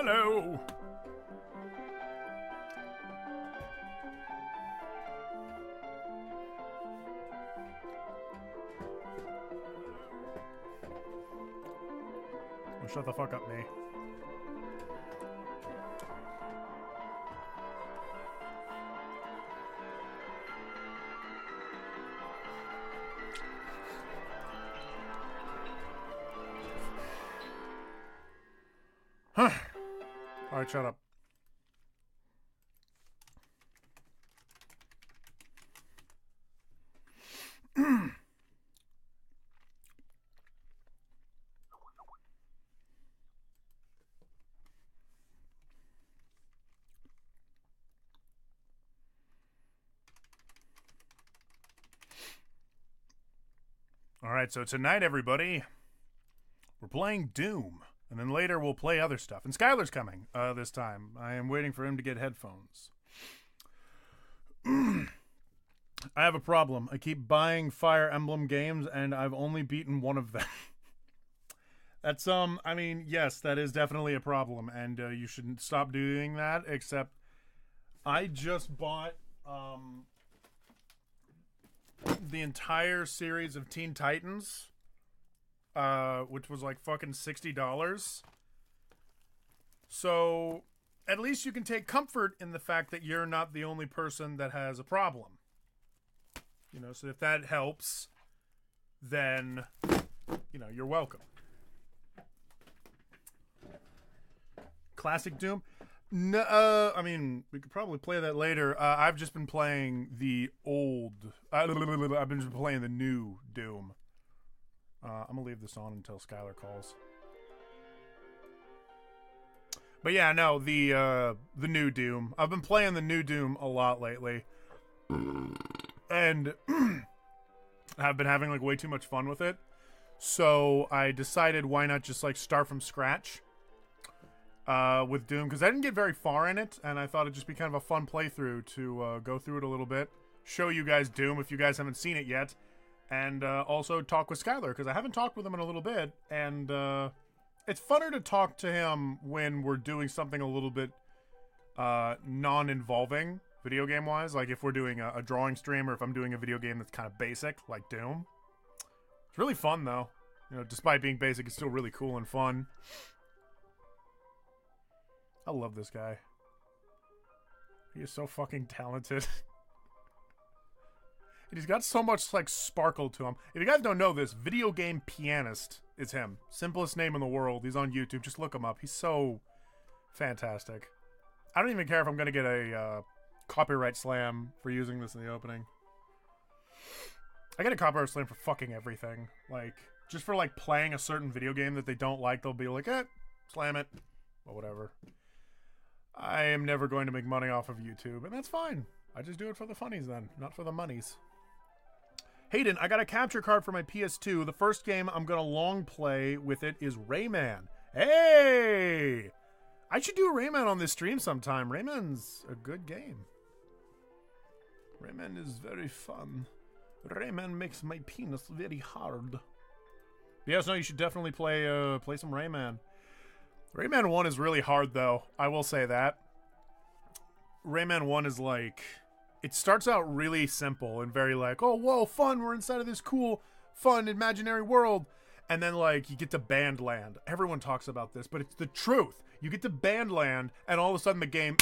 Hello. Oh, shut the fuck up, me. Huh. Alright, shut up. Alright, so tonight, everybody, we're playing Doom. And then later we'll play other stuff. And Skylar's coming this time. I am waiting for him to get headphones. I have a problem. I keep buying Fire Emblem games, and I've only beaten one of them. That's, I mean, yes, that is definitely a problem, and you shouldn't stop doing that, except I just bought the entire series of Teen Titans, which was like fucking $60. So at least you can take comfort in the fact that you're not the only person that has a problem. You know, so if that helps, then, you know, you're welcome. Classic Doom? No, I mean, we could probably play that later. I've just been playing the old... I've been just playing the new Doom. I'm gonna leave this on until Skylar calls. But yeah, no, the new Doom. I've been playing the new Doom a lot lately. And I've been having like way too much fun with it. So I decided why not just like start from scratch with Doom, because I didn't get very far in it, and I thought it'd just be kind of a fun playthrough to go through it a little bit, show you guys Doom if you guys haven't seen it yet, and also talk with Skylar, because I haven't talked with him in a little bit, and it's funner to talk to him when we're doing something a little bit non-involving video game wise, like if we're doing a drawing stream, or if I'm doing a video game that's kind of basic like Doom. It's really fun though, you know, despite being basic, it's still really cool and fun. I love this guy. He is so fucking talented. And he's got so much like sparkle to him. If you guys don't know this, Video Game Pianist is him. Simplest name in the world. He's on YouTube. Just look him up. He's so fantastic. I don't even care if I'm going to get a copyright slam for using this in the opening. I get a copyright slam for fucking everything. Like, just for like playing a certain video game that they don't like, they'll be like, slam it. Or whatever. I am never going to make money off of YouTube, and that's fine. I just do it for the funnies then, not for the monies. Hayden, I got a capture card for my PS2. The first game I'm going to long play with it is Rayman. Hey! I should do a Rayman on this stream sometime. Rayman's a good game. Rayman is very fun. Rayman makes my penis very hard. Yes, no, you should definitely play some Rayman. Rayman 1 is really hard, though. I will say that. Rayman 1 is like... It starts out really simple and very like, oh, whoa, fun, we're inside of this cool, fun, imaginary world. And then, like, you get to Bandland. Everyone talks about this, but it's the truth. You get to Bandland, and all of a sudden the game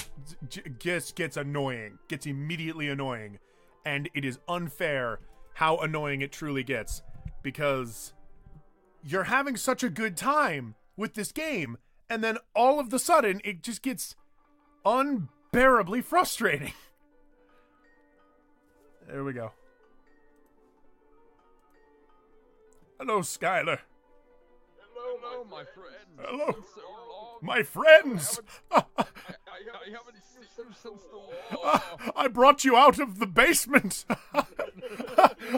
just gets annoying. Gets immediately annoying. And it is unfair how annoying it truly gets. Because you're having such a good time with this game, and then all of the sudden, it just gets unbearably frustrating. There we go. Hello, Skylar. Hello, my friends. Hello. It's been so long. My friends! I haven't seen you since the war. I brought you out of the basement!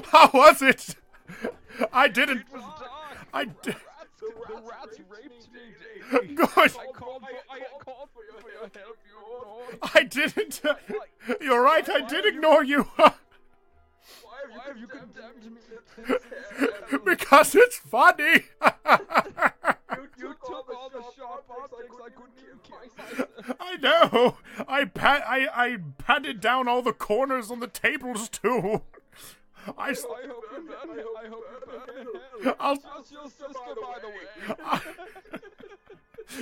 How was it? I didn't... It was dark. I did... The rats raped me. Good! I called for your help. You ignored. I didn't... You're right, I did ignore you! Why have you condemned me? Because it's funny! You took all the sharp objects I couldn't kill. I know. I patted down all the corners on the tables too. I hope you're better. I hope you're better. How's your sister, by the way?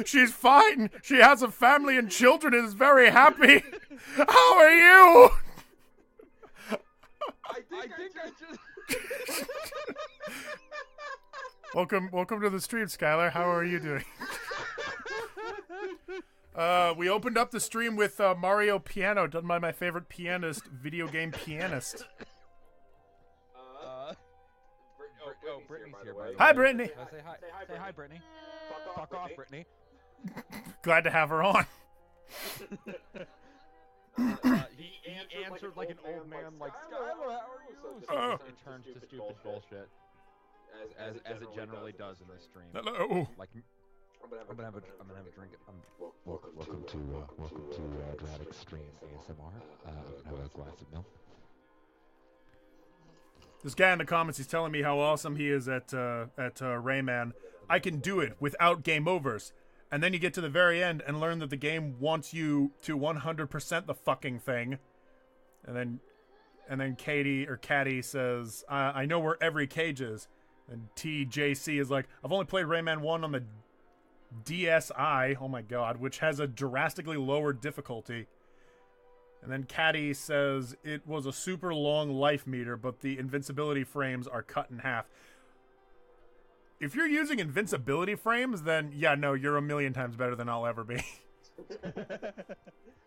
She's fine. She has a family and children and is very happy. How are you? I think I just... Welcome to the stream, Skylar. How are you doing? We opened up the stream with Mario Piano, done by my favorite pianist, video game pianist. Brittany's here, by the way. Hi, Brittany. Say hi, Brittany. Fuck off, Brittany. Glad to have her on. He answered like an old man, like, Skylar, how are you? So it turns to stupid bullshit, as it generally does in this stream. Hello. Like, I'm gonna have a drink. Welcome to Dramatic Stream ASMR. I'm gonna have a glass of milk. This guy in the comments, he's telling me how awesome he is at Rayman. I can do it without game overs. And then you get to the very end and learn that the game wants you to 100% the fucking thing. And then Caddy says, I know where every cage is. And TJC is like, I've only played Rayman 1 on the DSi, oh my god, which has a drastically lower difficulty. And then Caddy says, it was a super long life meter, but the invincibility frames are cut in half. If you're using invincibility frames, then yeah, no, you're a million times better than I'll ever be.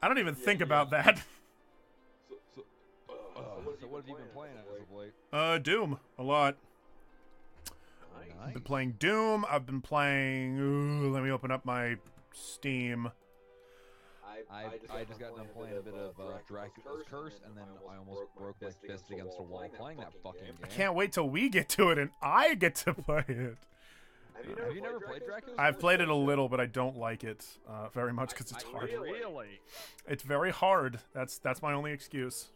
I don't even think about that. So what have you been playing as of late? Doom, a lot. Nice. I've been playing Doom, I've been playing, let me open up my Steam. I just got done playing a bit of Dracula's Curse, and then I almost broke my fist against a wall playing that fucking game. I can't wait till we get to it and I get to play it. Have you never played Dracula's I've Curse? played it a little, but I don't like it very much because it's hard. Really? It's very hard. That's my only excuse.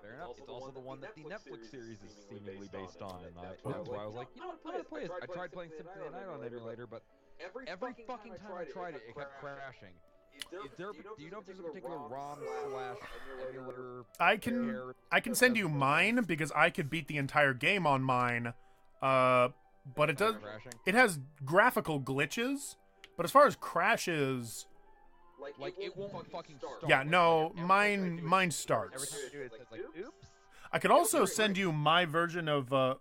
Fair enough. It's also the one that the Netflix series is seemingly based on, and that's why I was like, you know what, I'm gonna play it. I tried playing Symphony of the Night on emulator, but every fucking time I tried it, it kept crashing. Do you know if there's a particular ROM/emulator? I can send you mine because I could beat the entire game on mine. But it does. It has graphical glitches, but as far as crashes, like it won't fucking start. yeah, no, mine starts. Every time you do it, it's like, oops. I could also send you my version of the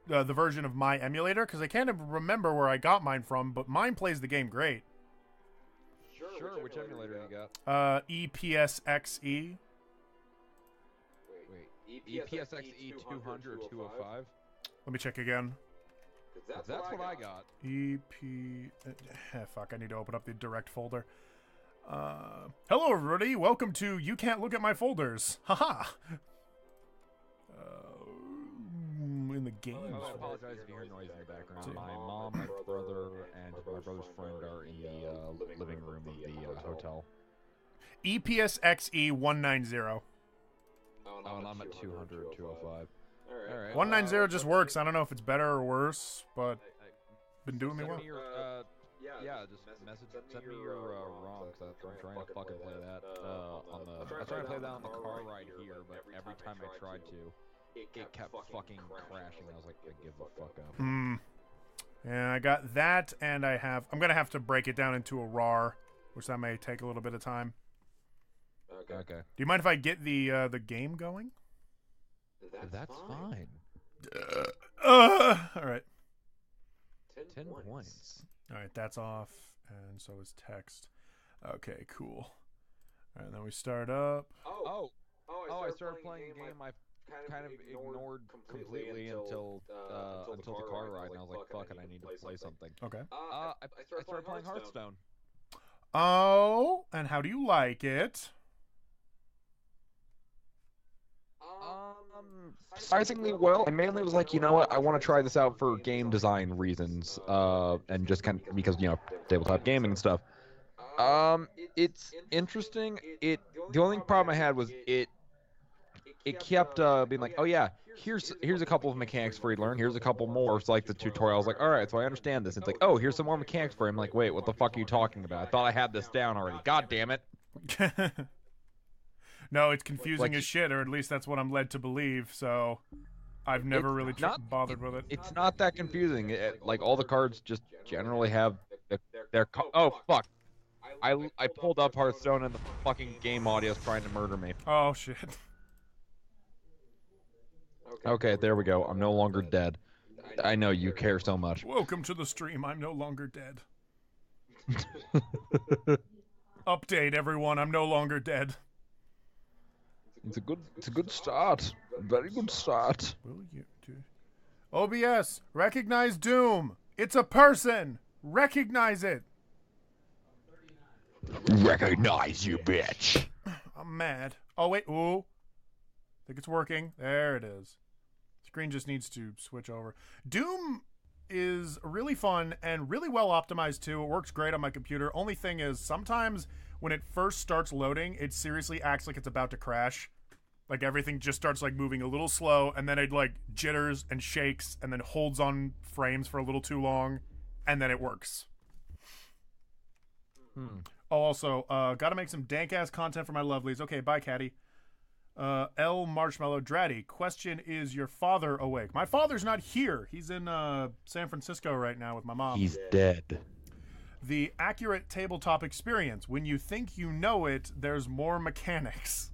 version of my emulator because I can't remember where I got mine from, but mine plays the game great. Sure, which emulator you got? EPSXE. Wait, EPSXE 200 or 205? Let me check again. That's what I got. Fuck, I need to open up the direct folder. Hello, everybody. Welcome to You Can't Look at My Folders. Haha. In the games. I apologize if you hear noise in the background. My mom, my brother, and my brother's friend are in the living room of the hotel. EPSXE 190. Oh, and I'm at 200, 205. All right. 190 just works. I don't know if it's better or worse, but been doing me well. Just send me your ROM, because I'm trying to fucking play that on the. I was trying to play that on the car ride here, but every time I tried to, it kept fucking crashing. I was like, I give the fuck up. Yeah, I got that, and I'm gonna have to break it down into a RAR, which that may take a little bit of time. Okay. Do you mind if I get the game going? That's fine. All right. 10 points. All right, that's off, and so is text. Okay, cool. All right, then we start up. I started playing a game I kind of ignored completely until the car ride, and I was like, fuck it, I need to play something. Okay. I started playing Hearthstone. Oh, and how do you like Surprisingly well. I mainly was like, you know what, I want to try this out for game design reasons, and just kind of because, you know, tabletop gaming and stuff. It's interesting. The only problem I had was it it kept being like, oh yeah, here's a couple of mechanics for you to learn. Here's a couple more. It's like the tutorial. I was like, all right, so I understand this. It's like, oh, here's some more mechanics for you. I'm like, wait, what the fuck are you talking about? I thought I had this down already. God damn it. No, it's confusing as shit, or at least that's what I'm led to believe. So I've never really bothered with it. It's not that confusing. Like all the cards just generally have their. Oh fuck. I pulled up Hearthstone and the fucking game audio is trying to murder me. Oh shit. Okay, there we go. I'm no longer dead. I know you care so much. Welcome to the stream. I'm no longer dead. Update, everyone. I'm no longer dead. It's a good start. Very good start. Will you do? OBS, recognize Doom. It's a person. Recognize it. Recognize you, bitch. I'm mad. Oh wait. Ooh. I think it's working. There it is. Screen just needs to switch over. Doom is really fun and really well optimized too. It works great on my computer. Only thing is sometimes when it first starts loading, it seriously acts like it's about to crash. Like everything just starts like moving a little slow and then it like jitters and shakes and then holds on frames for a little too long and then it works. Oh, also, gotta make some dank-ass content for my lovelies. Okay, bye, Caddy. L. Marshmallow Dratty. Question, is your father awake? My father's not here. He's in San Francisco right now with my mom. He's dead. The accurate tabletop experience. When you think you know it, there's more mechanics.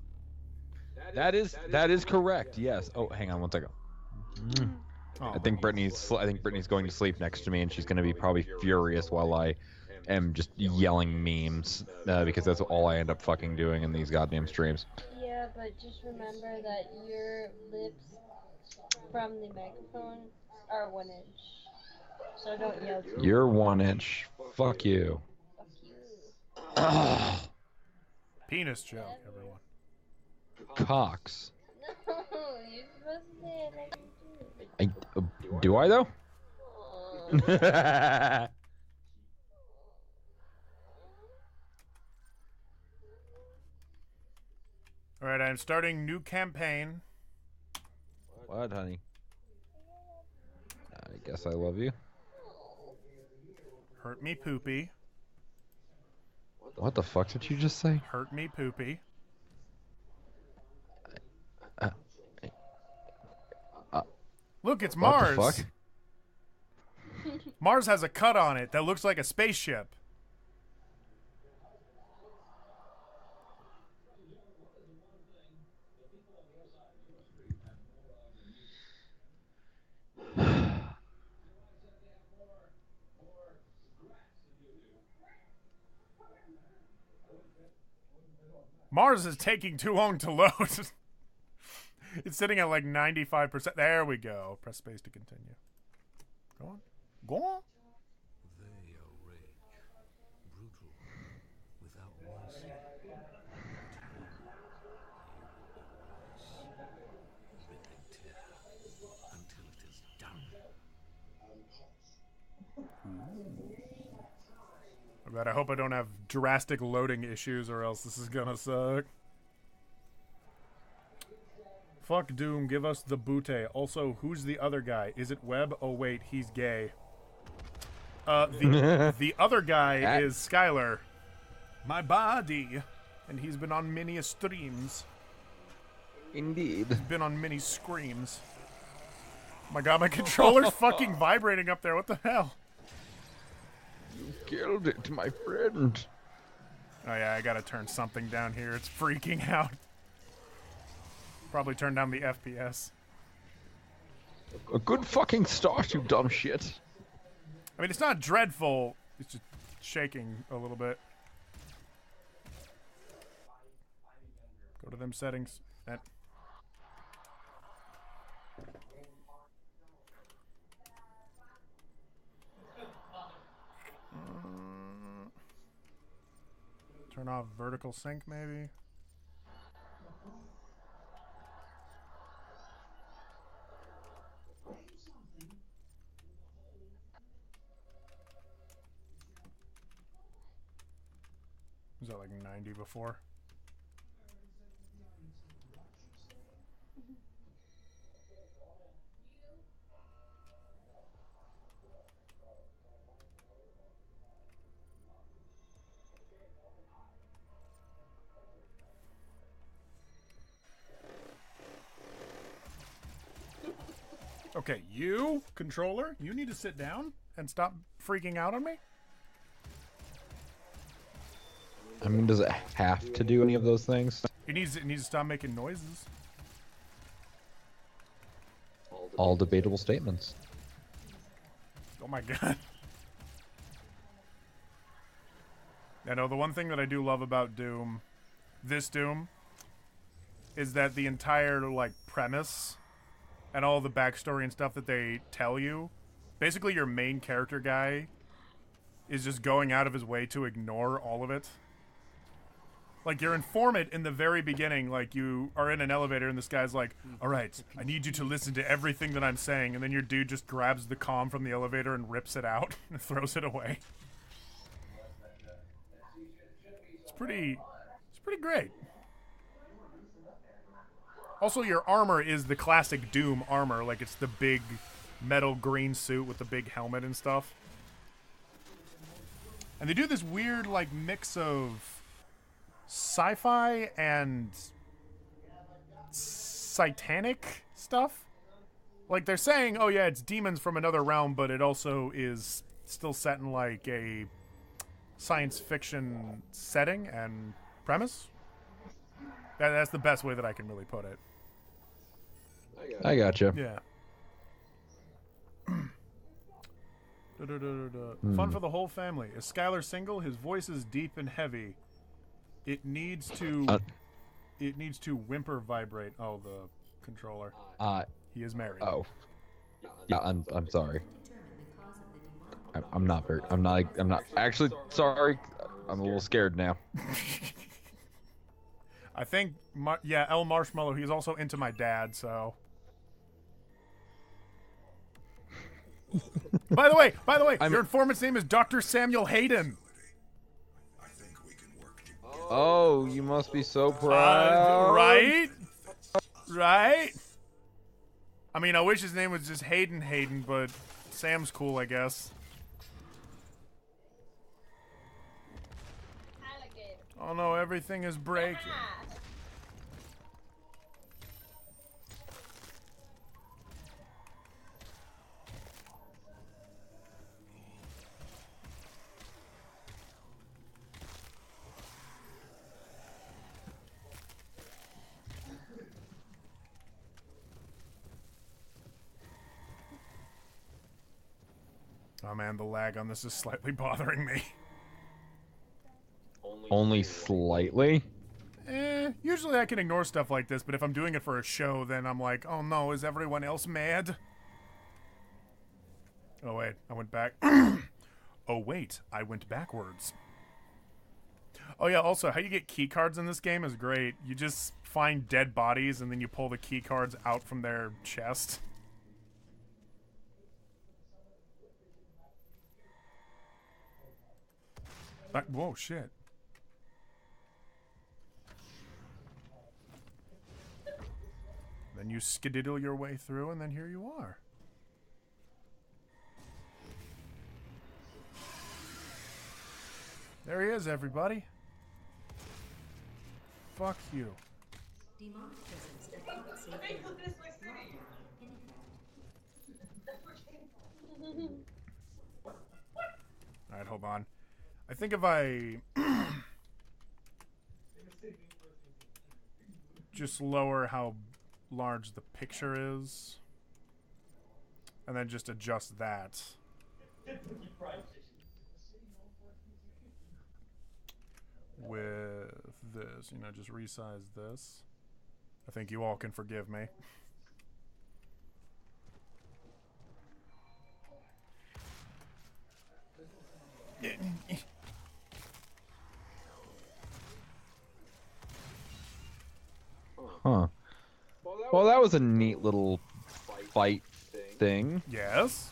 That is correct. Yes. Oh, hang on one second. Oh. I think Brittany's going to sleep next to me, and she's going to be probably furious while I am just yelling memes because that's all I end up fucking doing in these goddamn streams. Yeah, but just remember that your lips from the microphone are 1 inch. So don't yell too You're 1 inch. Fuck you. Fuck you. Penis joke, everyone. Cox. No, you're supposed to say it like you do. Do I though? Oh. All right, I'm starting new campaign. What, honey? I guess I love you. Hurt me poopy. What the fuck did you just say? Hurt me poopy. Look, it's Mars. What the fuck? Mars has a cut on it that looks like a spaceship. Mars is taking too long to load. It's sitting at like 95%. There we go. Press space to continue. Go on. Go on. They are rage, brutal, without mercy. Vindictive, until it is done. But I hope I don't have drastic loading issues or else this is gonna suck. Fuck Doom, give us the bootay. Also, who's the other guy? Is it Webb? Oh wait, he's gay. The other guy is Skylar. My body. And he's been on many streams. Indeed. He's been on many screams. Oh my god, my controller's fucking vibrating up there. What the hell? You killed it, my friend. Oh yeah, I gotta turn something down here. It's freaking out. Probably turn down the FPS. A good fucking start, you dumb shit. I mean, it's not dreadful. It's just shaking a little bit. Go to them settings. And turn off vertical sync, maybe. Was that like 90 before? Okay, you, controller, you need to sit down and stop freaking out on me. I mean, does it have to do any of those things? It needs to stop making noises. All debatable statements. Oh my god. I know the one thing that I do love about Doom, this Doom, is that the entire like premise and all the backstory and stuff that they tell you, basically your main character guy is just going out of his way to ignore all of it. Like, your informant in the very beginning, like, you are in an elevator and this guy's like, all right, I need you to listen to everything that I'm saying, and then your dude just grabs the comm from the elevator and rips it out and throws it away. It's pretty great. Also, your armor is the classic Doom armor, like, it's the big metal green suit with the big helmet and stuff. And they do this weird, like, mix of sci-fi and satanic stuff. Like, they're saying, oh yeah, it's demons from another realm, but it also is still set in like a science fiction setting and premise. That's the best way that I can really put it. I gotcha. Yeah. Fun for the whole family. Is Skylar single? His voice is deep and heavy. It needs to whimper vibrate. Oh, the controller. He is married. Oh. Yeah, I'm sorry. I'm not actually sorry. I'm a little scared now. I think El Marshmallow, he's also into my dad, so. By the way, your informant's name is Dr. Samuel Hayden. Oh, you must be so proud. Right? I mean, I wish his name was just Hayden, but Sam's cool, I guess. Alligator. Oh no, everything is breaking. Oh man, the lag on this is slightly bothering me. Only slightly? Usually I can ignore stuff like this, but if I'm doing it for a show, then I'm like, oh no, is everyone else mad? Oh wait, I went back. Oh wait, I went backwards. Oh yeah, also, how you get key cards in this game is great. You just find dead bodies and then you pull the key cards out from their chest. Whoa, shit. Then you skididdle your way through, and then here you are. There he is, everybody. Fuck you. Alright, hold on. I think if I just lower how large the picture is and then just adjust that. With this, you know, just resize this. I think you all can forgive me. Huh. Well, that was a neat little fight thing. Yes.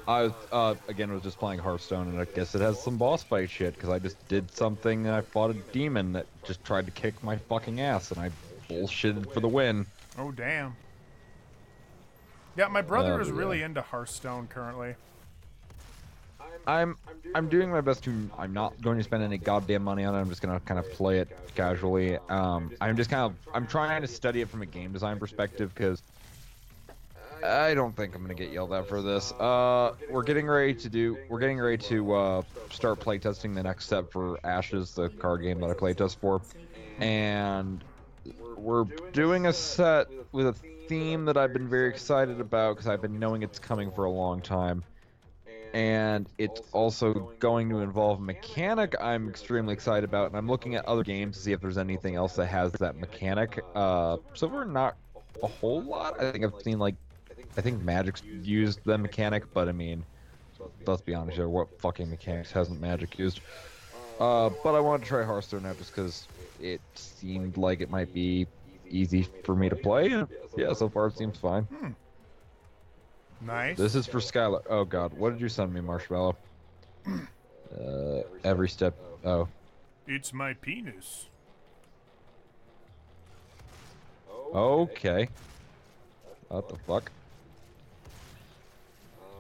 I was, again, was just playing Hearthstone, and I guess it has some boss fight shit, because I just did something and I fought a demon that just tried to kick my fucking ass, and I bullshitted for the win. Oh, damn. Yeah, my brother is really into Hearthstone currently. I'm doing my best to. I'm not going to spend any goddamn money on it. I'm just gonna kind of play it casually. I'm trying to study it from a game design perspective, because I don't think I'm gonna get yelled at for this. We're getting ready to start playtesting the next step for Ashes, the card game that I playtest for, and we're doing a set with a theme that I've been very excited about because I've been knowing it's coming for a long time. And it's also going to involve a mechanic I'm extremely excited about, and I'm looking at other games to see if there's anything else that has that mechanic. So far, not a whole lot. I think I've seen, like, I think Magic's used the mechanic, but I mean, let's be honest here, what fucking mechanics hasn't Magic used? But I wanted to try Hearthstone out just because it seemed like it might be easy for me to play, and yeah, so far it seems fine. Nice. This is for Skylar. Oh god, what did you send me, Marshmallow? Every step. Oh. It's my penis. Okay. What the fuck?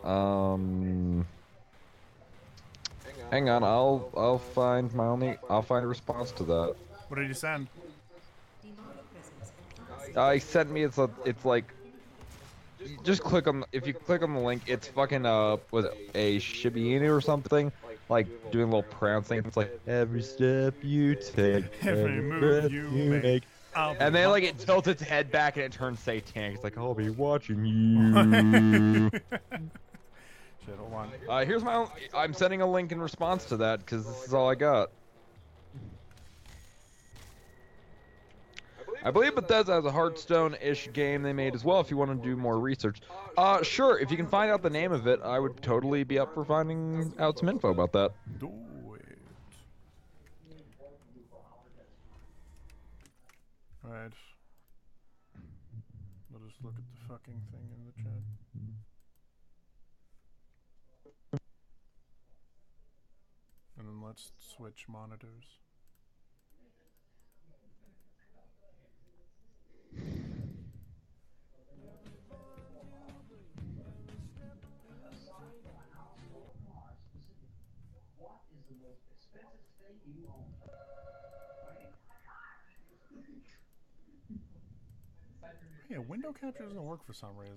Hang on, I'll find a response to that. What did you send? He sent me, it's like, just if you click on the link, it's fucking, was it a Shiba Inu or something? Like, doing a little prancing. It's like, every step you take, Every move you make. And then, like, it tilts its head back and it turns satanic. It's like, I'll be watching you. Shit, hold on. Here's I'm sending a link in response to that, because this is all I got. I believe Bethesda has a Hearthstone-ish game they made as well, if you want to do more research. Sure, if you can find out the name of it, I would totally be up for finding out some info about that. Do it. Alright. Let us look at the fucking thing in the chat. And then let's switch monitors. Yeah, window capture doesn't work for some reason.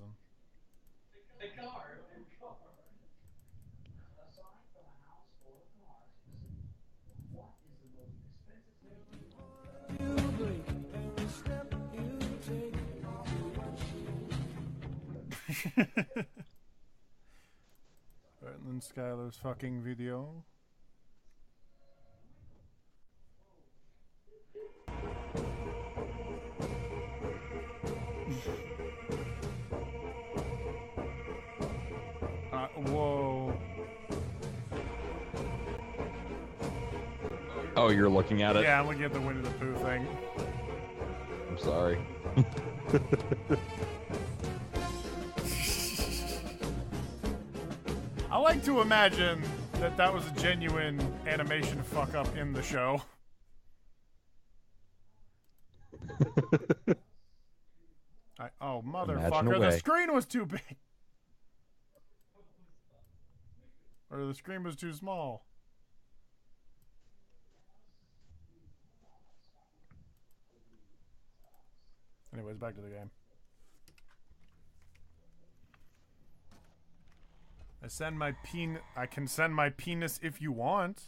Alright, and then Skylar's fucking video. Whoa. Oh, you're looking at it? Yeah, I'm looking at the Winnie the Pooh thing. I'm sorry. I like to imagine that that was a genuine animation fuck up in the show. Oh, motherfucker, the screen was too big. Or the screen was too small. Anyways, back to the game. I can send my penis if you want.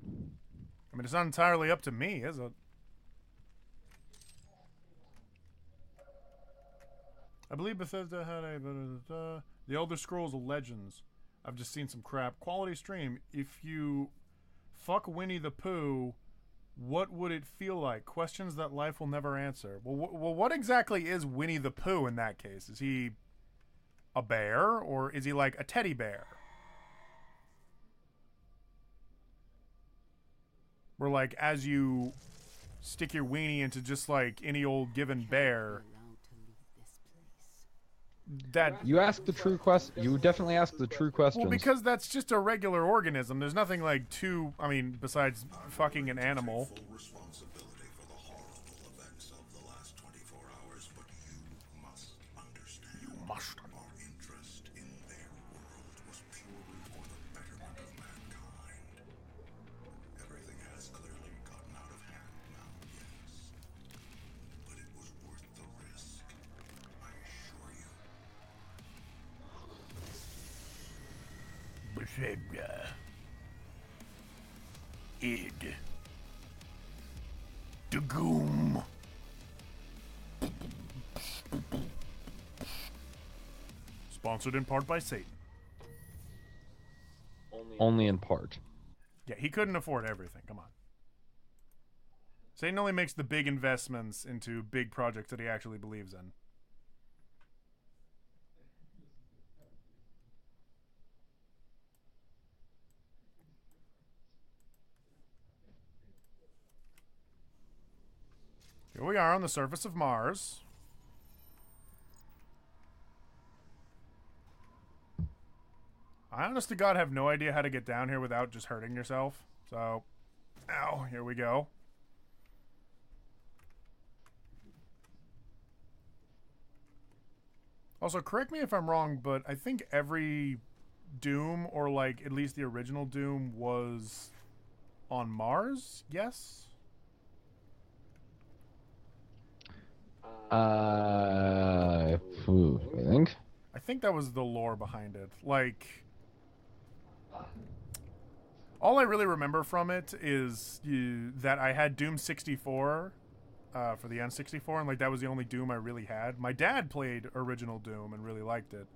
I mean, it's not entirely up to me, is it? I believe Bethesda had a... The Elder Scrolls Legends. I've just seen some crap. Quality stream. If you fuck Winnie the Pooh, what would it feel like? Questions that life will never answer. Well, what exactly is Winnie the Pooh in that case? Is he a bear, or is he like a teddy bear? Where, like, as you stick your weenie into just like any old given bear, that you ask the true question. You definitely ask the true questions. Well, because that's just a regular organism. There's nothing like too. I mean, besides fucking an animal. Responsibility for the horrible events of the last 24 hours, but you must understand. You must. Our interest in their world was purely for the betterment of mankind. Everything has clearly gotten out of hand now, yes. But it was worth the risk. I assure you. Id. Dagoom. Sponsored in part by Satan. Only in part. Yeah, he couldn't afford everything. Come on. Satan only makes the big investments into big projects that he actually believes in. Here we are on the surface of Mars. I honest to God have no idea how to get down here without just hurting yourself. So, ow, here we go. Also, correct me if I'm wrong, but I think every Doom, or like at least the original Doom, was on Mars? Yes? I think. I think that was the lore behind it. Like, all I really remember from it is that I had Doom 64 for the N64, and like that was the only Doom I really had. My dad played original Doom and really liked it.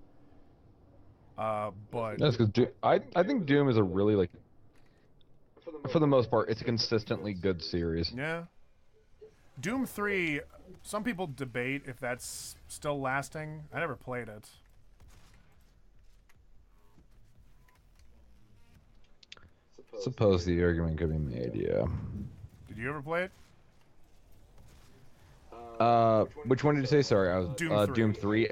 But That's because I think Doom is a really, like, for the most part, it's a consistently good series. yeah, Doom 3. Some people debate if that's still lasting. I never played it. Suppose the argument could be made, yeah. Did you ever play it? Which one did you say? Sorry, I was Doom 3. Doom 3.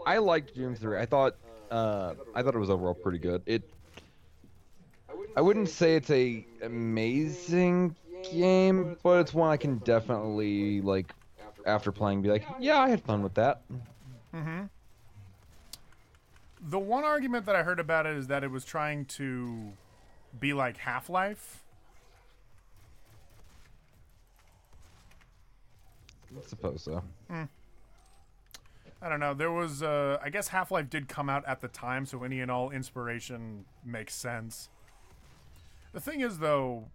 I liked Doom 3. I thought it was overall pretty good. I wouldn't say it's a amazing game, but it's one I can definitely, like, after playing, be like, yeah, I had fun with that. Mm-hmm. The one argument that I heard about it is that it was trying to be like Half-Life. I suppose so. I don't know. There was, I guess Half-Life did come out at the time, so any and all inspiration makes sense. The thing is, though,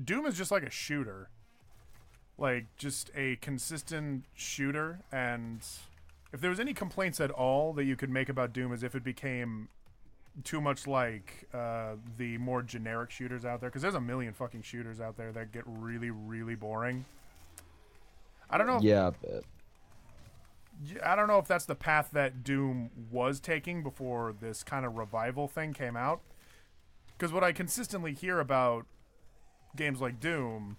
Doom is just like a shooter. Like, just a consistent shooter, and if there was any complaints at all that you could make about Doom is if it became too much like the more generic shooters out there, because there's a million fucking shooters out there that get really, really boring. I don't know. Yeah, a bit. I don't know if that's the path that Doom was taking before this kind of revival thing came out. Because what I consistently hear about games like Doom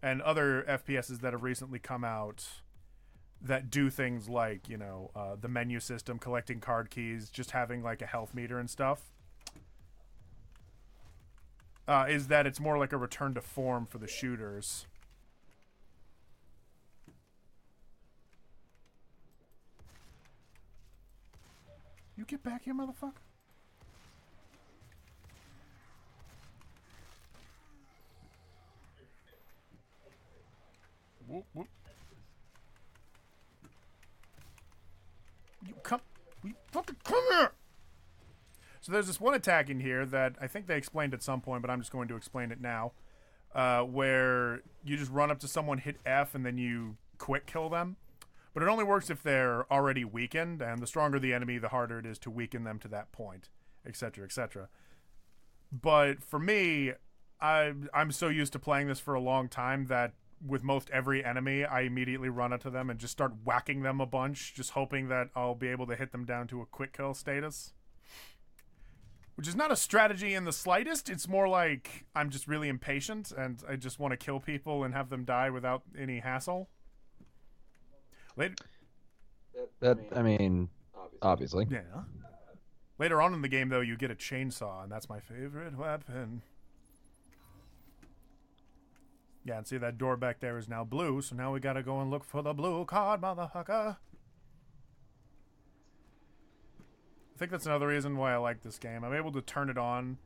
and other FPSs that have recently come out that do things like, you know, the menu system, collecting card keys, just having like a health meter and stuff, is that it's more like a return to form for the shooters. You get back here, motherfucker. Whoop, whoop. You come. You fucking come here! So there's this one attack in here that I think they explained at some point, but I'm just going to explain it now. Where you just run up to someone, hit F, and then you quick kill them. But it only works if they're already weakened, and the stronger the enemy, the harder it is to weaken them to that point, etc., etc. But for me, I'm so used to playing this for a long time that with most every enemy, I immediately run up to them and just start whacking them a bunch, just hoping that I'll be able to hit them down to a quick kill status. Which is not a strategy in the slightest. It's more like I'm just really impatient, and I just want to kill people and have them die without any hassle. I mean, obviously. Yeah. Later on in the game, though, you get a chainsaw, and that's my favorite weapon. Yeah, and see that door back there is now blue, so now we gotta go and look for the blue card, motherfucker. I think that's another reason why I like this game. I'm able to turn it on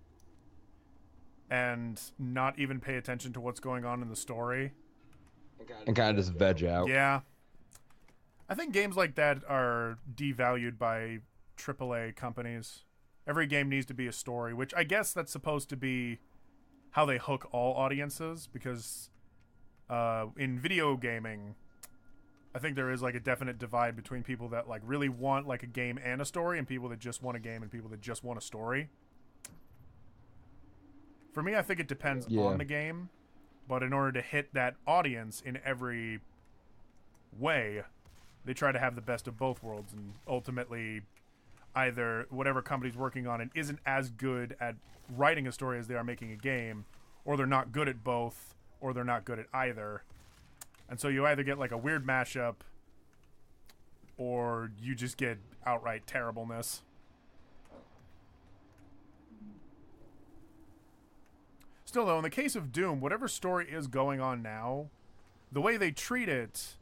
and not even pay attention to what's going on in the story. And kind of just veg out. Yeah. I think games like that are devalued by AAA companies. Every game needs to be a story, which I guess that's supposed to be how they hook all audiences, because in video gaming, I think there is like a definite divide between people that like really want like a game and a story, and people that just want a game and people that just want a story. For me, I think it depends on the game, but in order to hit that audience in every way, they try to have the best of both worlds, and ultimately either whatever company's working on it isn't as good at writing a story as they are making a game, or they're not good at both, or they're not good at either. And so you either get like a weird mashup, or you just get outright terribleness. Still though, in the case of Doom, whatever story is going on now, the way they treat it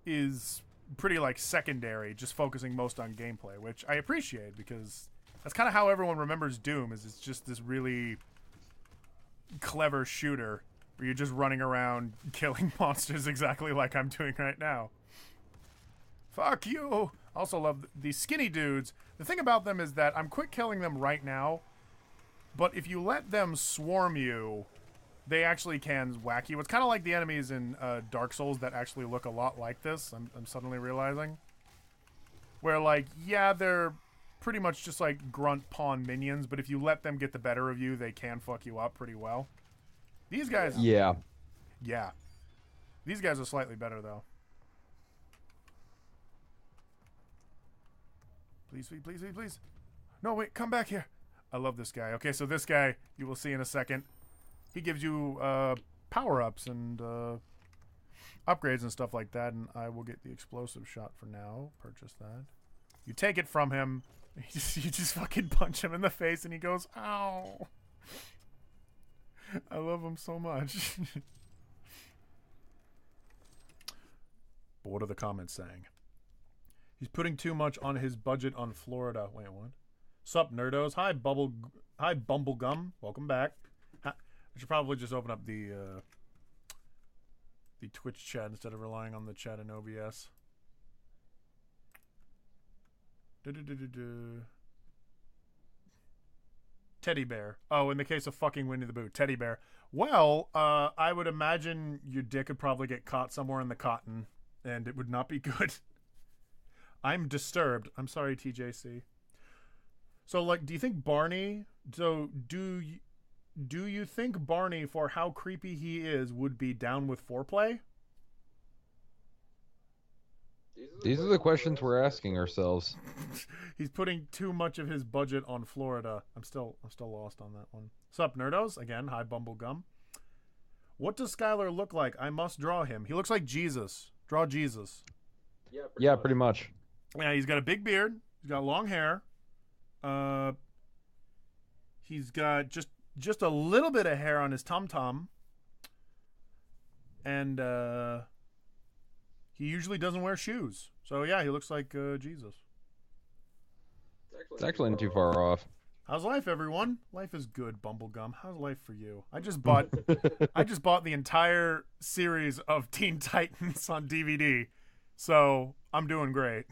is pretty like secondary, just focusing most on gameplay, which I appreciate, because that's kind of how everyone remembers Doom, is it's just this really clever shooter where you're just running around killing monsters exactly like I'm doing right now. Fuck you! Also love these skinny dudes. The thing about them is that I'm quick killing them right now, but if you let them swarm you, they actually can whack you. It's kind of like the enemies in Dark Souls that actually look a lot like this, I'm suddenly realizing. Where, like, yeah, they're pretty much just like grunt pawn minions, but if you let them get the better of you, they can fuck you up pretty well. These guys... Yeah. Yeah. These guys are slightly better, though. Please, please, please, please, please. No, wait, come back here. I love this guy. Okay, so this guy, you will see in a second. He gives you power-ups and upgrades and stuff like that, and I will get the explosive shot for now. Purchase that. You take it from him. You just fucking punch him in the face, and he goes, ow. I love him so much. But what are the comments saying? He's putting too much on his budget on Florida. Wait, what? Sup, nerdos? Hi, Bumblegum. Welcome back. I should probably just open up the Twitch chat instead of relying on the chat in OBS. Teddy bear. Oh, in the case of fucking Winnie the Pooh, teddy bear. Well, I would imagine your dick would probably get caught somewhere in the cotton, and it would not be good. I'm disturbed. I'm sorry, TJC. So, like, do you think Barney... So, do you think Barney, for how creepy he is, would be down with foreplay? These are the questions we're asking ourselves. He's putting too much of his budget on Florida. I'm still lost on that one. Sup, nerdos? Again, hi, Bumblegum. What does Skylar look like? I must draw him. He looks like Jesus. Draw Jesus. Yeah, pretty much. Yeah, he's got a big beard. He's got long hair. He's got just a little bit of hair on his tum-tum. And, he usually doesn't wear shoes. So, yeah, he looks like, Jesus. It's actually not too far off. How's life, everyone? Life is good, Bumblegum. How's life for you? I just bought the entire series of Teen Titans on DVD. So, I'm doing great.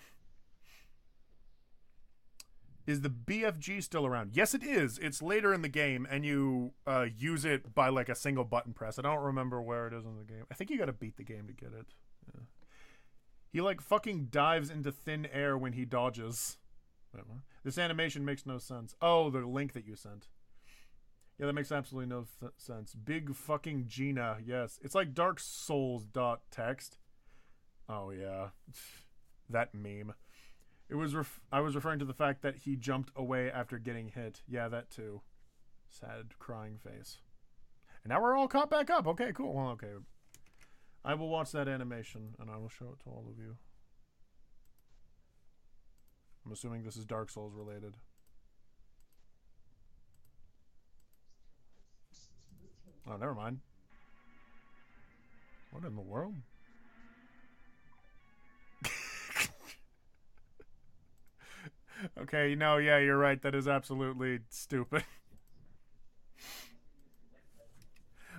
Is the BFG still around? Yes, it is. It's later in the game, and you use it by, like, a single button press. I don't remember where it is in the game. I think you gotta beat the game to get it. Yeah. He, like, fucking dives into thin air when he dodges. Wait, what? This animation makes no sense. Oh, the link that you sent. Yeah, that makes absolutely no sense. Big fucking Gina, yes. It's like Dark Souls .text. Oh, yeah. That meme. It was I was referring to the fact that he jumped away after getting hit. Yeah, that too. Sad, crying face. And now we're all caught back up. Okay, cool. Well, okay. I will watch that animation, and I will show it to all of you. I'm assuming this is Dark Souls related. Oh, never mind. What in the world? Okay, no, yeah, you're right. That is absolutely stupid.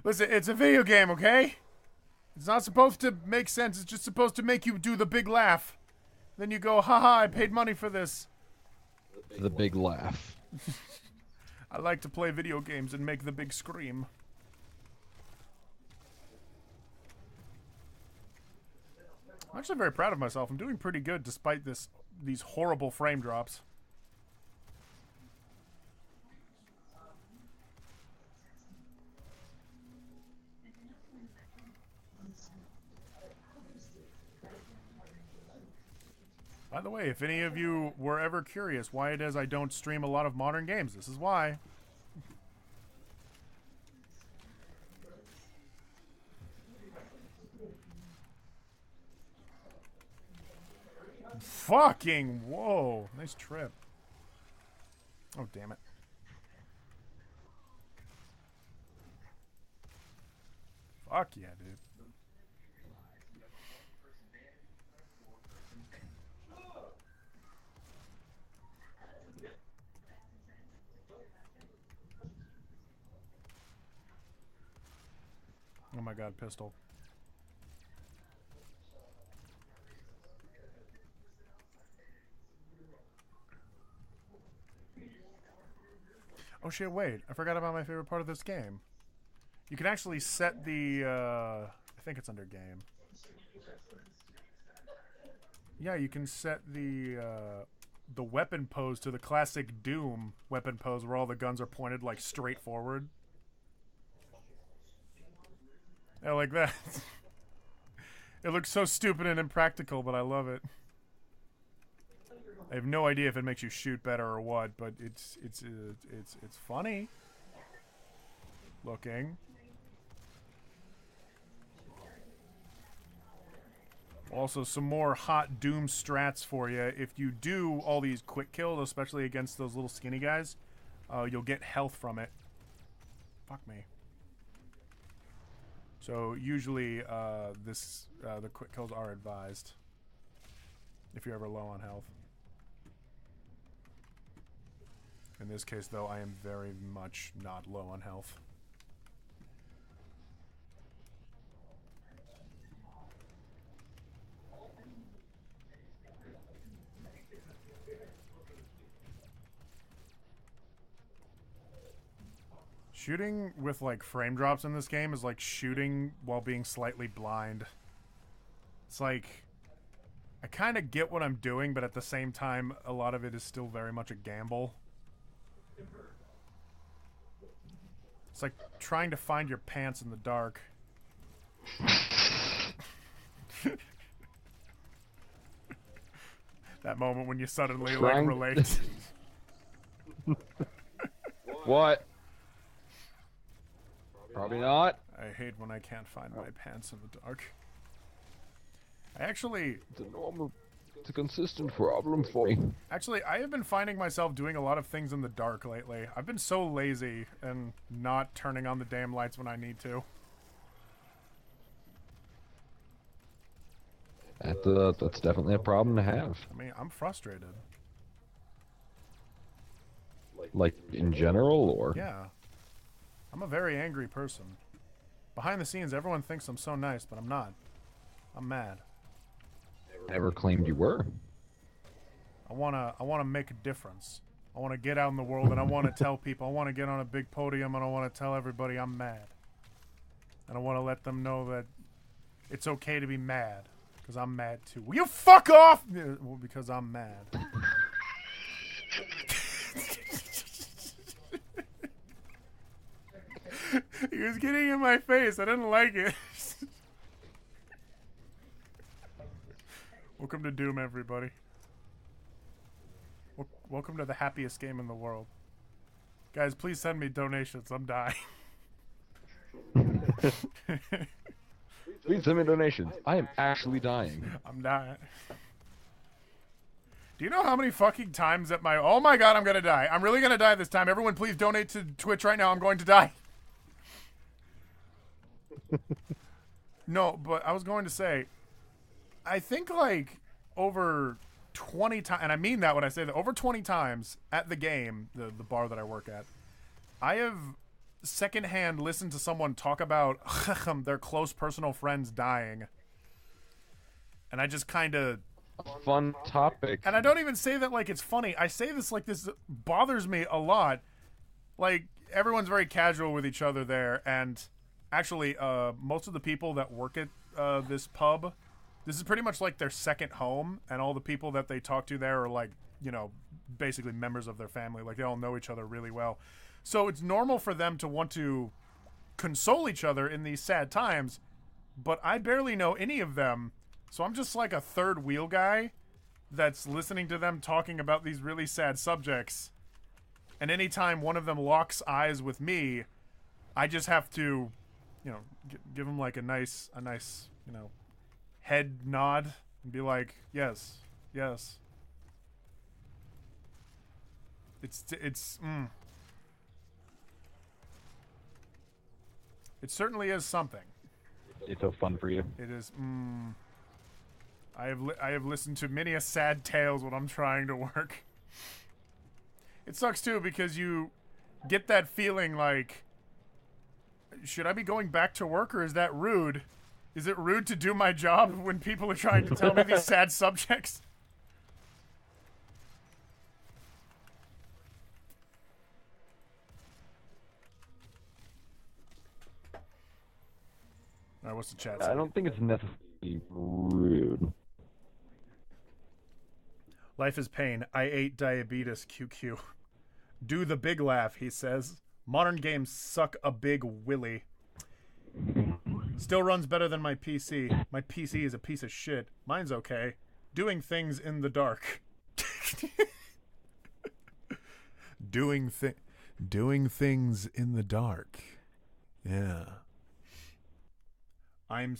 Listen, it's a video game, okay? It's not supposed to make sense. It's just supposed to make you do the big laugh. Then you go, haha, I paid money for this. The big laugh. I like to play video games and make the big scream. I'm actually very proud of myself. I'm doing pretty good despite these horrible frame drops. By the way, if any of you were ever curious why it is I don't stream a lot of modern games, this is why. Fucking whoa. Nice trip. Oh, damn it. Fuck yeah, dude. Oh my god, pistol. Oh shit, wait. I forgot about my favorite part of this game. You can actually set the, I think it's under game. Yeah, you can set the weapon pose to the classic Doom weapon pose where all the guns are pointed, like, straight forward. Yeah, like that. It looks so stupid and impractical, but I love it. I have no idea if it makes you shoot better or what, but it's funny looking. Also, some more hot Doom strats for you. If you do all these quick kills, especially against those little skinny guys, you'll get health from it. Fuck me. So usually, the quick kills are advised if you're ever low on health. In this case, though, I am very much not low on health. Shooting with, like, frame drops in this game is like shooting while being slightly blind. It's like, I kind of get what I'm doing, but at the same time, a lot of it is still very much a gamble. It's like trying to find your pants in the dark. That moment when you suddenly, like, relate. What? Probably not. I hate when I can't find my pants in the dark. I actually... It's a consistent problem for me. Actually, I have been finding myself doing a lot of things in the dark lately. I've been so lazy and not turning on the damn lights when I need to. That's definitely a problem to have. I mean, I'm frustrated. Like, in general, or? Yeah. I'm a very angry person. Behind the scenes, everyone thinks I'm so nice, but I'm not. I'm mad. Never claimed you were. I wanna make a difference. I wanna get out in the world and I wanna tell people. I wanna get on a big podium and I wanna tell everybody I'm mad. And I wanna let them know that it's okay to be mad. Because I'm mad too. Will you fuck off? Well, because I'm mad. He was getting in my face. I didn't like it. Welcome to Doom, everybody. Welcome to the happiest game in the world. Guys, please send me donations. I'm dying. Please send me donations. I am actually dying. I'm dying. Do you know how many fucking times that oh my god, I'm gonna die. I'm really gonna die this time. Everyone please donate to Twitch right now. I'm going to die. No, but I was going to say, I think like over 20 times, and I mean that when I say that, over 20 times at the game, the bar that I work at, I have secondhand listened to someone talk about their close personal friends dying. And I just kind of fun topic. And I don't even say that like it's funny. I say this like this bothers me a lot. Like, everyone's very casual with each other there, and actually, most of the people that work at this pub, this is pretty much like their second home, and all the people that they talk to there are like, you know, basically members of their family. Like, they all know each other really well. So it's normal for them to want to console each other in these sad times, but I barely know any of them, so I'm just like a third wheel guy that's listening to them talking about these really sad subjects. And anytime one of them locks eyes with me, I just have to, you know, give them like a nice, you know, head nod and be like, yes. It certainly is something. It's so fun for you. It is. I have listened to many a sad tales when I'm trying to work. It sucks too because you get that feeling like, should I be going back to work or is that rude? Is it rude to do my job when people are trying to tell me these sad subjects? All right, what's the chat say? I don't think it's necessarily rude. Life is pain. I ate diabetes. QQ. Do the big laugh, he says. Modern games suck a big willy. Still runs better than my PC. My PC is a piece of shit. Mine's okay. Doing things in the dark. Doing things in the dark. Yeah. I'm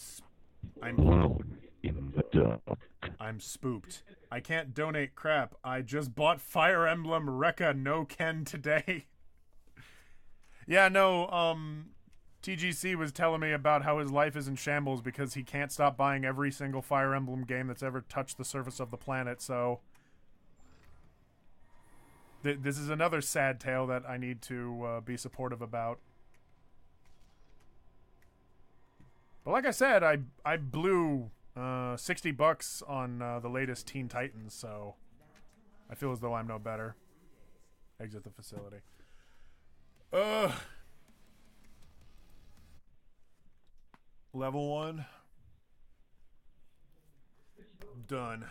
In the dark. I'm spooked. I can't donate crap. I just bought Fire Emblem Rekka no Ken today. Yeah, no, TGC was telling me about how his life is in shambles because he can't stop buying every single Fire Emblem game that's ever touched the surface of the planet, so this is another sad tale that I need to be supportive about. But like I said, I blew $60 on the latest Teen Titans, so I feel as though I'm no better. Exit the facility. Level 1. Done.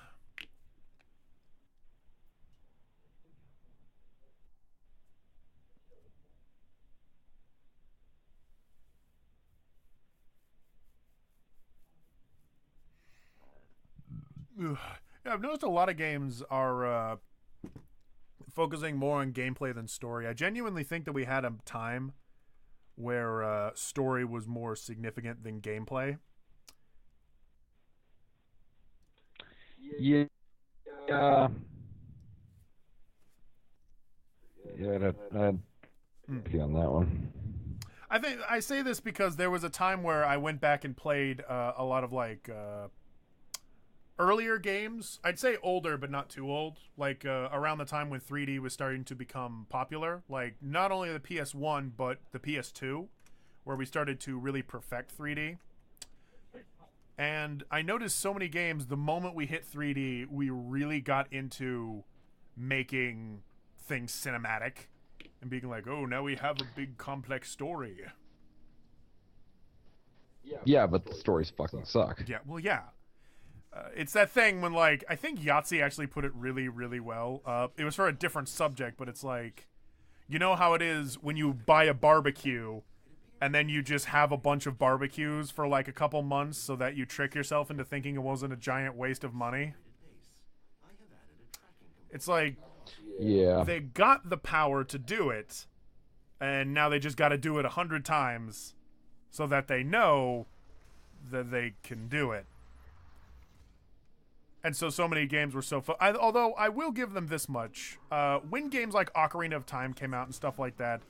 Yeah, I've noticed a lot of games are focusing more on gameplay than story. I genuinely think that we had a time where story was more significant than gameplay. Yeah. Yeah, I'd be on that one. I think I say this because there was a time where I went back and played a lot of like earlier games. I'd say older, but not too old. Like around the time when 3D was starting to become popular. Like not only the PS1, but the PS2, where we started to really perfect 3D. And I noticed so many games, the moment we hit 3D, we really got into making things cinematic and being like, oh, now we have a big complex story. Yeah, but the stories fucking suck. Yeah, well, yeah. It's that thing when, like, I think Yahtzee actually put it really, really well. It was for a different subject, but it's like, you know how it is when you buy a barbecue and then you just have a bunch of barbecues for like a couple months so that you trick yourself into thinking it wasn't a giant waste of money? It's like, yeah, they got the power to do it, and now they just got to do it 100 times so that they know that they can do it. And so many games were so although I will give them this much. When games like Ocarina of Time came out and stuff like that,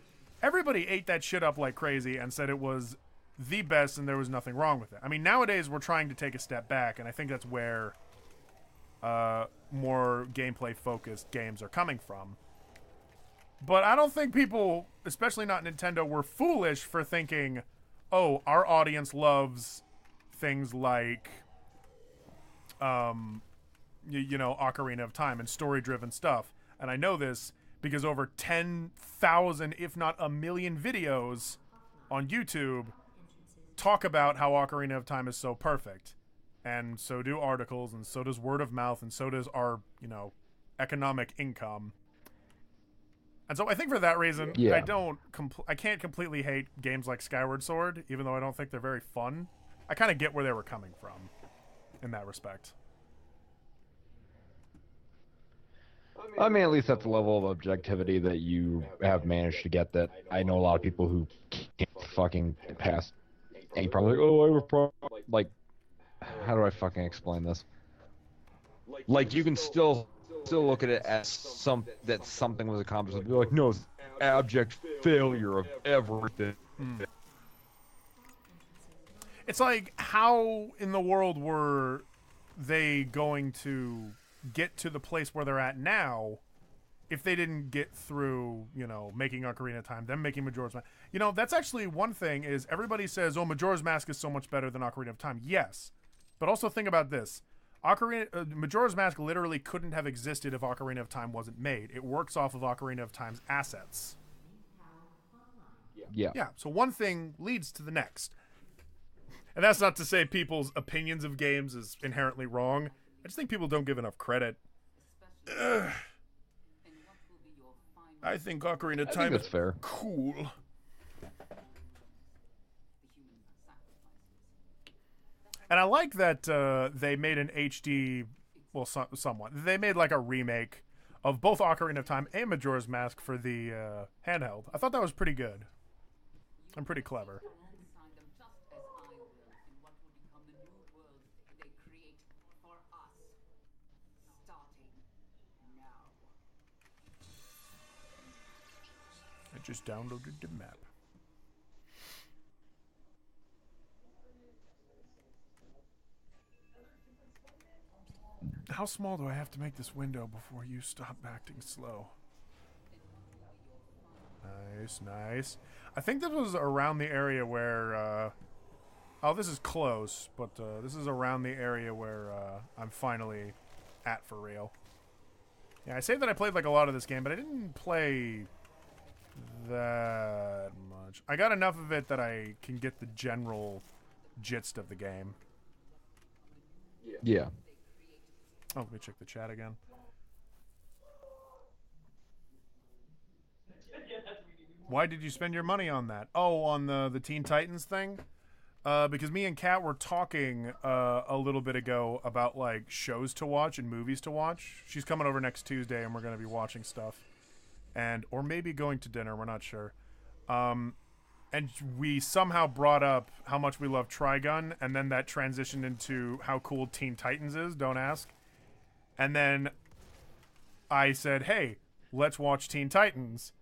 everybody ate that shit up like crazy and said it was the best and there was nothing wrong with it. I mean, nowadays we're trying to take a step back, and I think that's where more gameplay-focused games are coming from. But I don't think people, especially not Nintendo, were foolish for thinking, oh, our audience loves things like you know, Ocarina of Time and story-driven stuff. And I know this because over 10,000, if not a million videos on YouTube talk about how Ocarina of Time is so perfect. And so do articles, and so does word of mouth, and so does our, you know, economic income. And so I think for that reason, Yeah. I can't completely hate games like Skyward Sword, even though I don't think they're very fun. I kind of get where they were coming from in that respect. I mean, at least that's the level of objectivity that you have managed to get. That I know a lot of people who can't fucking pass any problem. Like, oh, I have a problem. Like, how do I fucking explain this? Like, you can still look at it as something was accomplished. And be like, no, it's abject failure of everything. It's like, how in the world were they going to get to the place where they're at now if they didn't get through, you know, making Ocarina of Time, them making Majora's Mask? You know, that's actually one thing is everybody says, oh, Majora's Mask is so much better than Ocarina of Time. Yes. But also think about this. Majora's Mask literally couldn't have existed if Ocarina of Time wasn't made. It works off of Ocarina of Time's assets. Yeah. Yeah, so one thing leads to the next. And that's not to say people's opinions of games is inherently wrong. I just think people don't give enough credit. I think Ocarina of Time that's is fair. cool. And I like that they made an HD, well, somewhat. They made like a remake of both Ocarina of Time and Majora's Mask for the handheld. I thought that was pretty good. And pretty clever. I just downloaded the map. How small do I have to make this window before you stop acting slow? Nice, nice. I think this was around the area where... oh, this is close, but this is around the area where I'm finally at for real. Yeah, I say that I played like a lot of this game, but I didn't play that much. I got enough of it that I can get the general gist of the game. Yeah. Oh, let me check the chat again. Why did you spend your money on that? Oh, on the Teen Titans thing? Because me and Kat were talking a little bit ago about like shows to watch and movies to watch. She's coming over next Tuesday and we're going to be watching stuff. Or maybe going to dinner, we're not sure. And we somehow brought up how much we love Trigun, and then that transitioned into how cool Teen Titans is, don't ask. And then I said, hey, let's watch Teen Titans.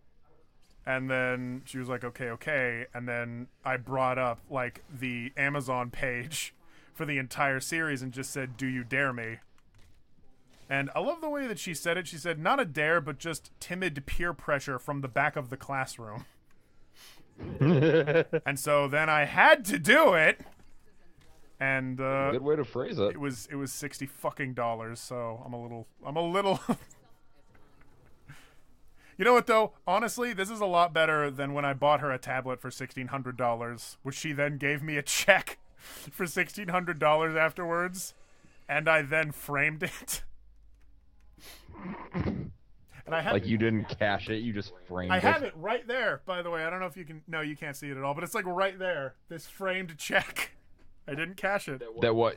And then she was like, okay. And then I brought up, like, the Amazon page for the entire series and just said, do you dare me? And I love the way that she said it. She said, not a dare, but just timid peer pressure from the back of the classroom. And so then I had to do it. And good way to phrase it. It was $60 fucking dollars, so I'm a little You know what though? Honestly, this is a lot better than when I bought her a tablet for $1,600, which she then gave me a check for $1,600 afterwards, and I then framed it. And I have like you didn't cash it, you just framed it. I have it right there, by the way. I don't know if you can... No, you can't see it at all, but it's like right there. This framed check. I didn't cash it. That what?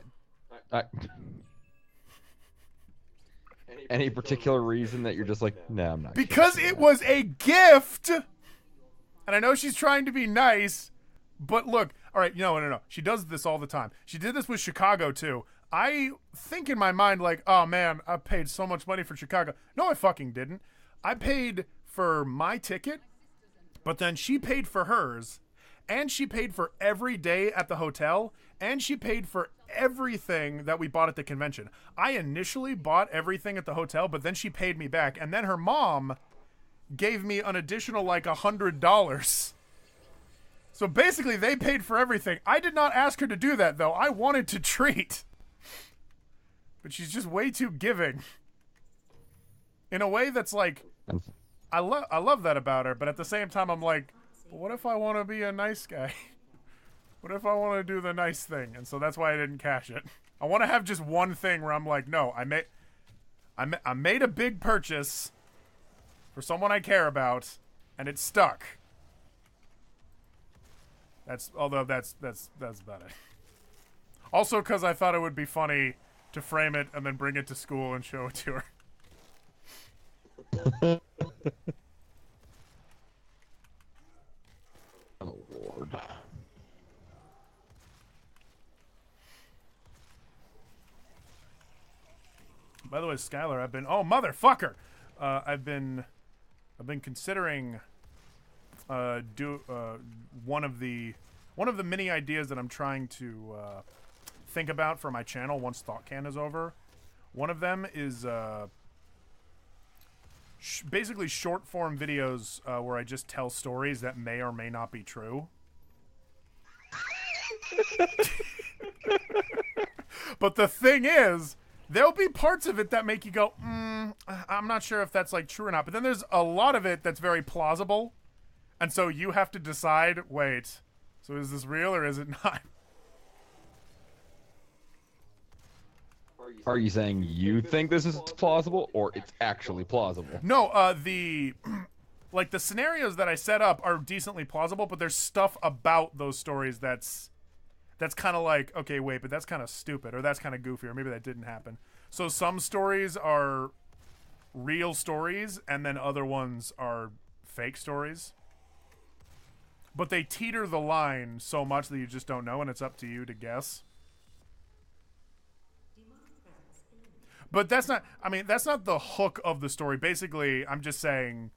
Any particular reason that you're just like, nah, I'm not. Because it was a gift! And I know she's trying to be nice, but look... Alright, no. She does this all the time. She did this with Chicago, too. I think in my mind, like, oh man, I paid so much money for Chicago. No, I fucking didn't. I paid for my ticket, but then she paid for hers, and she paid for every day at the hotel, and she paid for everything that we bought at the convention. I initially bought everything at the hotel, but then she paid me back, and then her mom gave me an additional, like, $100. So basically, they paid for everything. I did not ask her to do that, though. I wanted to treat. But she's just way too giving. In a way that's like, I love that about her, but at the same time I'm like, well, what if I want to be a nice guy? What if I want to do the nice thing? And so that's why I didn't cash it. I want to have just one thing where I'm like, no, I made a big purchase for someone I care about, and it stuck. That's about it. Also, because I thought it would be funny to frame it and then bring it to school and show it to her. Oh Lord. By the way, Skylar, motherfucker! I've been considering one of the many ideas that I'm trying to think about for my channel once ThoughtCan is over. One of them is basically short form videos where I just tell stories that may or may not be true. But the thing is, there'll be parts of it that make you go, I'm not sure if that's like true or not. But then there's a lot of it that's very plausible. And so you have to decide, wait, so is this real or is it not? Are you saying you think this is plausible, or it's actually plausible? No, the scenarios that I set up are decently plausible, but there's stuff about those stories that's kind of like, okay, wait, but that's kind of stupid, or that's kind of goofy, or maybe that didn't happen. So some stories are real stories, and then other ones are fake stories. But they teeter the line so much that you just don't know, and it's up to you to guess. But that's not the hook of the story. Basically, I'm just saying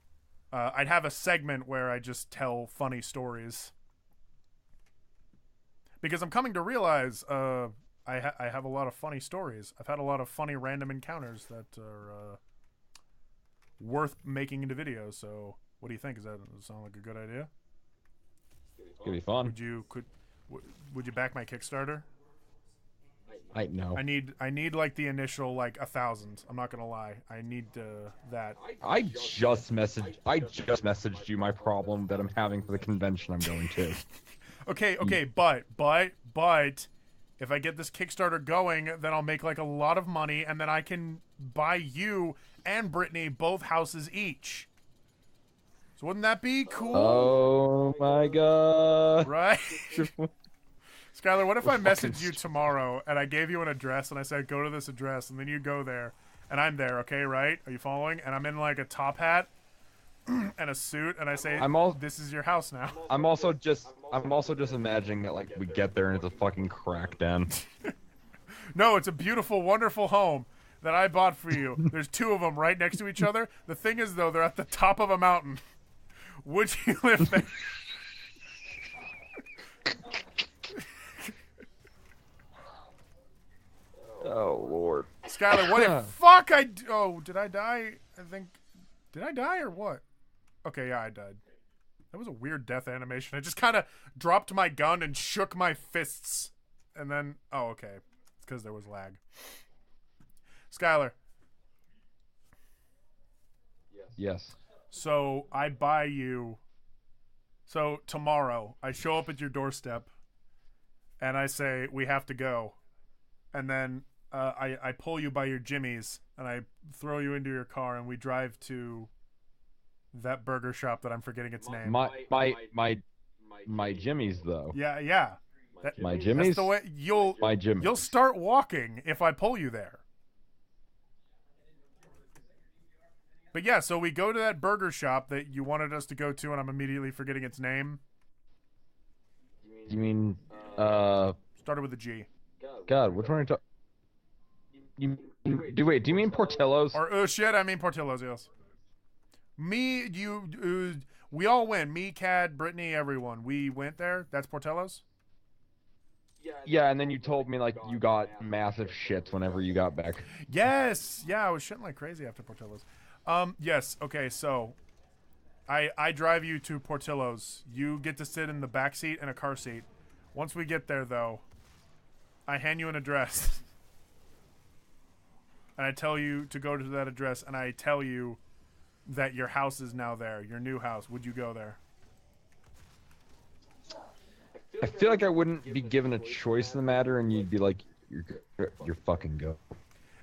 I'd have a segment where I just tell funny stories. Because I'm coming to realize I have a lot of funny stories. I've had a lot of funny random encounters that are worth making into videos. So what do you think? Does that sound like a good idea? Could be fun. Would you back my Kickstarter? No. I need like the initial like 1,000. I'm not gonna lie. I need that. I just messaged you my problem that I'm having for the convention I'm going to. Okay, but if I get this Kickstarter going, then I'll make like a lot of money, and then I can buy you and Brittany both houses each. So wouldn't that be cool? Oh my god. Right? Skylar, what if I messaged you tomorrow and I gave you an address and I said, go to this address, and then you go there and I'm there, okay, right? Are you following? And I'm in like a top hat and a suit, and I say, this is your house now. I'm also just imagining that like we get there and it's a fucking crack den. No, it's a beautiful, wonderful home that I bought for you. There's two of them right next to each other. The thing is, though, they're at the top of a mountain. Would you live there? Oh Lord. Skylar, what if fuck did I die? I think, did I die or what? Okay, yeah, I died. That was a weird death animation. I just kind of dropped my gun and shook my fists, and then okay, it's because there was lag. Skylar. Yes. So I buy you. So tomorrow I show up at your doorstep, and I say we have to go, and then I pull you by your jimmies and I throw you into your car and we drive to that burger shop that I'm forgetting its name. My jimmies though. Yeah. My jimmies. That's the way you'll start walking if I pull you there. But yeah, so we go to that burger shop that you wanted us to go to, and I'm immediately forgetting its name. You mean started with a G. God, which one are you talking? Wait, do you mean Portillo's? Or oh shit, I mean Portillo's, yes. Me, you, we all went. Me, Cad, Brittany, everyone. We went there. That's Portillo's? Yeah, and then you told me like you got massive shits whenever you got back. Yes, yeah, I was shitting like crazy after Portillo's. Yes, okay, so I drive you to Portillo's. You get to sit in the back seat in a car seat. Once we get there, though, I hand you an address. and I tell you to go to that address, and I tell you that your house is now there, your new house, would you go there? I feel like I wouldn't be given a choice in the matter, and you'd be like, "You're fucking go."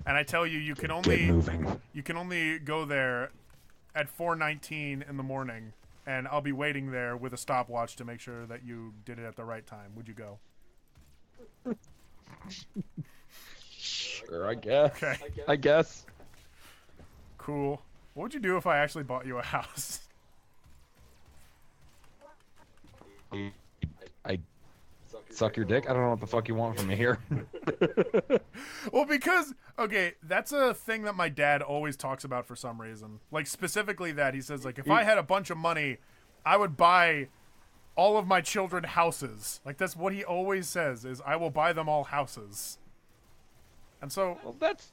And I tell you, you can only go there at 4:19 in the morning, and I'll be waiting there with a stopwatch to make sure that you did it at the right time. Would you go? Sure, I guess. Okay. I guess. Cool. What would you do if I actually bought you a house? I suck your dick? I don't know what the fuck you want from me here. Well, because, okay, that's a thing that my dad always talks about for some reason. Like, specifically that. He says, like, if I had a bunch of money, I would buy all of my children houses. Like, that's what he always says, is I will buy them all houses. And so... Well, that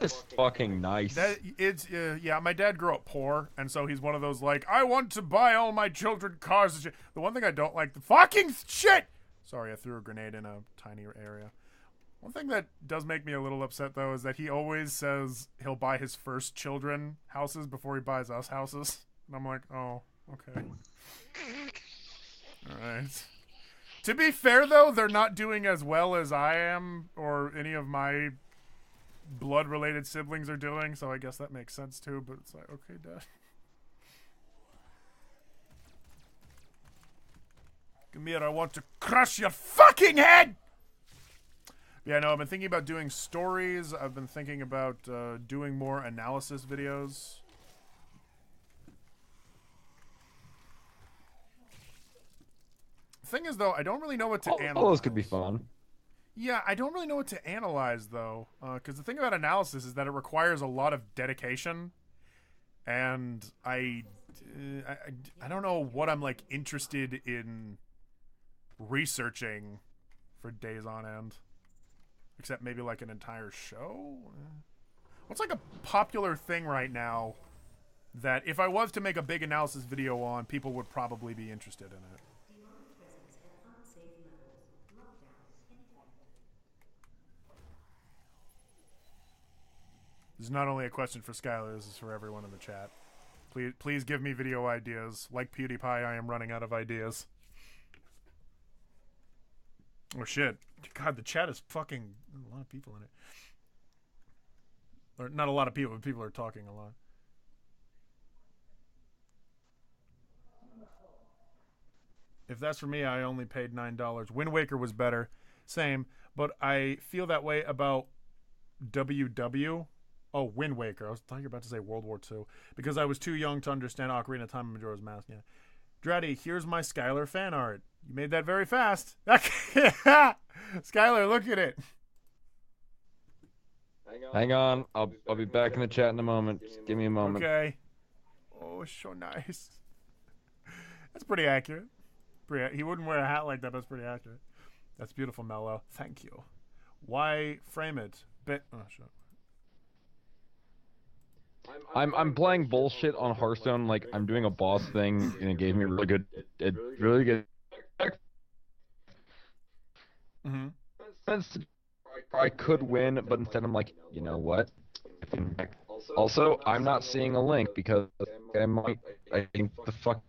is fucking nice. That, it's, yeah, my dad grew up poor, and so he's one of those, like, I want to buy all my children cars and shit. The one thing I don't like, the fucking shit! Sorry, I threw a grenade in a tiny area. One thing that does make me a little upset, though, is that he always says he'll buy his first children houses before he buys us houses. And I'm like, oh, okay. Alright. To be fair, though, they're not doing as well as I am, or any of my blood-related siblings are doing, so I guess that makes sense, too, but it's like, okay, Dad. Come here, I want to crush your fucking head! Yeah, no, I've been thinking about doing stories. I've been thinking about doing more analysis videos. Thing is, though, I don't really know what to analyze. All those could be fun. Yeah, I don't really know what to analyze, though. Because the thing about analysis is that it requires a lot of dedication. And I don't know what I'm, like, interested in researching for days on end. Except maybe like an entire show? What's like a popular thing right now that if I was to make a big analysis video on, people would probably be interested in it? This is not only a question for Skylar, this is for everyone in the chat. Please give me video ideas. Like PewDiePie, I am running out of ideas. Oh shit. God, the chat is fucking... There's a lot of people in it. Or not a lot of people, but people are talking a lot. If that's for me, I only paid $9. Wind Waker was better. Same. But I feel that way about WW. Oh, Wind Waker. I thought you were about to say World War II. Because I was too young to understand Ocarina of Time and Majora's Mask. Yeah. Draddy, here's my Skylar fan art. You made that very fast. Skylar, look at it. Hang on. I'll be back in the chat in a moment. Just give me a moment. Okay. Oh, so nice. That's pretty accurate. He wouldn't wear a hat like that, but that's pretty accurate. That's beautiful, Mello. Thank you. Why frame it? Oh, shut up. I'm playing bullshit on Hearthstone, like I'm doing a boss thing, and it gave me really good. Mm-hmm. I could win, but instead I'm like, you know what? Also, I'm not seeing a link because I think the fuck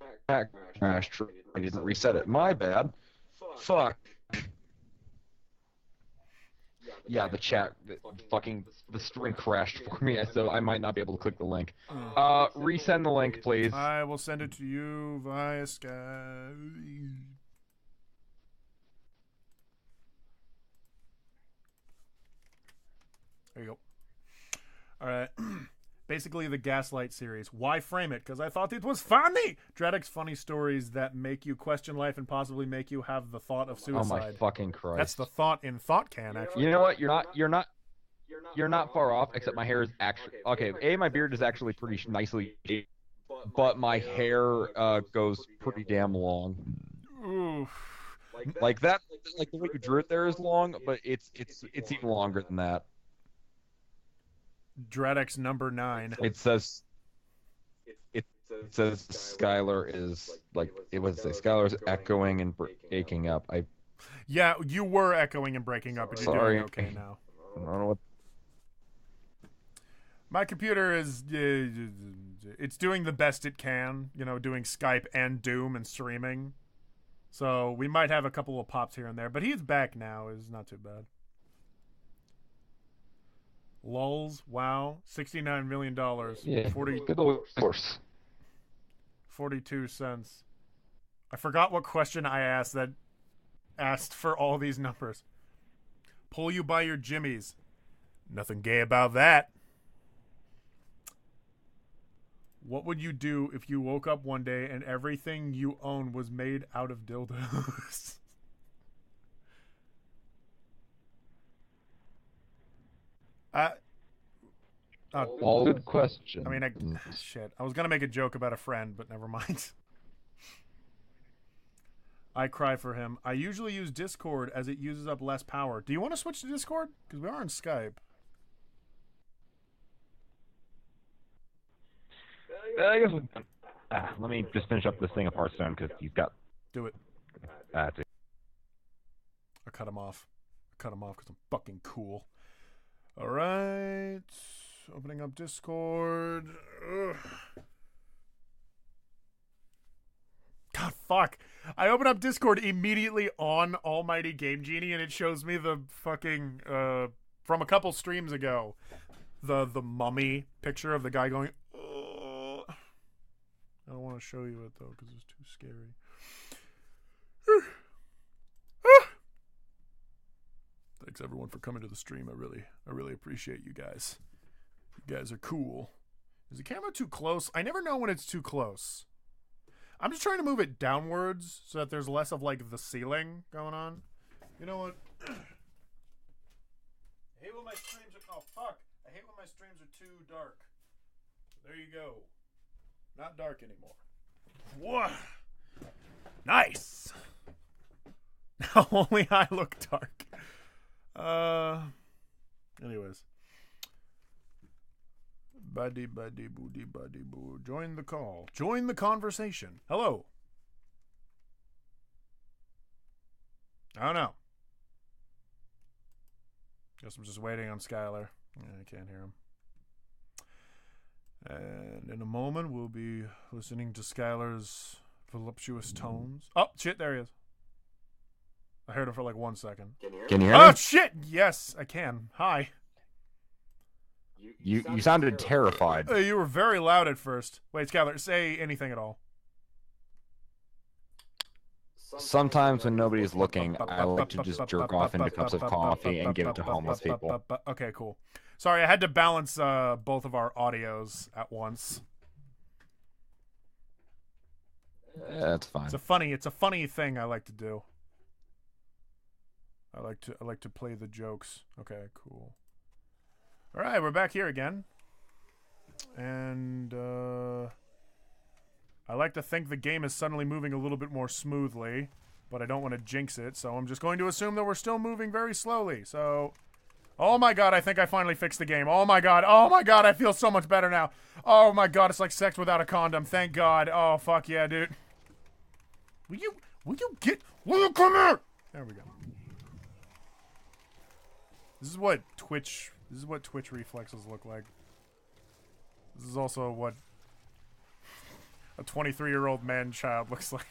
crashed. I didn't reset it. My bad. Fuck. Yeah, the chat, the string crashed for me, so I might not be able to click the link. Resend the link, please. I will send it to you via Skype. There you go. All right. Basically, the Gaslight series. Why frame it? Because I thought it was funny. Dradek's funny stories that make you question life and possibly make you have the thought of suicide. Oh my fucking Christ! That's the thought in ThoughtCan, actually. You know what? You're not far off. Except my hair is actually okay. My beard is actually pretty nicely, but my hair goes pretty damn long. Oof. Like that. Like the way you drew it there is long, but it's even longer than that. Dradek's number 9. It says Skylar is like it was Skylar's echoing and breaking up. Yeah, you were echoing and breaking up, but you're doing okay now. I don't know what. My computer is it's doing the best it can, you know, doing Skype and Doom and streaming. So we might have a couple of pops here and there, but he's back now. Is not too bad. Lulz, wow, $69 million. Yeah, 40, good old course. 42 cents. I forgot what question I asked that asked for all these numbers. Pull you by your jimmies. Nothing gay about that. What would you do if you woke up one day and everything you own was made out of dildos? All good question. I mean, shit. I was gonna make a joke about a friend, but never mind. I cry for him. I usually use Discord as it uses up less power. Do you want to switch to Discord? Because we are on Skype. I guess let me just finish up this thing of Hearthstone because you've got. Do it. I cut him off. I cut him off because I'm fucking cool. All right. Opening up Discord. Ugh. God, fuck. I open up Discord immediately on Almighty Game Genie, and it shows me the fucking, from a couple streams ago, the mummy picture of the guy going, ugh. I don't want to show you it, though, because it's too scary. Thanks, everyone, for coming to the stream. I really appreciate you guys. You guys are cool. Is the camera too close? I never know when it's too close. I'm just trying to move it downwards so that there's less of, like, the ceiling going on. You know what? I hate when my streams are... Oh, fuck. I hate when my streams are too dark. There you go. Not dark anymore. Whoa. Nice. Now only I look dark. Anyways. Buddy, buddy, boody, buddy, boo. Join the call. Join the conversation. Hello. I don't know. Guess I'm just waiting on Skylar. I can't hear him. And in a moment, we'll be listening to Skylar's voluptuous tones. Oh, shit, there he is. I heard him for like 1 second. Can you hear me? Oh, shit! Yes, I can. Hi. You sounded terrified. You were very loud at first. Wait, Skylar, say anything at all. Sometimes when nobody's looking, I like to just jerk off into cups of coffee and give it to homeless people. Okay, cool. Sorry, I had to balance both of our audios at once. Yeah, that's fine. It's a funny thing I like to do. I like to play the jokes. Okay, cool. All right, we're back here again. And I like to think the game is suddenly moving a little bit more smoothly, but I don't want to jinx it, so I'm just going to assume that we're still moving very slowly. So, oh my god, I think I finally fixed the game. Oh my god, I feel so much better now. Oh my god, it's like sex without a condom. Thank god. Oh, fuck yeah, dude. Will you come here? There we go. This is what Twitch reflexes look like. This is also what a 23-year-old man-child looks like.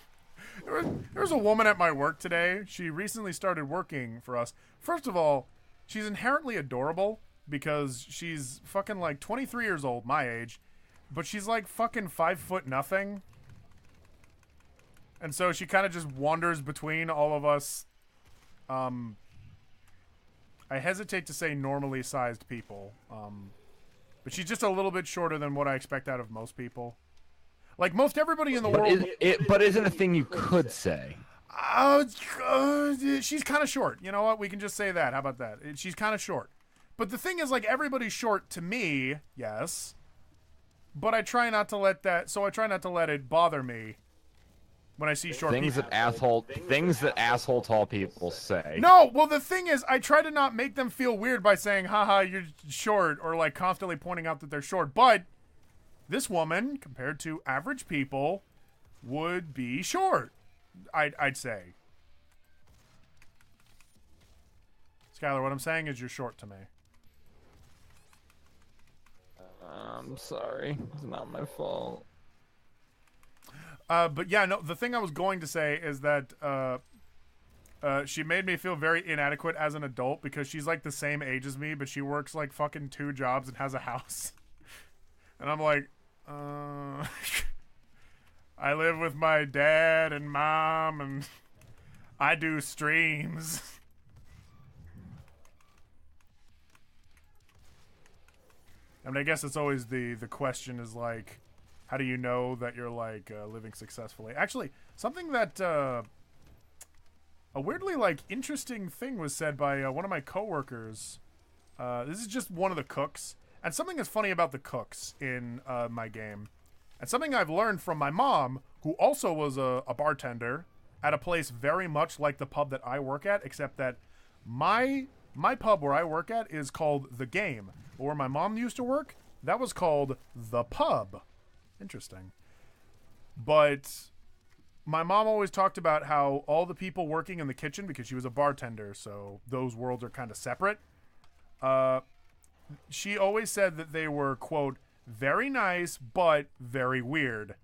There was a woman at my work today. She recently started working for us. First of all, she's inherently adorable because she's fucking like 23 years old, my age, but she's like fucking 5 foot nothing. And so she kind of just wanders between all of us. I hesitate to say normally sized people, but she's just a little bit shorter than what I expect out of most people. Like most everybody in the world. But isn't a thing you could say? She's kind of short. You know what? We can just say that. How about that? She's kind of short. But the thing is, like, everybody's short to me, yes. But I try not to let that. So I try not to let it bother me when I see short things people. Things that asshole tall people say. No, well, the thing is, I try to not make them feel weird by saying, haha, you're short, or like constantly pointing out that they're short. But this woman, compared to average people, would be short, I'd say. Skylar, what I'm saying is you're short to me. I'm sorry. It's not my fault. But yeah, no, the thing I was going to say is that she made me feel very inadequate as an adult because she's like the same age as me, but she works like fucking 2 jobs and has a house. And I'm like, I live with my dad and mom and I do streams. I mean, I guess it's always the question is like, how do you know that you're like living successfully? Actually, something that a weirdly like interesting thing was said by one of my coworkers. This is just one of the cooks, and something that's funny about the cooks in my game, and something I've learned from my mom, who also was a bartender at a place very much like the pub that I work at, except that my pub where I work at is called The Game. But where my mom used to work, that was called The Pub. Interesting. But my mom always talked about how all the people working in the kitchen, because she was a bartender, so those worlds are kind of separate. She always said that they were, quote, very nice, but very weird.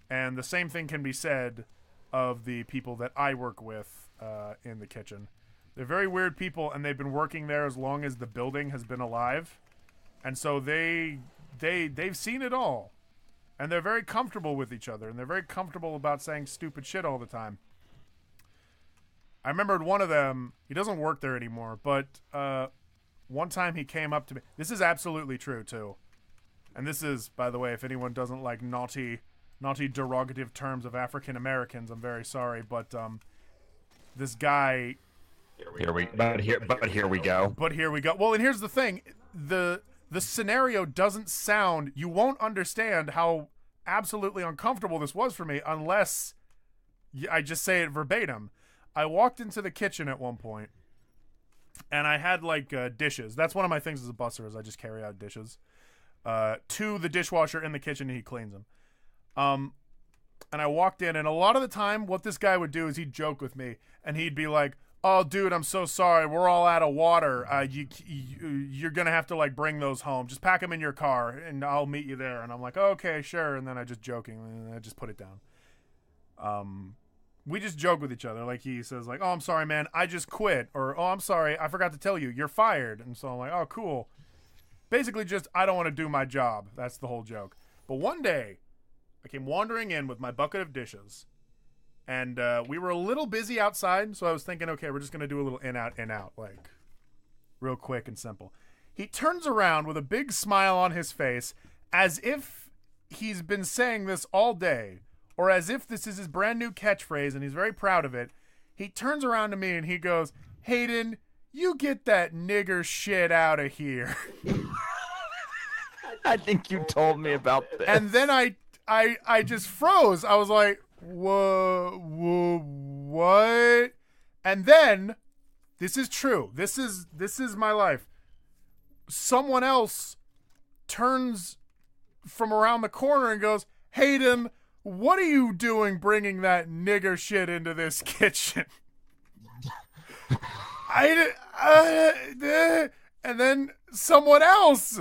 And the same thing can be said of the people that I work with in the kitchen. They're very weird people, and they've been working there as long as the building has been alive. And so they've seen it all. And they're very comfortable with each other, and they're very comfortable about saying stupid shit all the time. I remembered one of them, he doesn't work there anymore, but one time he came up to me. This is absolutely true, too. And this is, by the way, if anyone doesn't like naughty derogative terms of African Americans, I'm very sorry, but this guy... Here we go. But here we go. Well, and here's the thing. The scenario doesn't sound... You won't understand how absolutely uncomfortable this was for me unless I just say it verbatim. I walked into the kitchen at one point, and I had, like, dishes. That's one of my things as a busser is I just carry out dishes to the dishwasher in the kitchen, and he cleans them. And I walked in, and a lot of the time, what this guy would do is he'd joke with me, and he'd be like, oh, dude, I'm so sorry. We're all out of water. You're going to have to, like, bring those home. Just pack them in your car, and I'll meet you there. And I'm like, okay, sure. And then I just jokingly, I just put it down. We just joke with each other. Like, he says, like, oh, I'm sorry, man. I just quit. Or, oh, I'm sorry. I forgot to tell you. You're fired. And so I'm like, oh, cool. Basically just, I don't want to do my job. That's the whole joke. But one day, I came wandering in with my bucket of dishes. And we were a little busy outside, so I was thinking, okay, we're just going to do a little in, out, like, real quick and simple. He turns around with a big smile on his face, as if he's been saying this all day, or as if this is his brand new catchphrase, and he's very proud of it. He turns around to me, and he goes, Hayden, you get that nigger shit out of here. I think you told me about this. And then I just froze. I was like, whoa, what? And then, this is true. This is my life. Someone else turns from around the corner and goes, Hayden, what are you doing bringing that nigger shit into this kitchen? And then someone else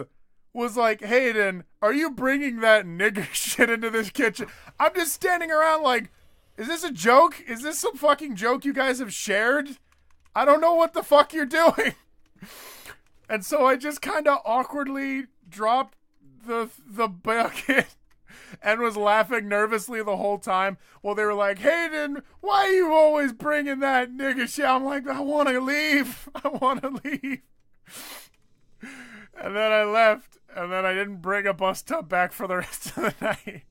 was like, Hayden, are you bringing that nigger shit into this kitchen? I'm just standing around like, is this a joke? Is this some fucking joke you guys have shared? I don't know what the fuck you're doing. And so I just kind of awkwardly dropped the bucket and was laughing nervously the whole time while they were like, Hayden, why are you always bringing that nigger shit? I'm like, I want to leave. I want to leave. And then I left, and then I didn't bring a bus tub back for the rest of the night.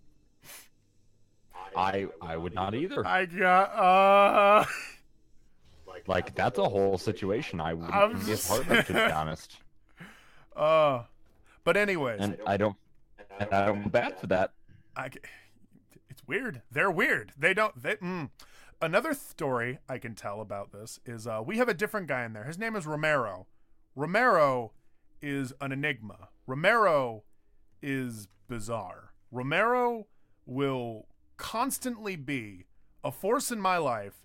I would not either. I got, Like, that's a whole situation I wouldn't be a part of, to be honest. But anyways. And I don't feel bad for that. It's weird. They're weird. Another story I can tell about this is we have a different guy in there. His name is Romero. Romero is an enigma. Romero is bizarre. Romero will constantly be a force in my life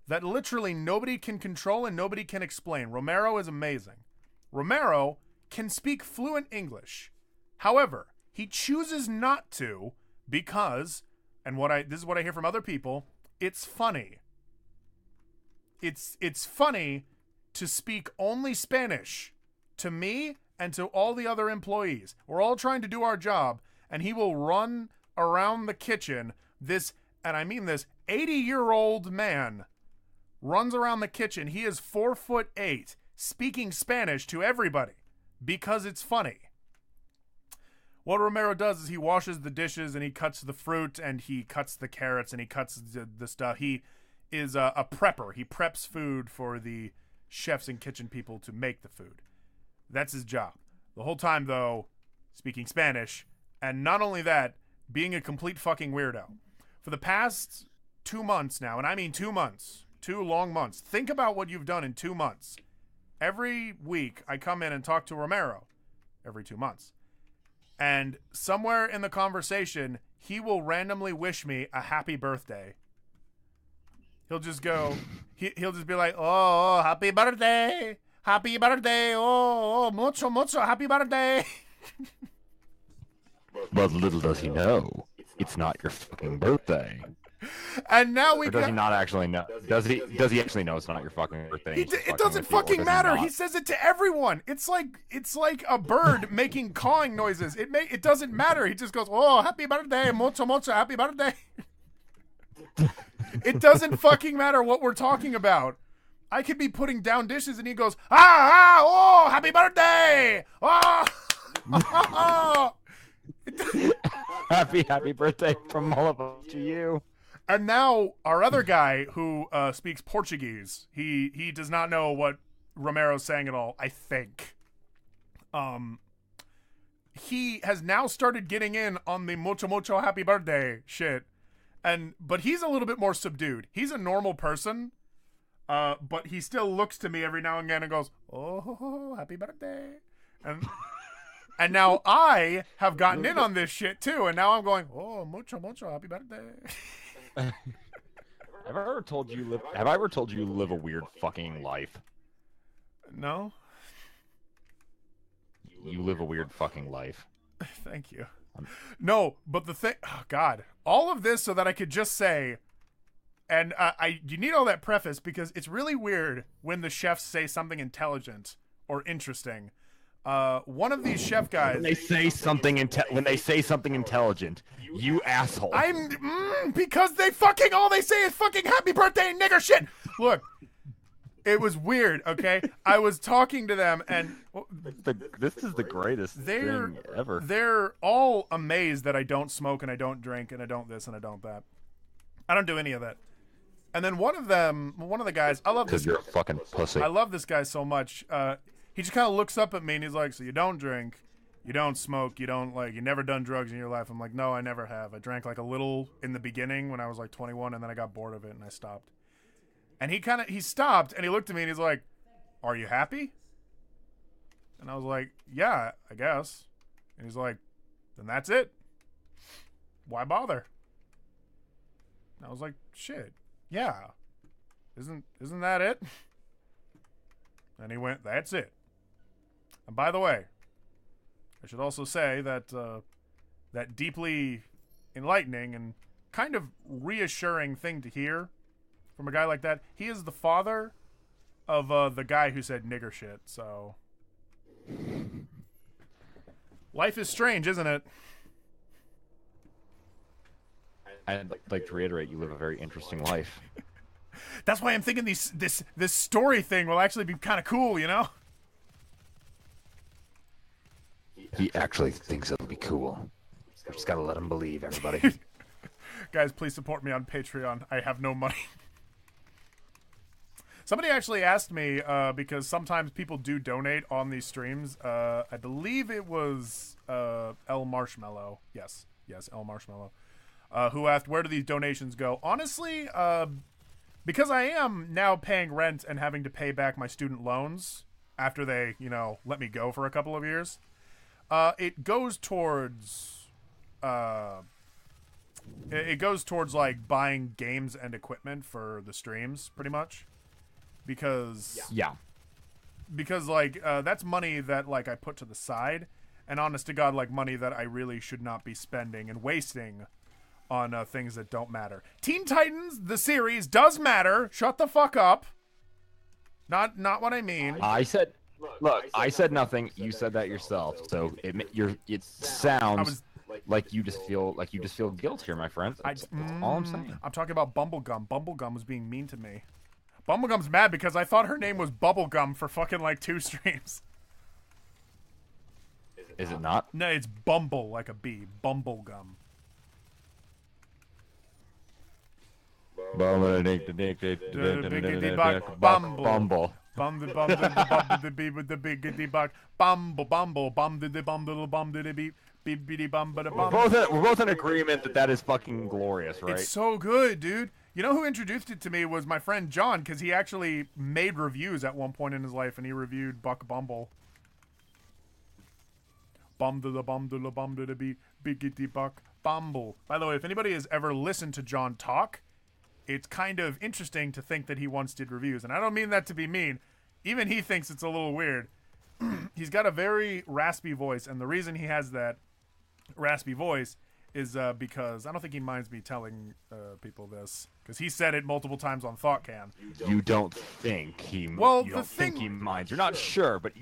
that literally nobody can control and nobody can explain. Romero is amazing. Romero can speak fluent English. However, He chooses not to because, and this is what I hear from other people, it's funny. It's funny to speak only Spanish to me and to all the other employees. We're all trying to do our job, and he will run around the kitchen. This, and I mean this, 80-year-old man runs around the kitchen. He is 4'8", speaking Spanish to everybody because it's funny. What Romero does is he washes the dishes and he cuts the fruit and he cuts the carrots and he cuts the stuff. He is a prepper. He preps food for the chefs and kitchen people to make the food. That's his job. The whole time, though, speaking Spanish, and not only that, being a complete fucking weirdo. For the past 2 months now, and I mean 2 months, 2 long months, think about what you've done in 2 months. Every week, I come in and talk to Romero. Every 2 months. And somewhere in the conversation, he will randomly wish me a happy birthday. He'll just go, he'll just be like, oh, happy birthday, oh, mucho, happy birthday. But little does he know, it's not your fucking birthday. And now we does he not actually know? Does he actually know it's not your fucking birthday? It doesn't fucking matter. He says it to everyone. It's like a bird making cawing noises. It doesn't matter. He just goes, "Oh, happy birthday, mucho, happy birthday." It doesn't fucking matter what we're talking about. I could be putting down dishes and he goes, oh, happy birthday. Oh. Happy birthday from all of us to you. And now our other guy who speaks Portuguese, he does not know what Romero's saying at all, I think. He has now started getting in on the mucho happy birthday shit. But he's a little bit more subdued. He's a normal person, but he still looks to me every now and again and goes, oh, happy birthday. And now I have gotten in on this shit too, and now I'm going, oh, mucho happy birthday. Have I ever told you live a weird fucking life? No. You live a weird fucking life. Thank you. No, but the thing, oh God, all of this so that I could just say, and you need all that preface because it's really weird when the chefs say something intelligent or interesting. One of these chef guys, when they say something intelligent, you asshole. Because they fucking all they say is fucking happy birthday nigger shit. Look, it was weird. Okay, I was talking to them and this is the greatest thing ever. They're all amazed that I don't smoke and I don't drink and I don't this and I don't that. I don't do any of that. And then one of the guys, I love this. Because you're a fucking pussy. I love this guy so much. He just kind of looks up at me and he's like, so you don't drink, you don't smoke, you never done drugs in your life. I'm like, no, I never have. I drank like a little in the beginning when I was like 21 and then I got bored of it and I stopped. And he stopped and he looked at me and he's like, are you happy? And I was like, yeah, I guess. And he's like, then that's it. Why bother? And I was like, shit, yeah. Isn't that it? And he went, that's it. And by the way, I should also say that that deeply enlightening and kind of reassuring thing to hear from a guy like that, he is the father of the guy who said nigger shit, so... Life is strange, isn't it? I'd like to reiterate, you live a very interesting life. That's why I'm thinking this story thing will actually be kind of cool, you know? He actually thinks it'll be cool. Just gotta let him believe, everybody. Guys, please support me on Patreon. I have no money. Somebody actually asked me, because sometimes people do donate on these streams. I believe it was El Marshmallow. Yes, El Marshmallow. Who asked, where do these donations go? Honestly, because I am now paying rent and having to pay back my student loans after they, let me go for a couple of years, it goes towards like buying games and equipment for the streams, pretty much. Because yeah, like that's money that like I put to the side, and honest to God, like money that I really should not be spending and wasting on things that don't matter. Teen Titans, the series, does matter. Shut the fuck up. Not what I mean. I said, look, I said nothing. You said that yourself. So it sounds like you just feel guilt here, my friend. That's all I'm saying. I'm talking about Bumblegum. Bumblegum was being mean to me. Bumblegum's mad because I thought her name was Bubblegum for fucking like 2 streams. Is it not? No, it's Bumble, like a bee. Bumblegum. Bumble. The bee with the biggity buck. Bumble. Bum the bum little bum the beep. Beepity bum but a bum. We're both in agreement that is fucking glorious, right? It's so good, dude. You know who introduced it to me was my friend John, because he actually made reviews at one point in his life, and he reviewed Buck Bumble. Bum to the beat, biggity buck, Bumble. By the way, if anybody has ever listened to John talk, it's kind of interesting to think that he once did reviews, and I don't mean that to be mean. Even he thinks it's a little weird. He's got a very raspy voice, and the reason he has that raspy voice is because I don't think he minds me telling people this, because he said it multiple times on ThoughtCan. You don't think he? Well, you don't think he minds? You're not sure, but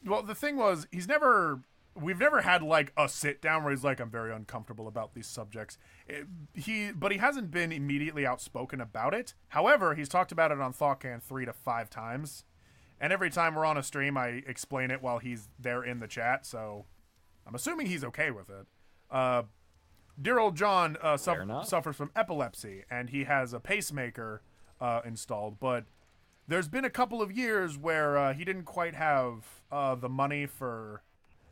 well, the thing was, we've never had like a sit down where he's like, I'm very uncomfortable about these subjects. But he hasn't been immediately outspoken about it. However, he's talked about it on ThoughtCan 3 to 5 times, and every time we're on a stream, I explain it while he's there in the chat. So I'm assuming he's okay with it. Dear old John suffers from epilepsy, and he has a pacemaker installed. But there's been a couple of years where he didn't quite have the money for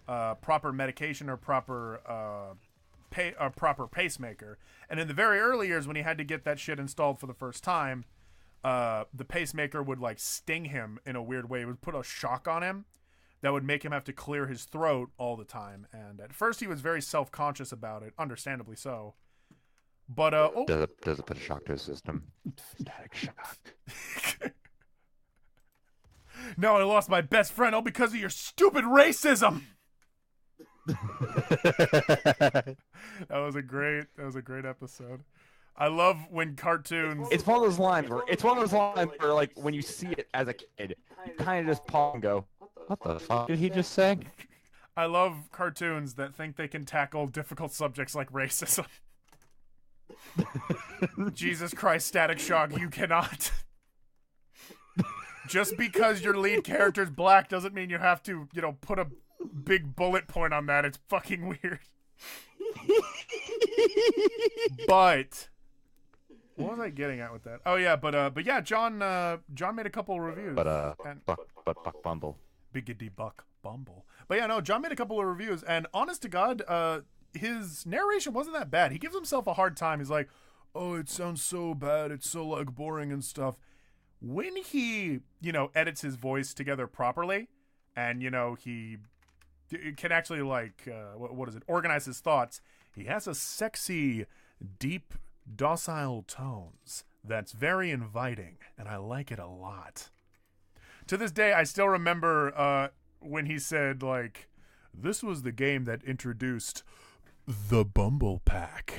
proper medication or proper pacemaker. And in the very early years, when he had to get that shit installed for the first time, the pacemaker would like sting him in a weird way. It would put a shock on him that would make him have to clear his throat all the time. And at first he was very self-conscious about it, understandably so. But does it put a shock to his system? Static shock. No, I lost my best friend all because of your stupid racism. That was a great episode. I love when cartoons. It's one of those lines where like when you see it as a kid, you kind of just pause and go, "What the fuck did he just say?" I love cartoons that think they can tackle difficult subjects like racism. Jesus Christ, Static Shock, you cannot. Just because your lead character's black doesn't mean you have to, put a big bullet point on that. It's fucking weird. But what was I getting at with that? Oh yeah, but yeah, John made a couple of reviews. Buck Bumble. Biggity Buck Bumble. But yeah, no, John made a couple of reviews, and honest to God, his narration wasn't that bad. He gives himself a hard time. He's like, "Oh, it sounds so bad. It's so like boring and stuff." When he, edits his voice together properly, and he can actually like what is it? Organize his thoughts. He has a sexy, deep, docile tones that's very inviting, and I like it a lot. To this day, I still remember when he said, like, this was the game that introduced the Bumble Pack.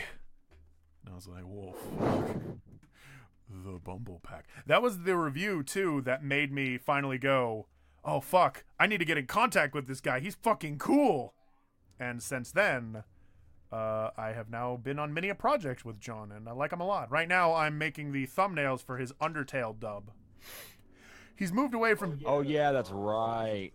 And I was like, whoa, fuck. The Bumble Pack. That was the review, too, that made me finally go, oh, fuck, I need to get in contact with this guy. He's fucking cool. And since then, I have now been on many a project with John, and I like him a lot. Right now, I'm making the thumbnails for his Undertale dub. He's moved away from... Oh, yeah, that's right.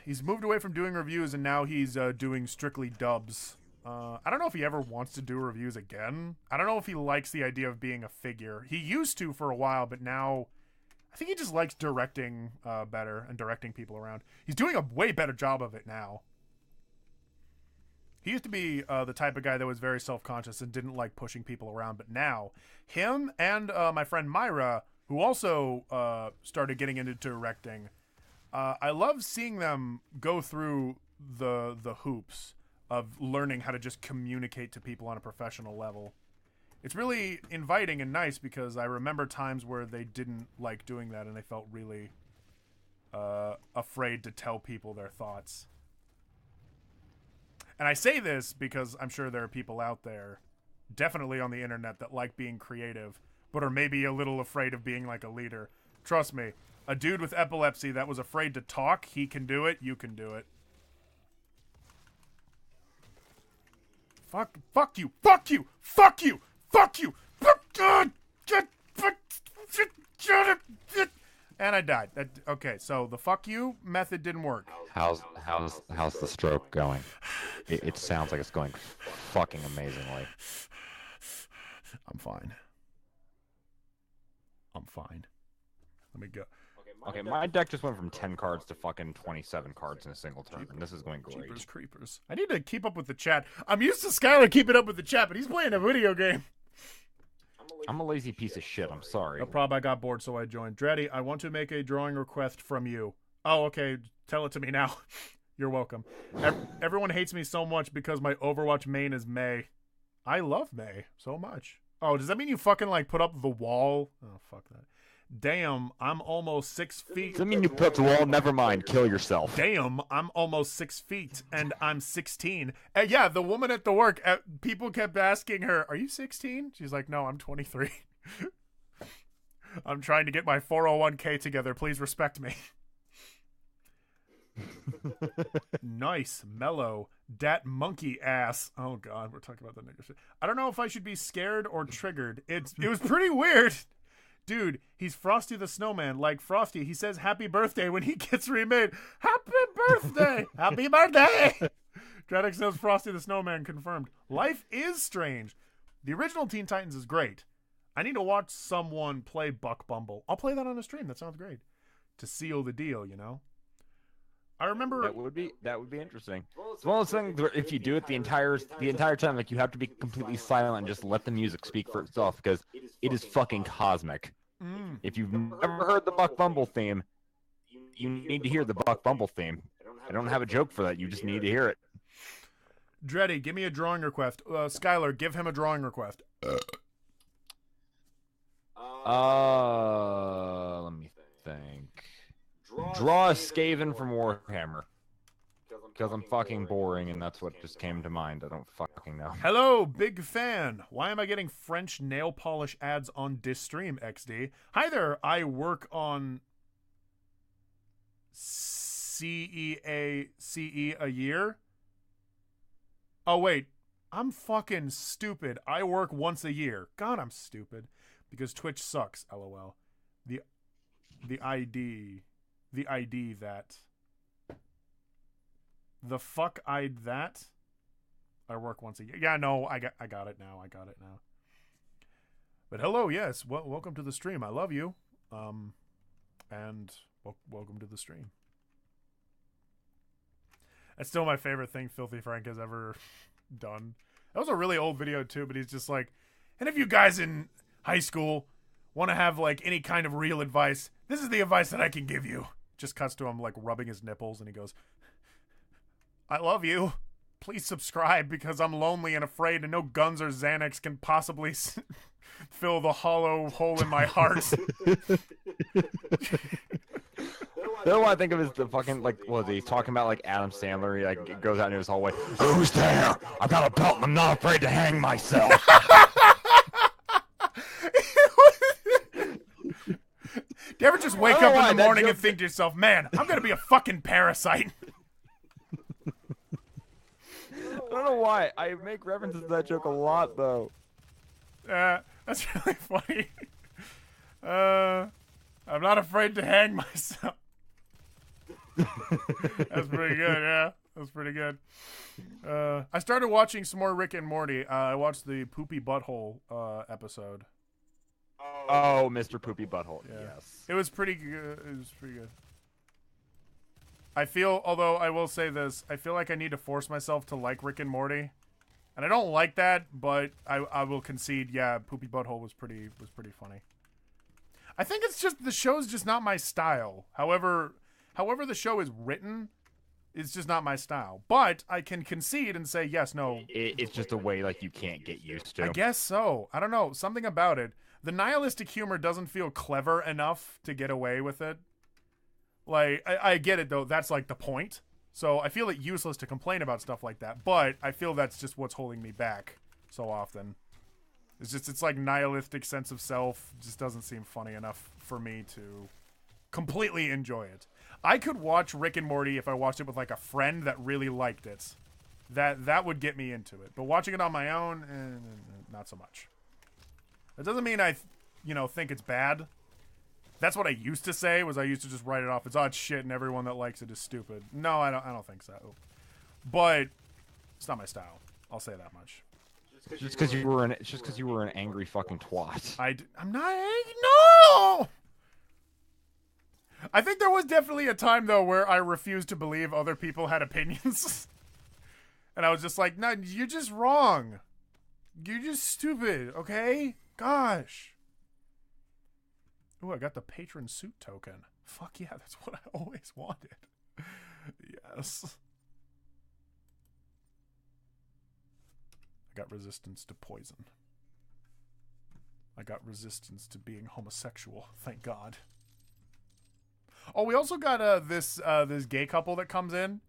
He's moved away from doing reviews, and now he's doing strictly dubs. I don't know if he ever wants to do reviews again. I don't know if he likes the idea of being a figure. He used to for a while, but now... I think he just likes directing better and directing people around. He's doing a way better job of it now. He used to be the type of guy that was very self-conscious and didn't like pushing people around, but now, him and my friend Myra, who also started getting into directing, I love seeing them go through the hoops of learning how to just communicate to people on a professional level. It's really inviting and nice because I remember times where they didn't like doing that and they felt really afraid to tell people their thoughts. And I say this because I'm sure there are people out there, definitely on the internet, that like being creative, but are maybe a little afraid of being like a leader. Trust me, a dude with epilepsy that was afraid to talk, he can do it, you can do it. Fuck you, fuck you, fuck you, fuck you, and I died. Okay, so the fuck you method didn't work. How's the stroke going? It sounds like it's going fucking amazingly. I'm fine. Let me go. Okay, my deck just went from 10 cards to fucking 27 cards in a single turn. This is going great. Jeepers creepers. I need to keep up with the chat. I'm used to Skylar keeping up with the chat, but he's playing a video game. I'm a lazy piece of shit. I'm sorry. No problem. I got bored, so I joined. Dreddy, I want to make a drawing request from you. Oh, okay. Tell it to me now. You're welcome. Everyone hates me so much because my Overwatch main is Mei. I love Mei so much. Oh, does that mean you fucking, like, put up the wall? Oh, fuck that. Damn, I'm almost 6 feet. Does that mean you put up the wall? Never mind. Kill yourself. Damn, I'm almost 6 feet, and I'm 16. And yeah, the woman at the work, people kept asking her, are you 16? She's like, no, I'm 23. I'm trying to get my 401k together. Please respect me. Nice, mellow, dat monkey ass. Oh, God, we're talking about the nigger shit. I don't know if I should be scared or triggered. It was pretty weird. Dude, he's Frosty the Snowman. Like Frosty, he says happy birthday when he gets remade. Happy birthday! Happy birthday! Dreadix knows Frosty the Snowman confirmed. Life is strange. The original Teen Titans is great. I need to watch someone play Buck Bumble. I'll play that on a stream. That sounds great. To seal the deal, you know? I remember that would be interesting. It's one of those things where if you do it the entire time, like, you have to be completely silent and just let the music speak for itself, because it is fucking cosmic. If you've never heard the Buck Bumble theme, you need to hear the Buck Bumble theme. I don't have a joke for that. You just need to hear it. Dreddy, give me a drawing request. Skylar, give him a drawing request. Let me think. Draw a Skaven from Warhammer. Because I'm fucking boring, and that's what just came to mind. I don't fucking know. Hello, big fan. Why am I getting French nail polish ads on this stream, XD? Hi there, I work on CE a year. Oh, wait. I'm fucking stupid. I work once a year. God, I'm stupid. Because Twitch sucks, LOL. The ID that... The fuck I'd that? I work once a year. Yeah, no, I got it now. But hello, yes. Welcome to the stream. I love you. And welcome to the stream. That's still my favorite thing Filthy Frank has ever done. That was a really old video too, but he's just like, and if you guys in high school want to have like any kind of real advice, this is the advice that I can give you. Just cuts to him like rubbing his nipples and he goes, I love you. Please subscribe because I'm lonely and afraid and no guns or Xanax can possibly fill the hollow hole in my heart. The other one I think of is the fucking, like, what was he talking about, like Adam Sandler? He like goes out into his hallway. Who's there? I've got a belt and I'm not afraid to hang myself. Do you ever just wake up in the morning and think to yourself, man, I'm gonna be a fucking parasite? I don't know why. I make references to that joke a lot, though. That's really funny. I'm not afraid to hang myself. That's pretty good, yeah. That's pretty good. I started watching some more Rick and Morty. I watched the Poopy Butthole episode. Oh, Mr. Poopy Butthole. Yeah. Yes. It was pretty good. I feel, although I will say this, I feel like I need to force myself to like Rick and Morty. And I don't like that, but I will concede, yeah, Poopy Butthole was pretty funny. I think it's just, the show's just not my style. However the show is written, it's just not my style. But I can concede and say, yes, no. It's just a way, like, you can't get used to. I guess so. I don't know. Something about it. The nihilistic humor doesn't feel clever enough to get away with it. Like, I get it, though. That's, like, the point. So I feel it useless to complain about stuff like that, but I feel that's just what's holding me back so often. It's like nihilistic sense of self just doesn't seem funny enough for me to completely enjoy it. I could watch Rick and Morty if I watched it with like a friend that really liked it. That would get me into it. But watching it on my own, not so much. That doesn't mean I, think it's bad. That's what I used to say. I used to just write it off as odd shit, and everyone that likes it is stupid. No, I don't think so. But it's not my style. I'll say that much. Just because you were an angry fucking twat. I'm not angry. No. I think there was definitely a time though where I refused to believe other people had opinions, and I was just like, "No, you're just wrong. You're just stupid." Okay, gosh. Ooh, I got the patron suit token. Fuck yeah, that's what I always wanted. Yes. I got resistance to poison. I got resistance to being homosexual. Thank God. Oh, we also got this gay couple that comes in,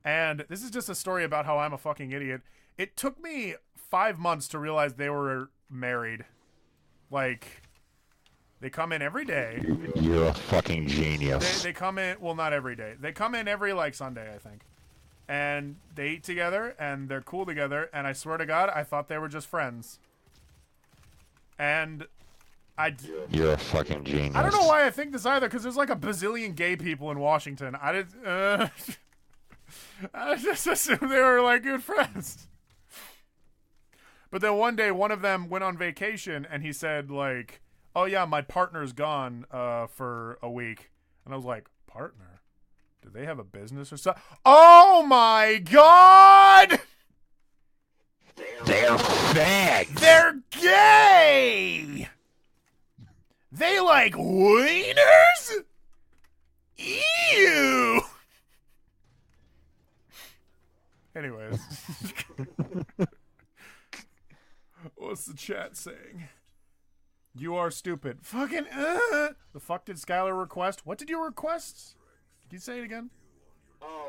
and this is just a story about how I'm a fucking idiot. It took me 5 months to realize they were married. Like, they come in every day. You're a fucking genius. They come in, well, not every day. They come in every, Sunday, I think. And they eat together, and they're cool together, and I swear to God, I thought they were just friends. And You're a fucking genius. I don't know why I think this either, because there's like a bazillion gay people in Washington. I just assumed they were like good friends. But then one day, one of them went on vacation, and he said like, "Oh yeah, my partner's gone for a week," and I was like, "Partner? Do they have a business or something?" Oh my God! They're fags. They're gay. They like wieners? Ew! Anyways. What's the chat saying? You are stupid. Fucking, The fuck did Skylar request? What did you request? Can you say it again?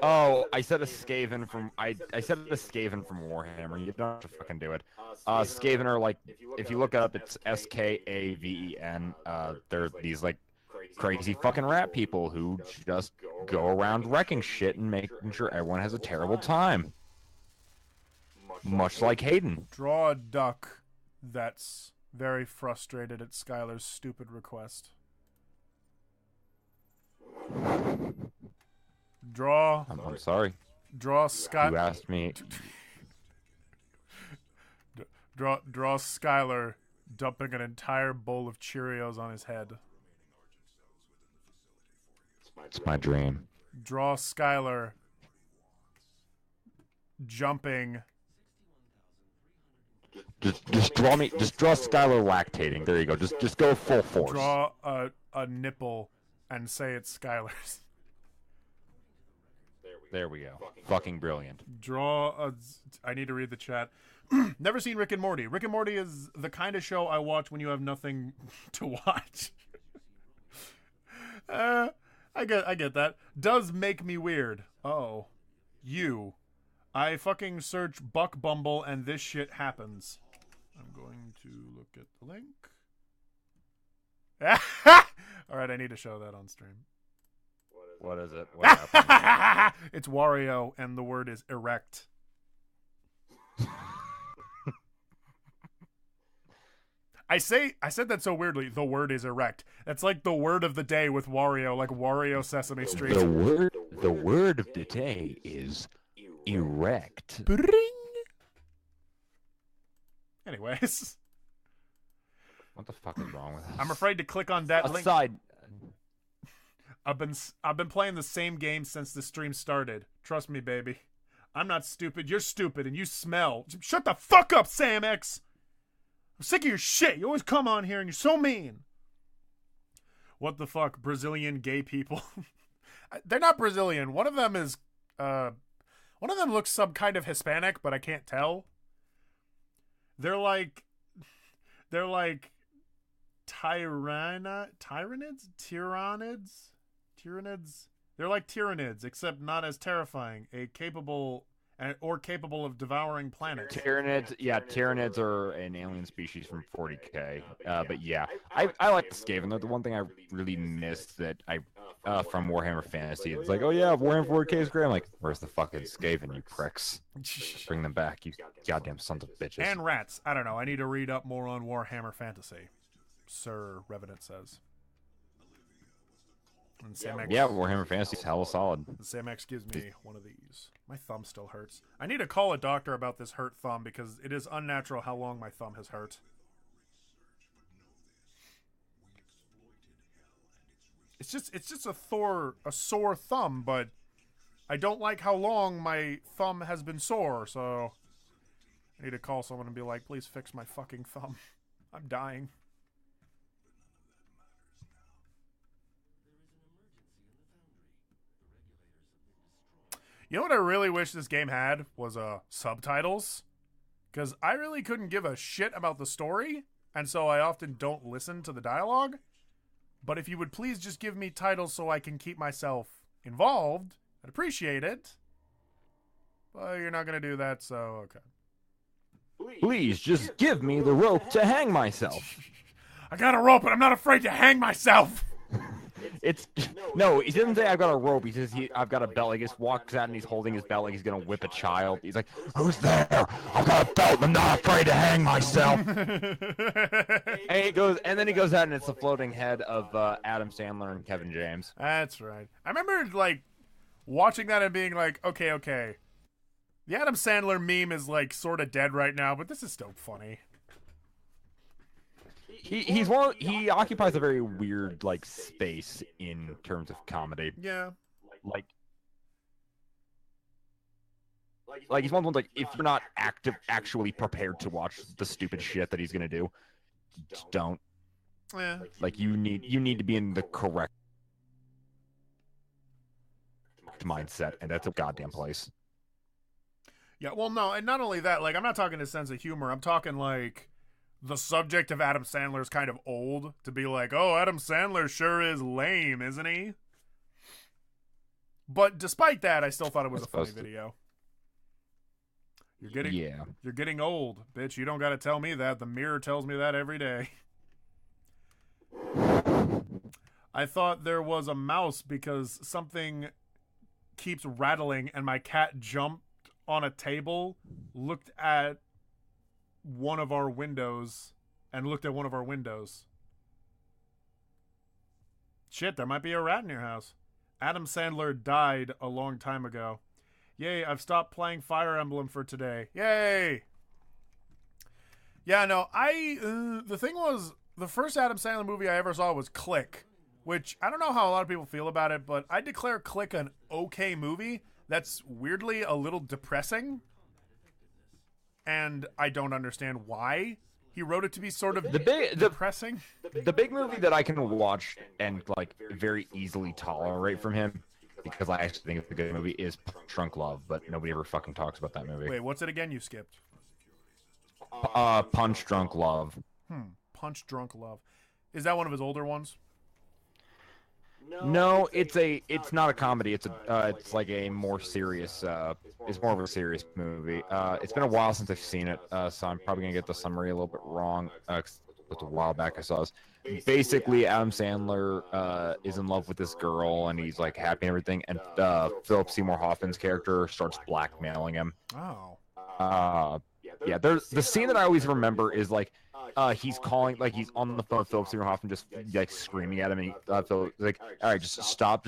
Oh, I said a Skaven from I said a Skaven from Warhammer. You don't have to fucking do it. Skaven are like, if you look it up, it's Skaven. They're these like crazy fucking rat people who just go around wrecking shit and making sure everyone has a terrible time. Much like Hayden. Draw a duck that's very frustrated at Skylar's stupid request. Draw. I'm sorry. Draw Sky. You asked me. Draw Skylar dumping an entire bowl of Cheerios on his head. It's my dream. Draw Skylar jumping. Just draw Skylar lactating. There you go. Just go full force. Draw a nipple and say it's Skylar's. There we go. Fucking brilliant. I need to read the chat. Never seen Rick and Morty. Rick and Morty is the kind of show I watch when you have nothing to watch. I get that. Does make me weird. Oh. I fucking search Buck Bumble and this shit happens. I'm going to look at the link. Alright, I need to show that on stream. What is it? What happened? It's Wario, and the word is erect. I said that so weirdly. The word is erect. That's like the word of the day with Wario, like Wario Sesame Street. The word of the day is erect. Bring. Anyways, What the fuck is wrong with us? I'm afraid to click on that link. Aside. I've been playing the same game since the stream started. Trust me, baby. I'm not stupid. You're stupid, and you smell. Shut the fuck up, Sam X. I'm sick of your shit. You always come on here, and you're so mean. What the fuck, Brazilian gay people? They're not Brazilian. One of them is. One of them looks some kind of Hispanic, but I can't tell. They're like Tyranids. They're like Tyranids, except not as terrifying. Capable of devouring planets. Tyranids are an alien species from 40K. But yeah, I like the Skaven. The one thing I really missed that from Warhammer Fantasy, it's like, oh yeah, Warhammer 40K is great. I'm like, where's the fucking Skaven, you pricks? Bring them back, you goddamn sons of bitches. And rats. I don't know. I need to read up more on Warhammer Fantasy, Sir Revenant says. And Sam X, Warhammer Fantasy is hella solid. Sam X gives me one of these. My thumb still hurts. I need to call a doctor about this hurt thumb because it is unnatural how long my thumb has hurt. It's just a sore thumb, but I don't like how long my thumb has been sore, so I need to call someone and be like, please fix my fucking thumb. I'm dying. You know what I really wish this game had was subtitles, because I really couldn't give a shit about the story, and so I often don't listen to the dialogue. But if you would please just give me titles so I can keep myself involved, I'd appreciate it. But you're not going to do that, so okay. Please just give me the rope to hang myself. I got a rope, and I'm not afraid to hang myself. No, he doesn't say I've got a rope. He says I've got a belt. He just walks out and he's holding his belt like he's gonna whip a child. He's like, "Who's there? I've got a belt. I'm not afraid to hang myself." and then he goes out and it's the floating head of Adam Sandler and Kevin James. That's right. I remember like watching that and being like, okay. The Adam Sandler meme is like sort of dead right now, but this is still funny. He occupies a very weird like space in terms of comedy. Yeah. Like he's one of those like if you're not actually prepared to watch the stupid shit that he's gonna do, don't. Yeah. Like you need to be in the correct mindset, and that's a goddamn place. Yeah, well no, and not only that, like I'm not talking a sense of humor, I'm talking like the subject of Adam Sandler is kind of old to be like, oh, Adam Sandler sure is lame, isn't he? But despite that, I still thought it was a funny video. You're getting old, bitch. You don't got to tell me that. The mirror tells me that every day. I thought there was a mouse because something keeps rattling and my cat jumped on a table, looked at one of our windows. Shit, there might be a rat in your house. Adam Sandler died a long time ago. Yay, I've stopped playing Fire Emblem for today. Yay! Yeah, no, the thing was, the first Adam Sandler movie I ever saw was Click, which I don't know how a lot of people feel about it, but I declare Click an okay movie that's weirdly a little depressing. And I don't understand why he wrote it to be sort of depressing. The big movie that I can watch and like very easily tolerate from him, because I actually think it's a good movie, is Punch Drunk Love, but nobody ever fucking talks about that movie. Wait, what's it again? You skipped. Punch Drunk Love. Punch Drunk Love. Is that one of his older ones? No, it's not a comedy. It's like a more serious. It's more of a serious movie. It's been a while since I've seen it, so I'm probably gonna get the summary a little bit wrong. It's a while back I saw this. Basically, Adam Sandler is in love with this girl, and he's like happy and everything. And Philip Seymour Hoffman's character starts blackmailing him. Oh. Yeah. There's the scene that I always remember is like. He's calling, like, he's on the phone with Philip Seymour Hoffman, just, like, screaming at him, and Phil's like, all right, just stop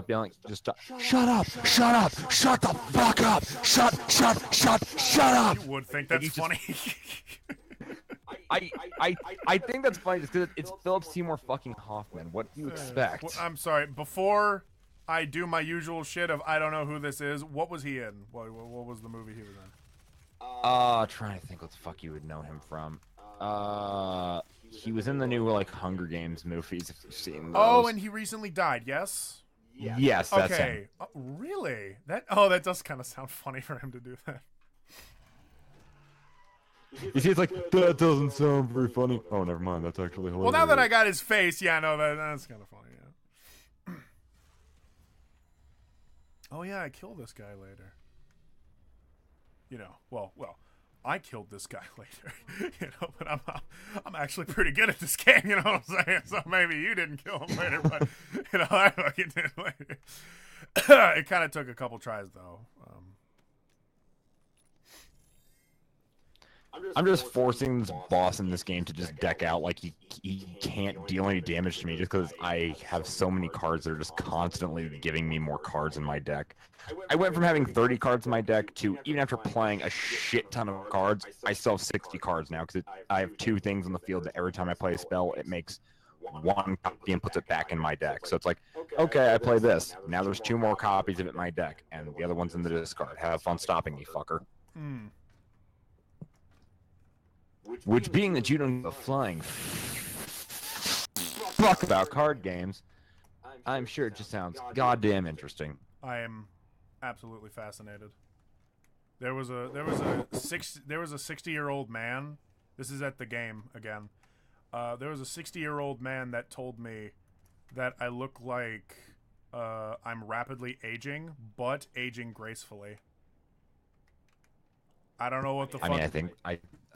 yelling, just stop. Shut up, shut the fuck up, shut up. You would think that's funny. I think that's funny just because it's Philip Seymour fucking Hoffman. What do you expect? Well, I'm sorry, before I do my usual shit of I don't know who this is, what was he in? What was the movie he was in? Trying to think what the fuck you would know him from. He was in the new like Hunger Games movies. If you've seen those. Oh, and he recently died. Yes. Yes, that's okay. him. Really? That does kind of sound funny for him to do that. You see, it's like that doesn't sound very funny. Oh, never mind. That's actually hilarious. Well, now that I got his face, yeah, no, that's kind of funny. Yeah. Oh yeah, I kill this guy later. You know, well, I killed this guy later. You know, but I'm actually pretty good at this game. You know what I'm saying? So maybe you didn't kill him later, but you know, I fucking did later. It kind of took a couple tries though. I'm just forcing this boss in this game to just deck out like he can't deal any damage to me just because I have so many cards that are just constantly giving me more cards in my deck. I went from having 30 cards in my deck to, even after playing a shit ton of cards, I still have 60 cards now because I have 2 things on the field that every time I play a spell, it makes 1 copy and puts it back in my deck. So it's like, okay, I play this. Now there's 2 more copies of it in my deck, and the other one's in the discard. Have fun stopping me, fucker. Which, being that you don't give a flying fuck about card games, I'm sure it just sounds goddamn interesting. I am absolutely fascinated. There was a 60-year-old man. This is at the game again. There was a 60-year-old man that told me that I look like I'm rapidly aging, but aging gracefully. I don't know what the fuck. I mean,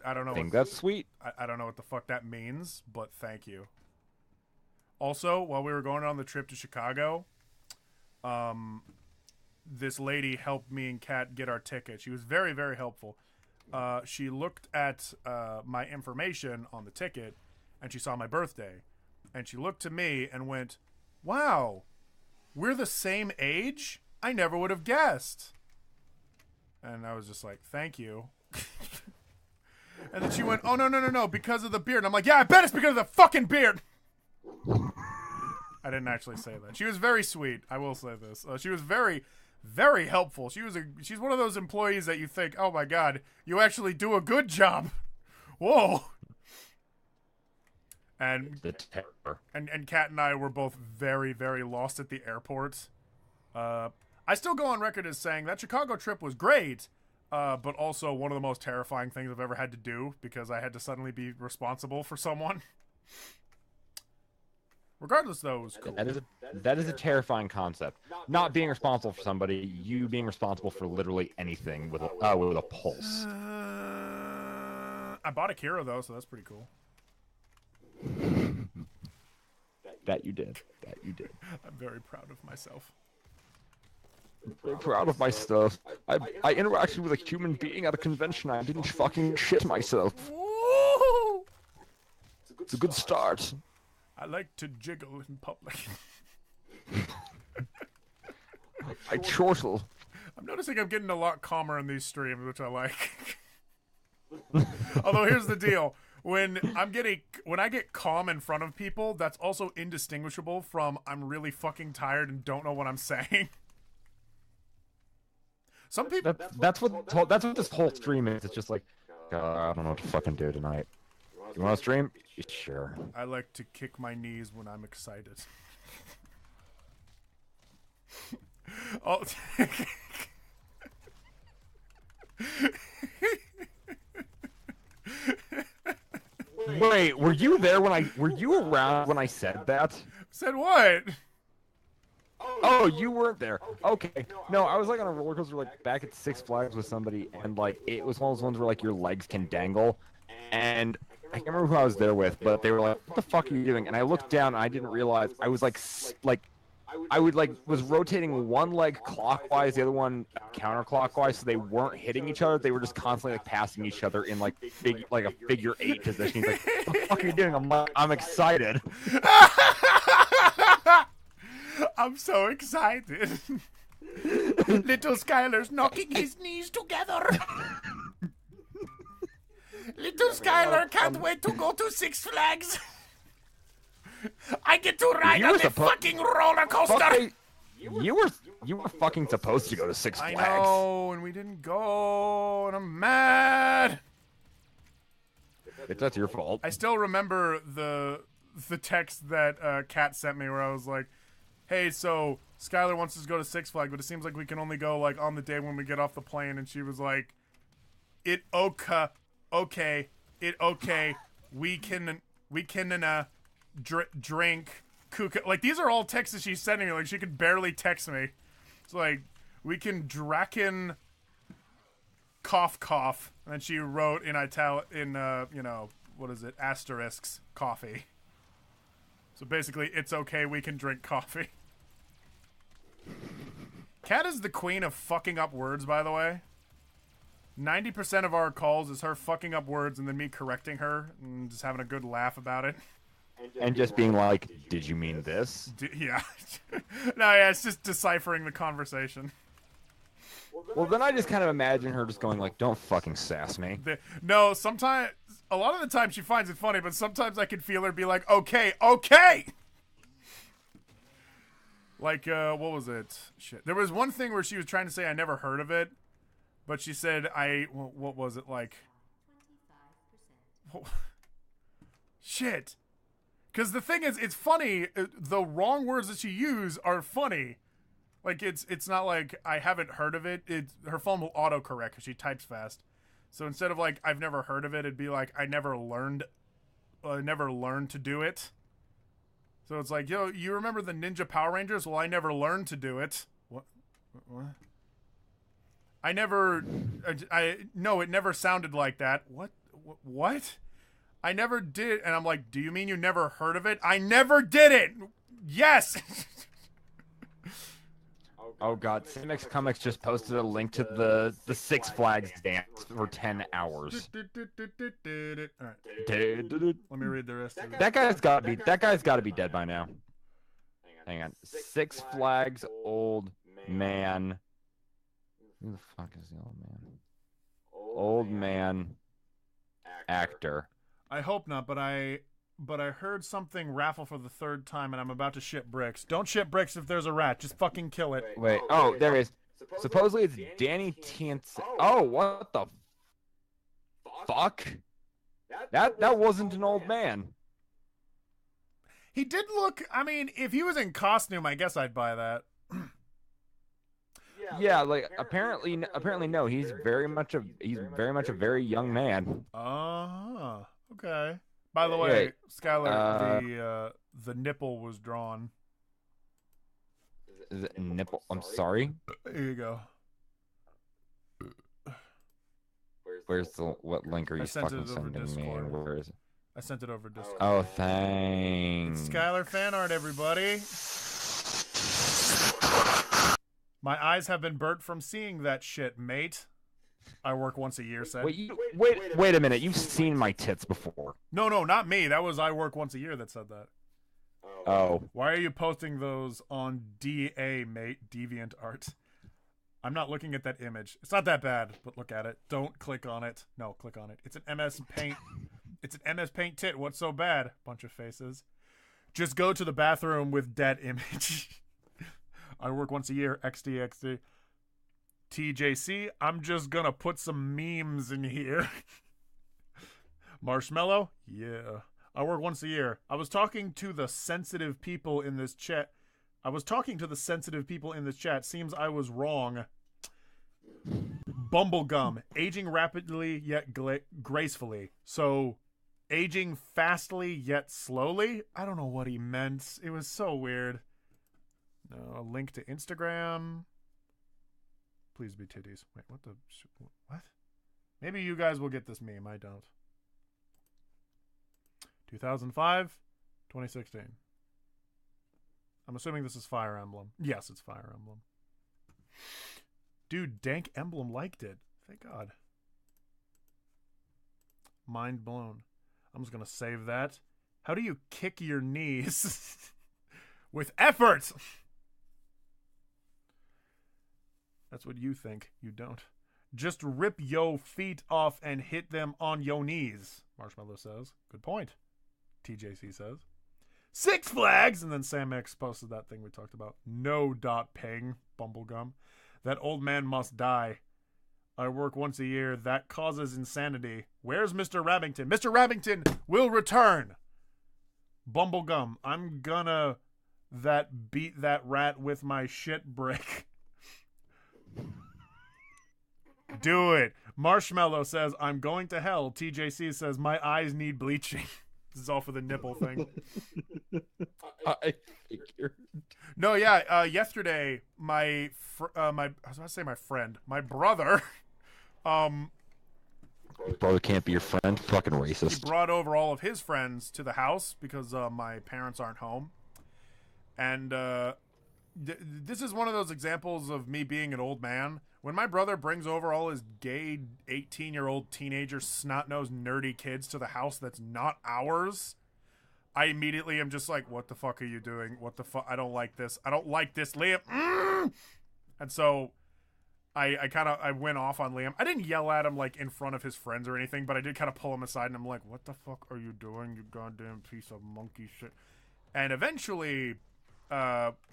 I don't know. I think that's sweet. I don't know what the fuck that means, but thank you. Also, while we were going on the trip to Chicago, this lady helped me and Kat get our ticket. She was very, very helpful. She looked at my information on the ticket, and she saw my birthday. And she looked to me and went, "Wow, we're the same age? I never would have guessed." And I was just like, "Thank you." And then she went, "Oh, no, because of the beard." And I'm like, "Yeah, I bet it's because of the fucking beard." I didn't actually say that. She was very sweet. I will say this. She was very, very helpful. She's one of those employees that you think, "Oh my god, you actually do a good job." Whoa. And Kat and I were both very, very lost at the airport. I still go on record as saying that Chicago trip was great, but also one of the most terrifying things I've ever had to do because I had to suddenly be responsible for someone. Regardless, though, it was cool. That is a terrifying concept. Not being responsible for somebody, you being responsible for literally anything with a pulse. I bought a Kiro, though, so that's pretty cool. That you did. I'm very proud of myself. Very proud of my stuff. I interacted with a human being at a convention. I didn't fucking shit myself. Woo! It's a good start. I like to jiggle in public. I chortle. I'm noticing I'm getting a lot calmer in these streams, which I like. Although here's the deal. When I get calm in front of people, that's also indistinguishable from I'm really fucking tired and don't know what I'm saying. Some people that's what this whole stream is. It's just like, I don't know what to fucking do tonight. You want to stream? Sure. I like to kick my knees when I'm excited. Oh. Wait, were you around when I said that? Said what? Oh, you weren't there. Okay. No, I was like on a roller coaster like back at Six Flags with somebody, and like it was one of those ones where like your legs can dangle, and I can't remember who I was there with, but they were like, "What the fuck are you doing?" And I looked down and I didn't realize I was was rotating one leg clockwise, the other one counterclockwise, so they weren't hitting each other. They were just constantly like passing each other in like a figure 8 position. He's like, "What the fuck are you doing?" I'm excited. I'm so excited. Little Skylar's knocking his knees together. Little Skylar can't wait to go to Six Flags. I get to ride on the fucking roller coaster. You were fucking supposed to go to Six Flags. I know, and we didn't go, and I'm mad. That's your fault. I still remember the text that Kat sent me where I was like, "Hey, so Skylar wants us to go to Six Flags, but it seems like we can only go like on the day when we get off the plane." And she was like, okay, we can drink kuka." Like, these are all texts that she's sending me. Like, she could barely text me. It's like, We can Draken cough cough. And then she wrote in what is it? Asterisks coffee. So basically, it's okay, we can drink coffee. Kat is the queen of fucking up words, by the way. 90% of our calls is her fucking up words and then me correcting her and just having a good laugh about it. And just being like, did you mean this? Yeah. No, yeah, it's just deciphering the conversation. Well, then I just kind of imagine her just going like, don't fucking sass me. No, sometimes, a lot of the time she finds it funny, but sometimes I can feel her be like, okay. Like, what was it? Shit. There was one thing where she was trying to say I never heard of it, but she said what was it, like? Shit. Because the thing is, it's funny, the wrong words that you use are funny. Like, it's not like I haven't heard of it. Her phone will autocorrect because she types fast. So instead of like, I've never heard of it, it'd be like, I never learned to do it. So it's like, yo, you remember the Ninja Power Rangers? Well, I never learned to do it. What? No, it never sounded like that. What? I never did. And I'm like, do you mean you never heard of it? I never did it. Yes. Oh god, Cinex Comics just posted a link to the Six Flags dance for 10 hours. Alright, let me read the rest of it. That guy's gotta be dead by now. Hang on. Six Flags old man. Who the fuck is the old man? Old man actor. I hope not, but I heard something raffle for the third time, and I'm about to ship bricks. Don't ship bricks if there's a rat. Just fucking kill it. Wait. Oh, there he is. Supposedly it's Danny Tiense. Oh, what the fuck? That wasn't an old man. He did look. I mean, if he was in costume, I guess I'd buy that. Yeah, like apparently no. He's very much a very young man. Oh, okay. By the way, Skylar, the nipple was drawn. Is it a nipple? I'm sorry. Here you go. What link are you fucking sending me? Where is it? I sent it over Discord. Oh, thanks. It's Skylar fan art, everybody. My eyes have been burnt from seeing that shit, mate. I work once a year, said. Wait a minute. You've seen my tits before. No, not me. That was I work once a year that said that. Oh. Why are you posting those on DA, mate? Deviant art. I'm not looking at that image. It's not that bad, but look at it. Don't click on it. No, click on it. It's an MS Paint. It's an MS Paint tit. What's so bad? Bunch of faces. Just go to the bathroom with that image. I work once a year. XD. TJC, I'm just gonna put some memes in here. Marshmallow? Yeah. I work once a year. I was talking to the sensitive people in this chat. Seems I was wrong. Bumblegum. Aging rapidly yet gracefully. So, aging fastly yet slowly? I don't know what he meant. It was so weird. No, a link to Instagram. Please be titties. Wait, what? Maybe you guys will get this meme. I don't. 2005, 2016. I'm assuming this is Fire Emblem. Yes, it's Fire Emblem. Dude, Dank Emblem liked it. Thank God. Mind blown. I'm just going to save that. How do you kick your knees? With effort! That's what you think. You don't. Just rip yo feet off and hit them on yo knees, Marshmallow says. Good point. TJC says. Six Flags! And then Sam X posted that thing we talked about. No dot ping, Bumblegum. That old man must die. I work once a year. That causes insanity. Where's Mr. Rabbington? Mr. Rabbington will return. Bumblegum, I'm gonna beat that rat with my shit brick. Do it. Marshmallow says, I'm going to hell. TJC says, my eyes need bleaching. This is all for the nipple thing. I figured. No, yeah. Yesterday, I was about to say my friend, my brother, Brother can't be your friend. Fucking he racist. brought over all of his friends to the house because my parents aren't home, and this is one of those examples of me being an old man. When my brother brings over all his gay 18-year-old teenager snot-nosed nerdy kids to the house that's not ours, I immediately am just like, what the fuck are you doing? What the fuck? I don't like this. I don't like this, Liam. And so I went off on Liam. I didn't yell at him like in front of his friends or anything, but I did kind of pull him aside and I'm like, what the fuck are you doing, you goddamn piece of monkey shit? And eventually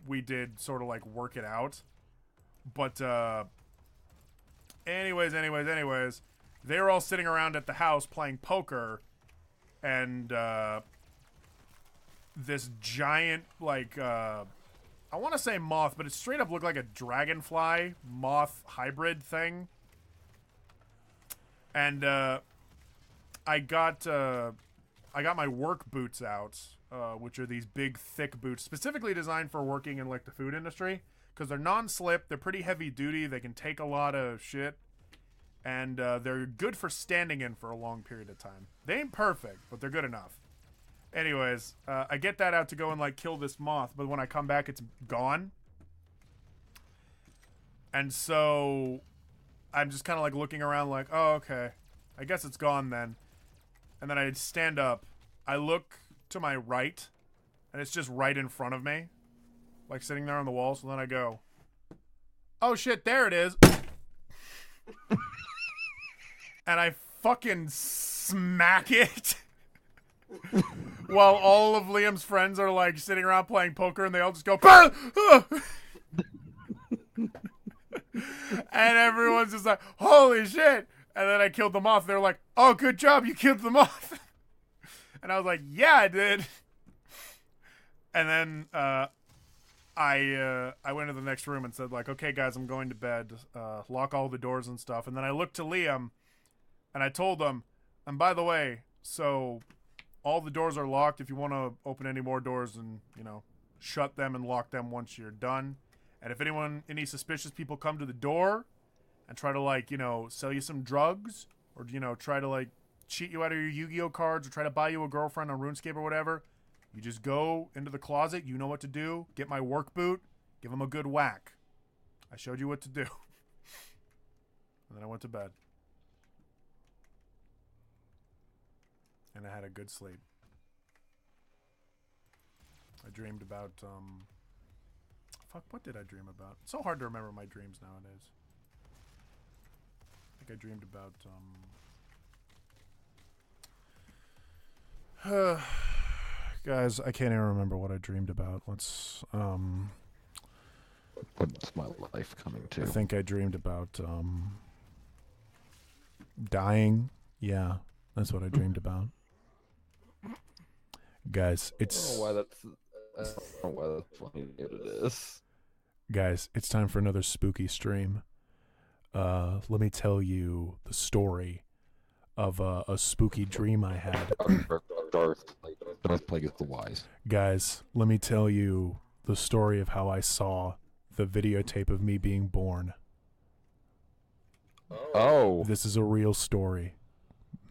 we did sort of like work it out. But anyways, they were all sitting around at the house playing poker, and this giant, like, I want to say moth, but it straight up looked like a dragonfly moth hybrid thing. And I got my work boots out, which are these big, thick boots, specifically designed for working in like the food industry. Because they're non-slip, they're pretty heavy duty, they can take a lot of shit, and they're good for standing in for a long period of time. They ain't perfect, but they're good enough. Anyways, I get that out to go and like kill this moth, but when I come back, it's gone. And so I'm just kind of like looking around like, oh, okay, I guess it's gone then. And then I stand up, I look to my right, and it's just right in front of me. Like sitting there on the wall, so then I go, oh shit, there it is. And I fucking smack it. While all of Liam's friends are like sitting around playing poker and they all just go, bah! And everyone's just like, holy shit. And then I killed the moth. They're like, oh, good job, you killed the moth. And I was like, yeah, I did. And then, I went to the next room and said, like, okay, guys, I'm going to bed. Lock all the doors and stuff. And then I looked to Liam, and I told him, and by the way, so all the doors are locked. If you want to open any more doors and, you know, shut them and lock them once you're done. And if any suspicious people come to the door and try to, like, you know, sell you some drugs or, you know, try to, like, cheat you out of your Yu-Gi-Oh cards or try to buy you a girlfriend on RuneScape or whatever, you just go into the closet, you know what to do, get my work boot, give them a good whack. I showed you what to do. And then I went to bed. And I had a good sleep. I dreamed about, fuck, what did I dream about? It's so hard to remember my dreams nowadays. I think I dreamed about, guys, I can't even remember what I dreamed about. What's my life coming to? I think I dreamed about dying. Yeah, that's what I dreamed about. Guys, it's I don't know why that's funny. It is. Guys, it's time for another spooky stream. Let me tell you the story of a spooky dream I had. Darth Plagueis the Wise. Guys, let me tell you the story of how I saw the videotape of me being born. Oh. This is a real story.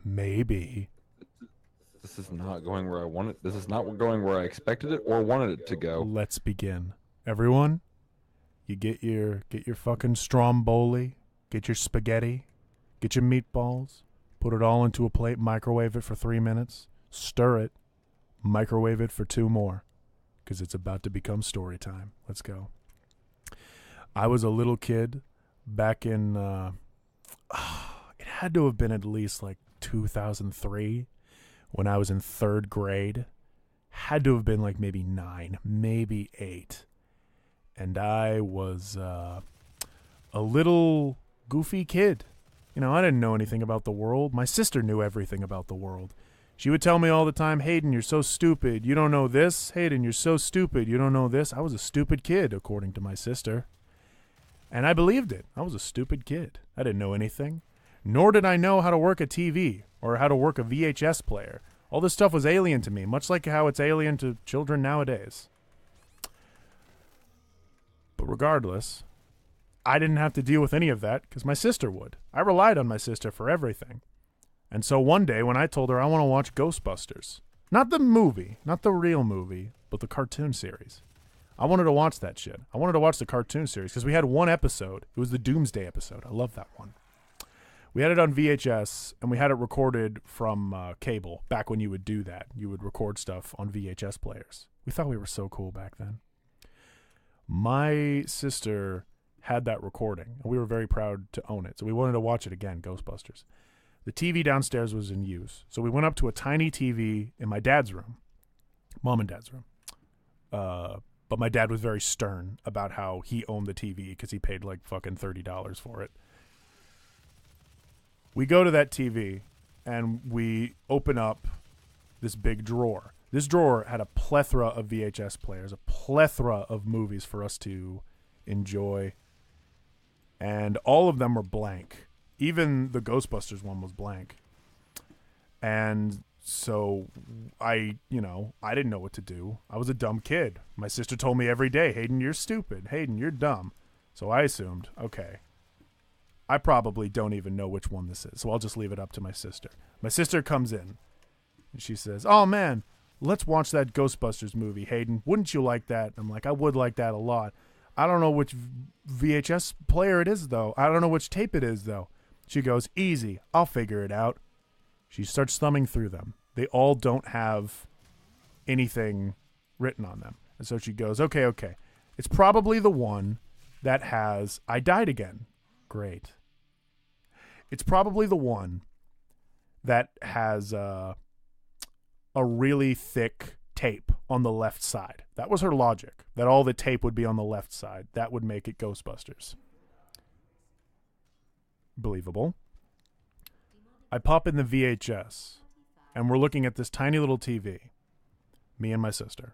Maybe. This is not going where I wanted. This is not going where I expected it or wanted it to go. Let's begin. Everyone, you get your fucking stromboli, get your spaghetti, get your meatballs, put it all into a plate, microwave it for 3 minutes, stir it, microwave it for 2 more, because it's about to become story time. Let's go. I was a little kid back in, it had to have been at least like 2003 when I was in 3rd grade. Had to have been like maybe 9, maybe 8. And I was a little goofy kid. You know, I didn't know anything about the world. My sister knew everything about the world. She would tell me all the time, Hayden, you're so stupid. You don't know this? Hayden, you're so stupid. You don't know this? I was a stupid kid, according to my sister. And I believed it. I was a stupid kid. I didn't know anything. Nor did I know how to work a TV or how to work a VHS player All this stuff was alien to me, much like how it's alien to children nowadays. But regardless, I didn't have to deal with any of that because my sister would. I relied on my sister for everything. And so one day when I told her I want to watch Ghostbusters, not the movie, not the real movie, but the cartoon series. I wanted to watch that shit. I wanted to watch the cartoon series because we had one episode. It was the Doomsday episode. I love that one. We had it on VHS, and we had it recorded from cable, back when you would do that. You would record stuff on VHS players. We thought we were so cool back then. My sister had that recording, and we were very proud to own it. So we wanted to watch it again, Ghostbusters. The TV downstairs was in use. So we went up to a tiny TV in my dad's room, mom and dad's room. But my dad was very stern about how he owned the TV because he paid like fucking $30 for it. We go to that TV and we open up this big drawer. This drawer had a plethora of VHS players, a plethora of movies for us to enjoy. And all of them were blank. Even the Ghostbusters one was blank. And so I didn't know what to do. I was a dumb kid. My sister told me every day, Hayden, you're stupid. Hayden, you're dumb. So I assumed, okay, I probably don't even know which one this is, so I'll just leave it up to my sister. My sister comes in, and she says, oh, man, let's watch that Ghostbusters movie, Hayden. Wouldn't you like that? I'm like, I would like that a lot. I don't know which VHS player it is, though. I don't know which tape it is, though. She goes, easy, I'll figure it out. She starts thumbing through them. They all don't have anything written on them. And so she goes, okay. It's probably the one that has I Died Again. Great. It's probably the one that has a really thick tape on the left side. That was her logic, that all the tape would be on the left side. That would make it Ghostbusters. Believable. I pop in the VHS, and we're looking at this tiny little TV, me and my sister.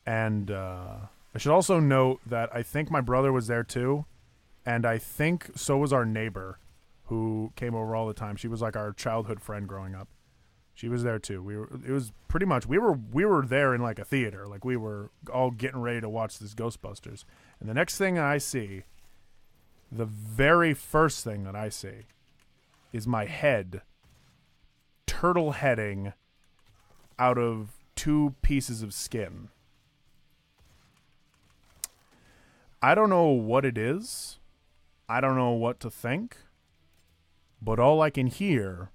And I should also note that I think my brother was there too, and I think so was our neighbor who came over all the time. She was like our childhood friend growing up. She was there too. We were there in like a theater. Like we were all getting ready to watch this Ghostbusters. And the next thing I see, the very first thing that I see is my head turtle heading out of two pieces of skin. I don't know what it is. I don't know what to think. But all I can hear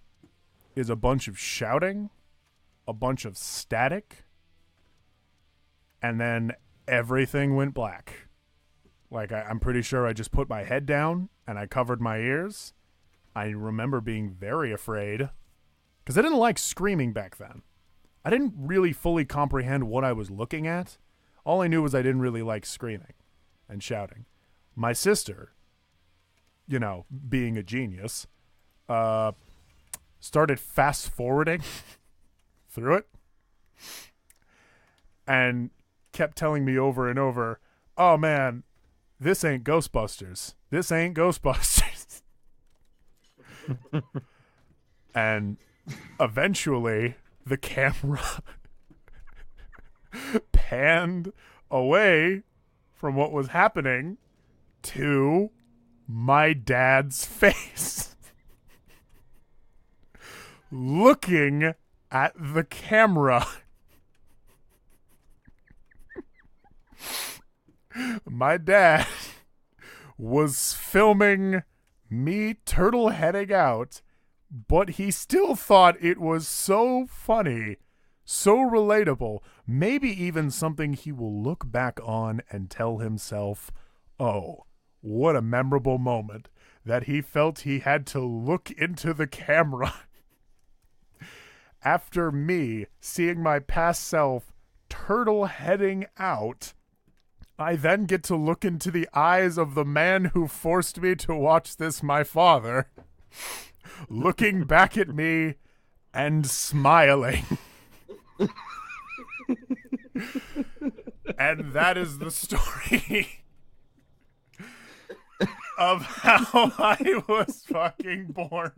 is a bunch of shouting, a bunch of static, and then everything went black. Like, I'm pretty sure I just put my head down and I covered my ears. I remember being very afraid because I didn't like screaming back then. I didn't really fully comprehend what I was looking at. All I knew was I didn't really like screaming and shouting. My sister, being a genius, started fast forwarding through it and kept telling me over and over, oh man, this ain't Ghostbusters. This ain't Ghostbusters. And eventually the camera panned away from what was happening to my dad's face looking at the camera. My dad was filming me turtle heading out, but he still thought it was so funny, so relatable, maybe even something he will look back on and tell himself, oh, what a memorable moment, that he felt he had to look into the camera after me seeing my past self turtle heading out. I then get to look into the eyes of the man who forced me to watch this, my father, looking back at me and smiling. And that is the story of how I was fucking born.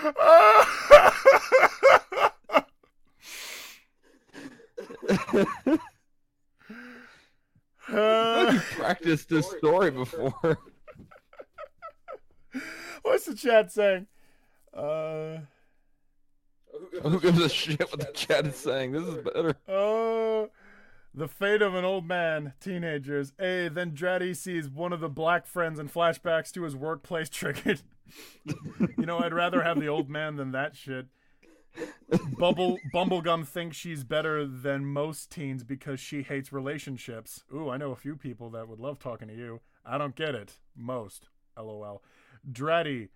You practiced this story before. What's the chat saying? Who gives a shit what the chat is saying? This is better. The fate of an old man, teenagers. Then Draddy sees one of the black friends and flashbacks to his workplace triggered. You know, I'd rather have the old man than that shit. Bumblegum thinks she's better than most teens because she hates relationships. Ooh, I know a few people that would love talking to you. I don't get it. Most. LOL. Draddy,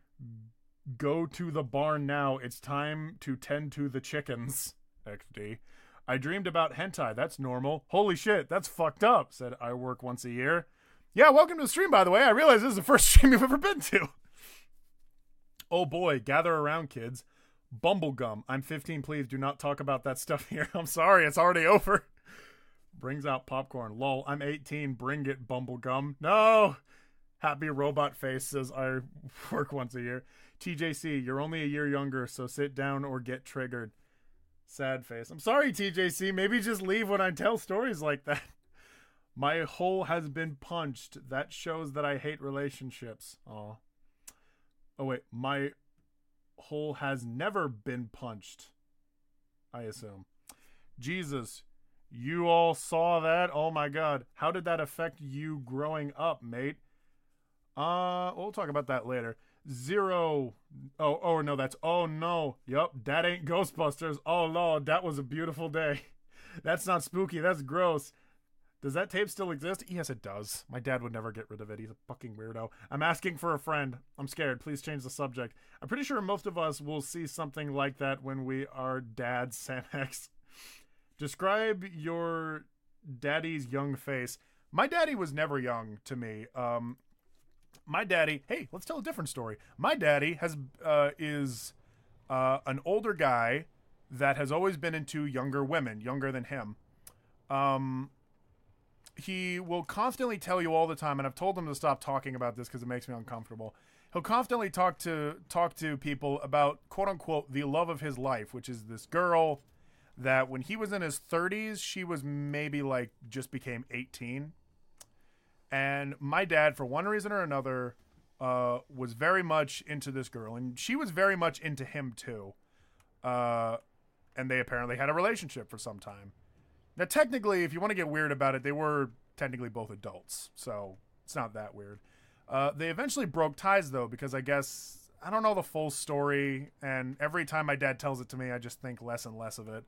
go to the barn now. It's time to tend to the chickens. XD. I dreamed about hentai. That's normal. Holy shit, that's fucked up, said I work once a year. Yeah, welcome to the stream, by the way. I realize this is the first stream you've ever been to. Oh boy, gather around, kids. Bumblegum. I'm 15, please do not talk about that stuff here. I'm sorry, it's already over. Brings out popcorn. Lol, I'm 18. Bring it, Bumblegum. No! Happy robot face says I work once a year. TJC, you're only a year younger, so sit down or get triggered. Sad face. I'm sorry, TJC. Maybe just leave when I tell stories like that. My hole has been punched. That shows that I hate relationships. Aw. Oh, wait. My hole has never been punched. I assume. Jesus. You all saw that? Oh, my God. How did that affect you growing up, mate? We'll talk about that later. Zero. Oh no, that's oh no. Yup, that ain't Ghostbusters. Oh Lord, that was a beautiful day. That's not spooky, that's gross. Does that tape still exist? Yes, it does. My dad would never get rid of it. He's a fucking weirdo. I'm asking for a friend. I'm scared. Please change the subject. I'm pretty sure most of us will see something like that when we are dads, Sam X. Describe your daddy's young face. My daddy was never young to me. My daddy, hey, let's tell a different story. My daddy is an older guy that has always been into younger women, younger than him. He will constantly tell you all the time, and I've told him to stop talking about this because it makes me uncomfortable. He'll constantly talk to people about, quote unquote, the love of his life, which is this girl that when he was in his 30s, she was maybe like just became 18. And my dad, for one reason or another, was very much into this girl. And she was very much into him, too. And they apparently had a relationship for some time. Now, technically, if you want to get weird about it, they were technically both adults. So it's not that weird. They eventually broke ties, though, because I guess, I don't know the full story. And every time my dad tells it to me, I just think less and less of it.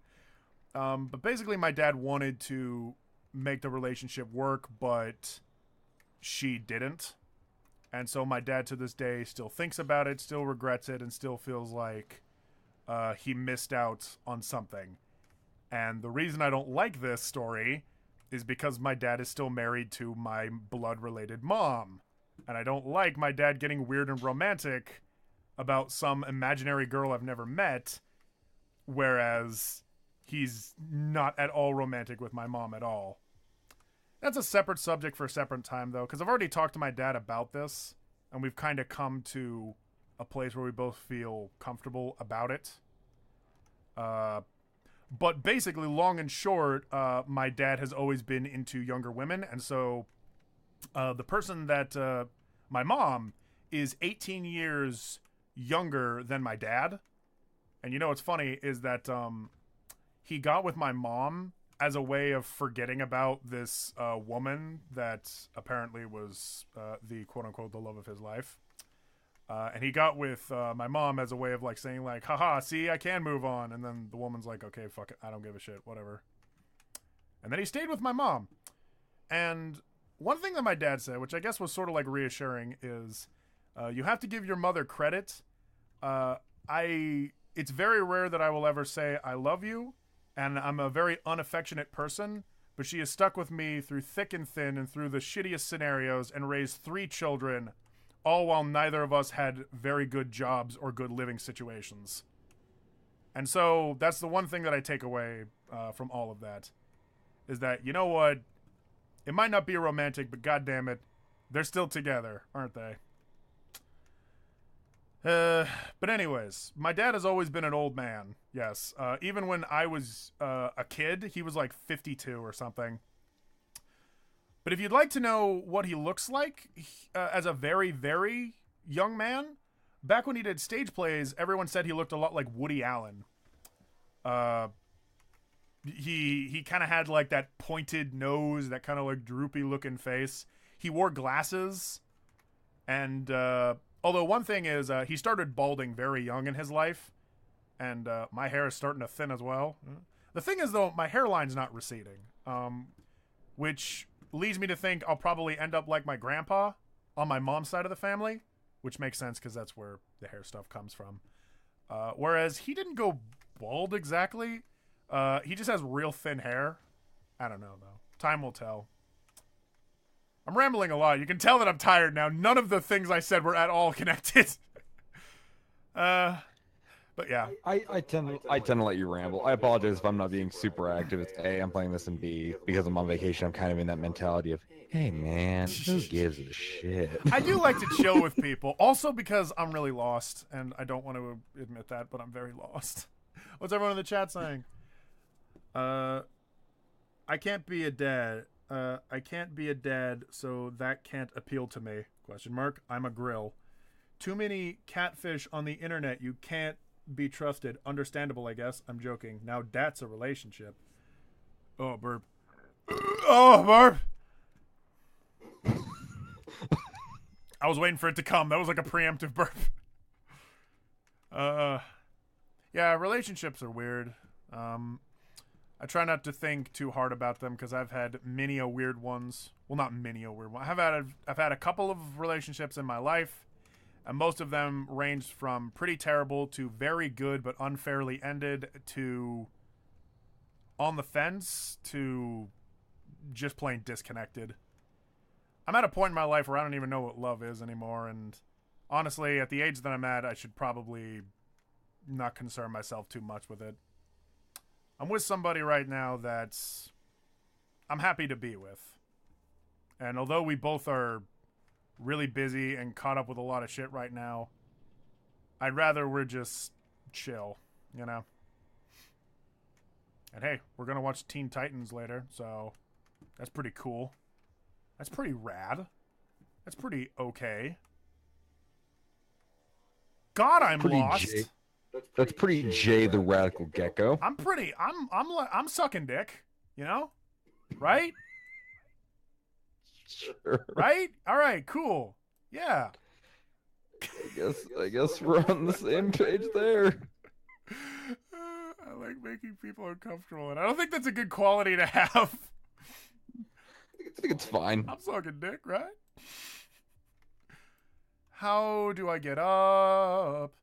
But basically, my dad wanted to make the relationship work, but she didn't. And so my dad to this day still thinks about it, still regrets it, and still feels like he missed out on something. And the reason I don't like this story is because my dad is still married to my blood-related mom. And I don't like my dad getting weird and romantic about some imaginary girl I've never met, whereas he's not at all romantic with my mom at all. That's a separate subject for a separate time, though, because I've already talked to my dad about this, and we've kind of come to a place where we both feel comfortable about it. But basically, long and short, my dad has always been into younger women, and so the person that my mom is 18 years younger than my dad. And you know what's funny is that he got with my mom as a way of forgetting about this woman that apparently was the quote-unquote the love of his life. And he got with my mom as a way of like saying like, haha, see, I can move on. And then the woman's like, okay, fuck it, I don't give a shit, whatever. And then he stayed with my mom. And one thing that my dad said, which I guess was sort of like reassuring, is you have to give your mother credit. It's very rare that I will ever say I love you. And I'm a very unaffectionate person, but she has stuck with me through thick and thin and through the shittiest scenarios and raised 3 children, all while neither of us had very good jobs or good living situations. And so that's the one thing that I take away from all of that, is that, you know what, it might not be romantic, but goddamn it, they're still together, aren't they? But anyways, my dad has always been an old man. Yes. Even when I was a kid, he was like 52 or something. But if you'd like to know what he looks like as a very, very young man, back when he did stage plays, everyone said he looked a lot like Woody Allen. He kind of had like that pointed nose, that kind of like droopy looking face. He wore glasses, and although one thing is he started balding very young in his life, and my hair is starting to thin as well. The thing is, though, my hairline's not receding, which leads me to think I'll probably end up like my grandpa on my mom's side of the family, which makes sense because that's where the hair stuff comes from. Whereas he didn't go bald exactly. He just has real thin hair. I don't know, though. Time will tell. I'm rambling a lot. You can tell that I'm tired now. None of the things I said were at all connected. But yeah. I tend to let you ramble. I apologize if I'm not being super active. It's A, I'm playing this, and B, because I'm on vacation, I'm kind of in that mentality of, hey man, who gives a shit? I do like to chill with people. Also because I'm really lost, and I don't want to admit that, but I'm very lost. What's everyone in the chat saying? I can't be a dad. I can't be a dad, so that can't appeal to me. Question mark. I'm a grill. Too many catfish on the internet. You can't be trusted. Understandable, I guess. I'm joking. Now that's a relationship. Oh, burp. Oh, burp. I was waiting for it to come. That was like a preemptive burp. Yeah, relationships are weird. I try not to think too hard about them because I've had many a weird ones. Well, not many a weird one. I've had a couple of relationships in my life, and most of them ranged from pretty terrible to very good but unfairly ended to on the fence to just plain disconnected. I'm at a point in my life where I don't even know what love is anymore, and honestly, at the age that I'm at, I should probably not concern myself too much with it. I'm with somebody right now that's I'm happy to be with. And although we both are really busy and caught up with a lot of shit right now, I'd rather we're just chill, you know? And hey, we're going to watch Teen Titans later, so that's pretty cool. That's pretty rad. That's pretty okay. God, I'm Pretty lost. That's pretty Jay the Radical Gecko. I'm sucking dick, you know? Right? Sure. Right? All right, cool. Yeah. I guess we're on the same page there. I like making people uncomfortable, and I don't think that's a good quality to have. I think it's fine. I'm sucking dick, right? How do I get up?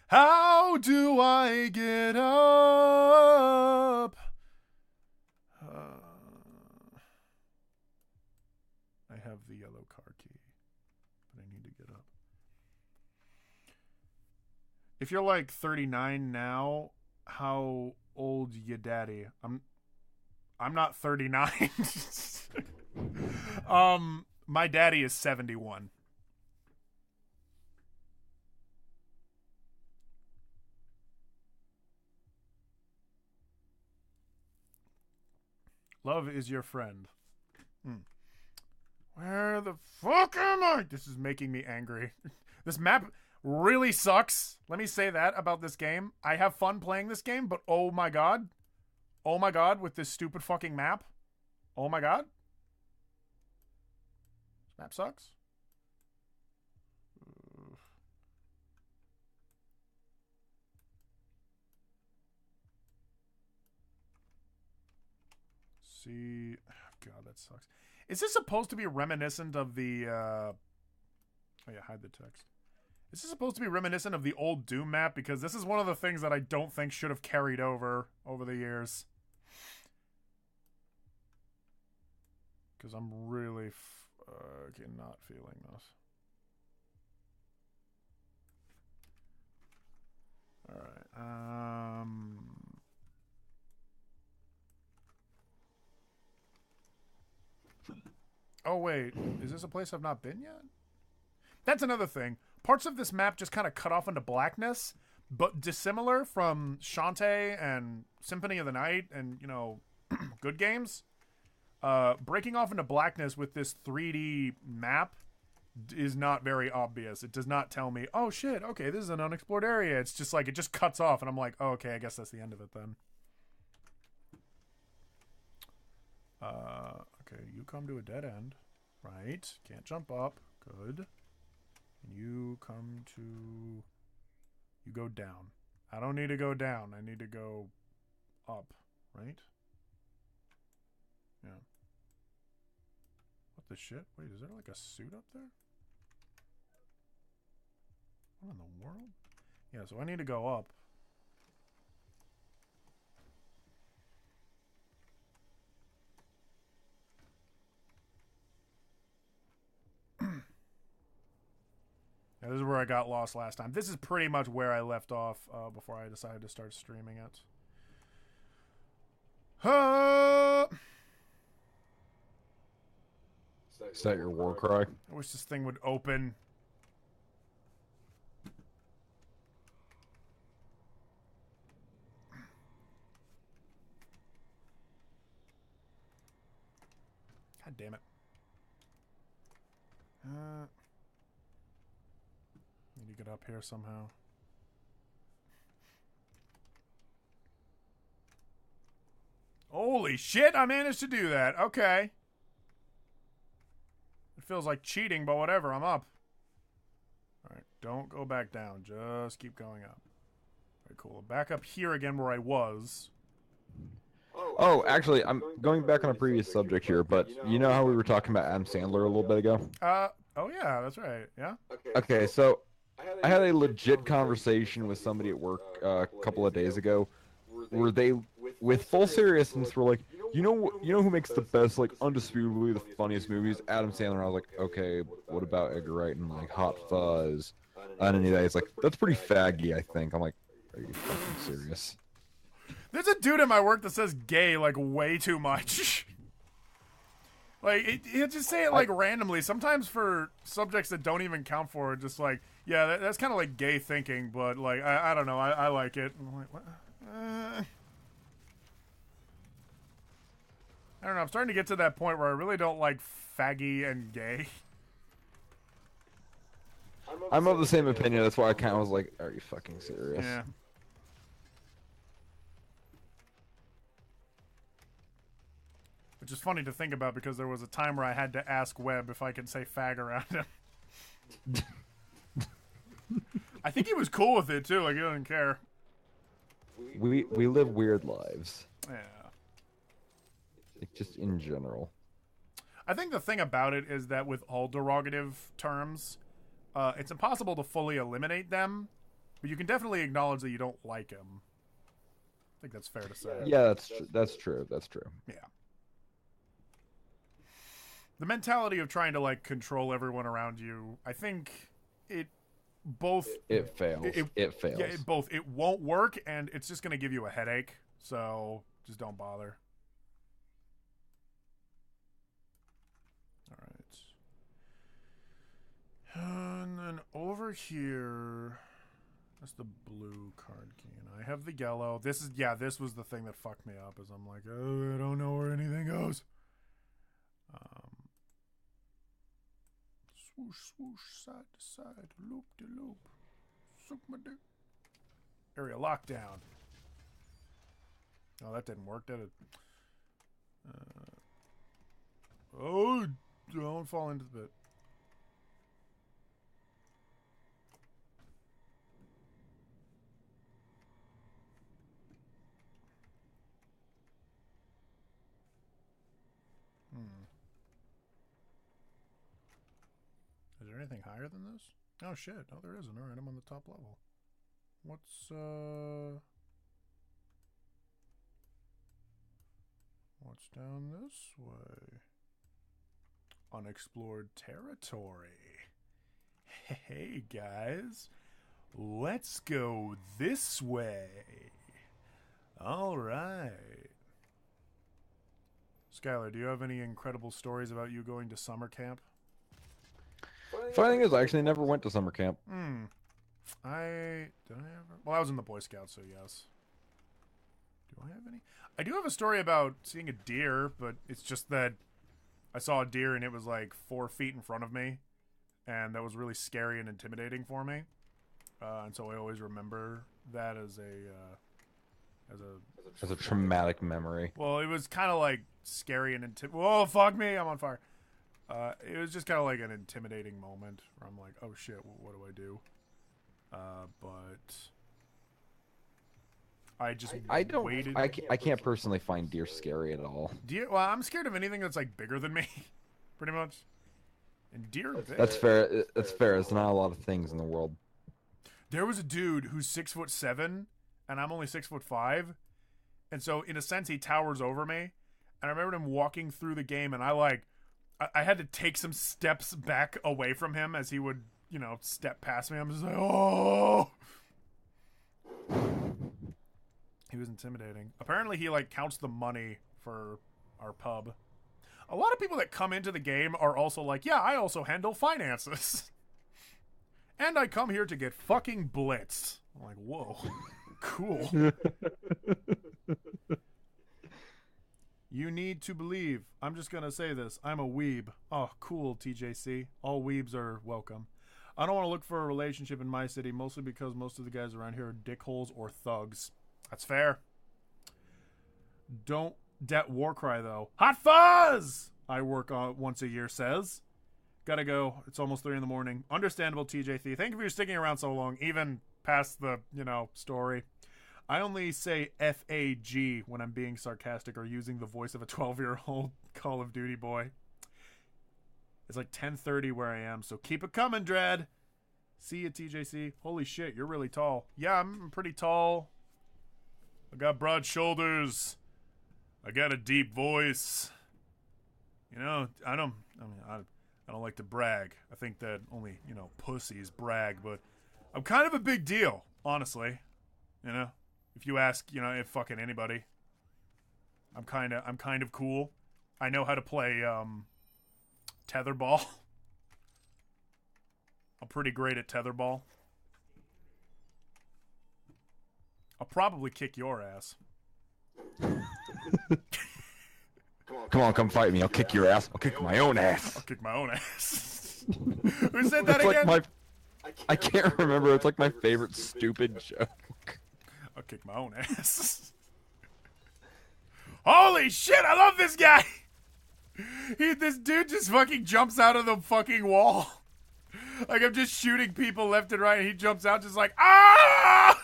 How do I get up? I have the yellow car key, but I need to get up. If you're like 39 now, how old ya daddy? I'm not 39. My daddy is 71. Love is your friend. Where the fuck am I? This is making me angry. This map really sucks. Let me say that about this game. I have fun playing this game, but oh my god. Oh my god, with this stupid fucking map. Oh my god. This map sucks. See, God, that sucks. Is this supposed to be reminiscent of the? Oh yeah, hide the text. Is this supposed to be reminiscent of the old Doom map? Because this is one of the things that I don't think should have carried over the years. Because I'm really not feeling this. All right. Oh, wait. Is this a place I've not been yet? That's another thing. parts of this map just kind of cut off into blackness, but dissimilar from Shantae and Symphony of the Night and, you know, Good Games. Breaking off into blackness with this 3D map is not very obvious. It does not tell me, oh shit, okay, this is an unexplored area. It's just like, it just cuts off, and I'm like, oh, okay, I guess that's the end of it then. Okay, you come to a dead end. Right. Can't jump up. Good. And you come to... You go down. I don't need to go down. I need to go up. Right? Yeah. What the shit? Wait, is there like a suit up there? What in the world? Yeah, so I need to go up. Yeah, this is where I got lost last time. This is pretty much where I left off before I decided to start streaming it. Is that your war cry? I wish this thing would open. God damn it. Need to get up here somehow. Holy shit, I managed to do that. Okay. It feels like cheating, but whatever, I'm up. Alright, don't go back down. Just keep going up. Very cool. Back up here again where I was. Oh, actually, I'm going back on a previous subject here, but you know how we were talking about Adam Sandler a little bit ago? Oh yeah, that's right. Yeah? Okay, so I had a legit conversation with somebody at work a couple of days ago where they, with full seriousness, were like, you know who makes the best, like, undisputably the funniest movies? Adam Sandler. I was like, okay, what about Edgar Wright and, like, Hot Fuzz? And then he's like, that's pretty faggy, I think. I'm like, are you fucking serious? There's a dude at my work that says gay, like, way too much. Like, he'll just say it, like, randomly. Sometimes for subjects that don't even count for it, just like, yeah, that's kind of like gay thinking, but, like, I don't know. I like it. I'm like, what? I don't know. I'm starting to get to that point where I really don't like faggy and gay. I'm of the same opinion. That's why I kind of was like, are you fucking serious? Yeah. Which is funny to think about because there was a time where I had to ask Webb if I could say fag around him. I think he was cool with it too, like he doesn't care. We live weird lives. Yeah. Like, just in general. I think the thing about it is that with all derogative terms, it's impossible to fully eliminate them, but you can definitely acknowledge that you don't like them. I think that's fair to say. Yeah, that's true. Yeah. The mentality of trying to, like, control everyone around you, I think it both... It fails. It fails. Yeah, it won't work, and it's just going to give you a headache, so just don't bother. Alright. And then over here... That's the blue card key, and I have the yellow. This was the thing that fucked me up, is I'm like, oh, I don't know where anything goes. Swoosh, swoosh, side to side, loop de loop. Suck my dick. Area lockdown. Oh, that didn't work, did it? Oh, don't fall into the pit. Is there anything higher than this? Oh shit, no there isn't. Alright, I'm on the top level. What's down this way? Unexplored territory. Hey guys, let's go this way. Alright. Skylar, do you have any incredible stories about you going to summer camp? Funny thing is, I actually never went to summer camp. Did I ever? Well, I was in the Boy Scouts, so yes. Do I have any? I do have a story about seeing a deer, but it's just that I saw a deer and it was like 4 feet in front of me, and that was really scary and intimidating for me. And so I always remember that as a traumatic memory. Well, it was kind of like scary and Whoa, fuck me! I'm on fire. It was just kind of like an intimidating moment where I'm like, oh shit, what do I do? But I just waited. I can't personally find deer scary at all. Deer. Well, I'm scared of anything that's like bigger than me, pretty much. And deer. That's fair. That's fair. There's not a lot of things in the world. There was a dude who's 6'7", and I'm only 6'5", and so in a sense he towers over me. And I remember him walking through the game, and I had to take some steps back away from him as he would, step past me. I'm just like, oh. He was intimidating. Apparently he counts the money for our pub. A lot of people that come into the game are also like, yeah, I also handle finances. And I come here to get fucking blitzed. I'm like, whoa. Cool. You need to believe. I'm just going to say this. I'm a weeb. Oh, cool, TJC. All weebs are welcome. I don't want to look for a relationship in my city, mostly because most of the guys around here are dickholes or thugs. That's fair. Don't dat Warcry, though. Hot Fuzz! I work on once a year, says. Gotta go. It's almost 3 in the morning. Understandable, TJC. Thank you for sticking around so long, even past the, story. I only say FAG when I'm being sarcastic or using the voice of a 12-year-old Call of Duty boy. It's like 10:30 where I am, so keep it coming, Dread. See ya, TJC. Holy shit, you're really tall. Yeah, I'm pretty tall. I got broad shoulders. I got a deep voice. I don't like to brag. I think that only, pussies brag, but I'm kind of a big deal, honestly. If you ask, if fucking anybody. I'm kind of cool. I know how to play tetherball. I'm pretty great at tetherball. I'll probably kick your ass. Come on, come fight me. I'll kick your ass. I'll kick my own ass. I'll kick my own ass. Who said that again? I can't remember. It's like my favorite stupid joke. I'll kick my own ass. Holy shit, I love this guy! This dude just fucking jumps out of the fucking wall. Like, I'm just shooting people left and right, and he jumps out just like, ah!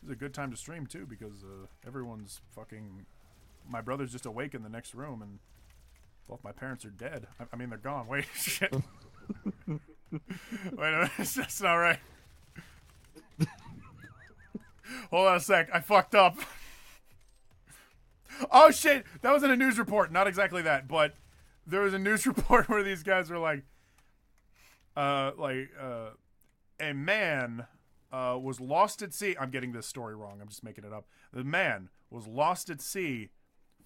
It's a good time to stream, too, because everyone's fucking... My brother's just awake in the next room, and both my parents are dead. I mean, they're gone. Wait, shit. Wait a minute, that's not right. Hold on a sec, I fucked up. Oh shit, that was in a news report. Not exactly that, but there was a news report where these guys were like, a man was lost at sea. I'm getting this story wrong. I'm just making it up. The man was lost at sea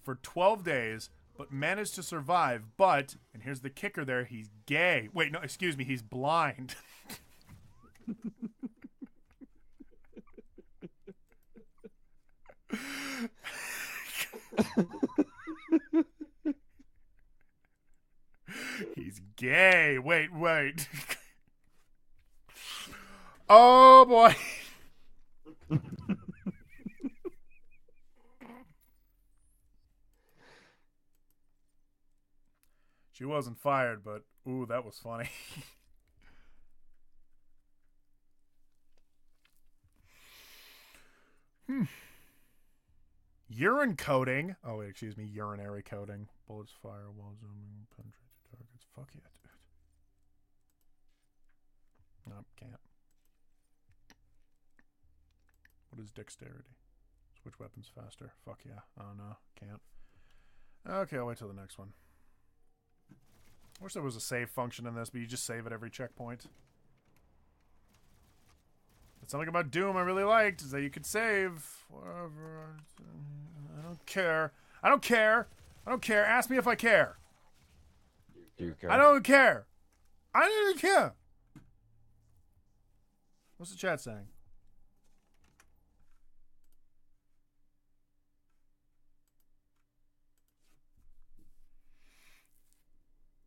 for 12 days, but managed to survive. But, and here's the kicker there, he's gay. Wait, no, excuse me, he's blind. He's gay. Wait. Oh boy. She wasn't fired, but ooh, that was funny. Urine coating. Oh, wait, excuse me. Urinary coating. Bullets fire while zooming, penetrates targets. Fuck yeah, dude. Nope, can't. What is dexterity? Switch weapons faster. Fuck yeah. Oh no, can't. Okay, I'll wait till the next one. I wish there was a save function in this, but you just save at every checkpoint. But something about Doom I really liked is that you could save. Whatever. I don't care. I don't care. Ask me if I care. Do you care? I don't care. I don't even care. What's the chat saying?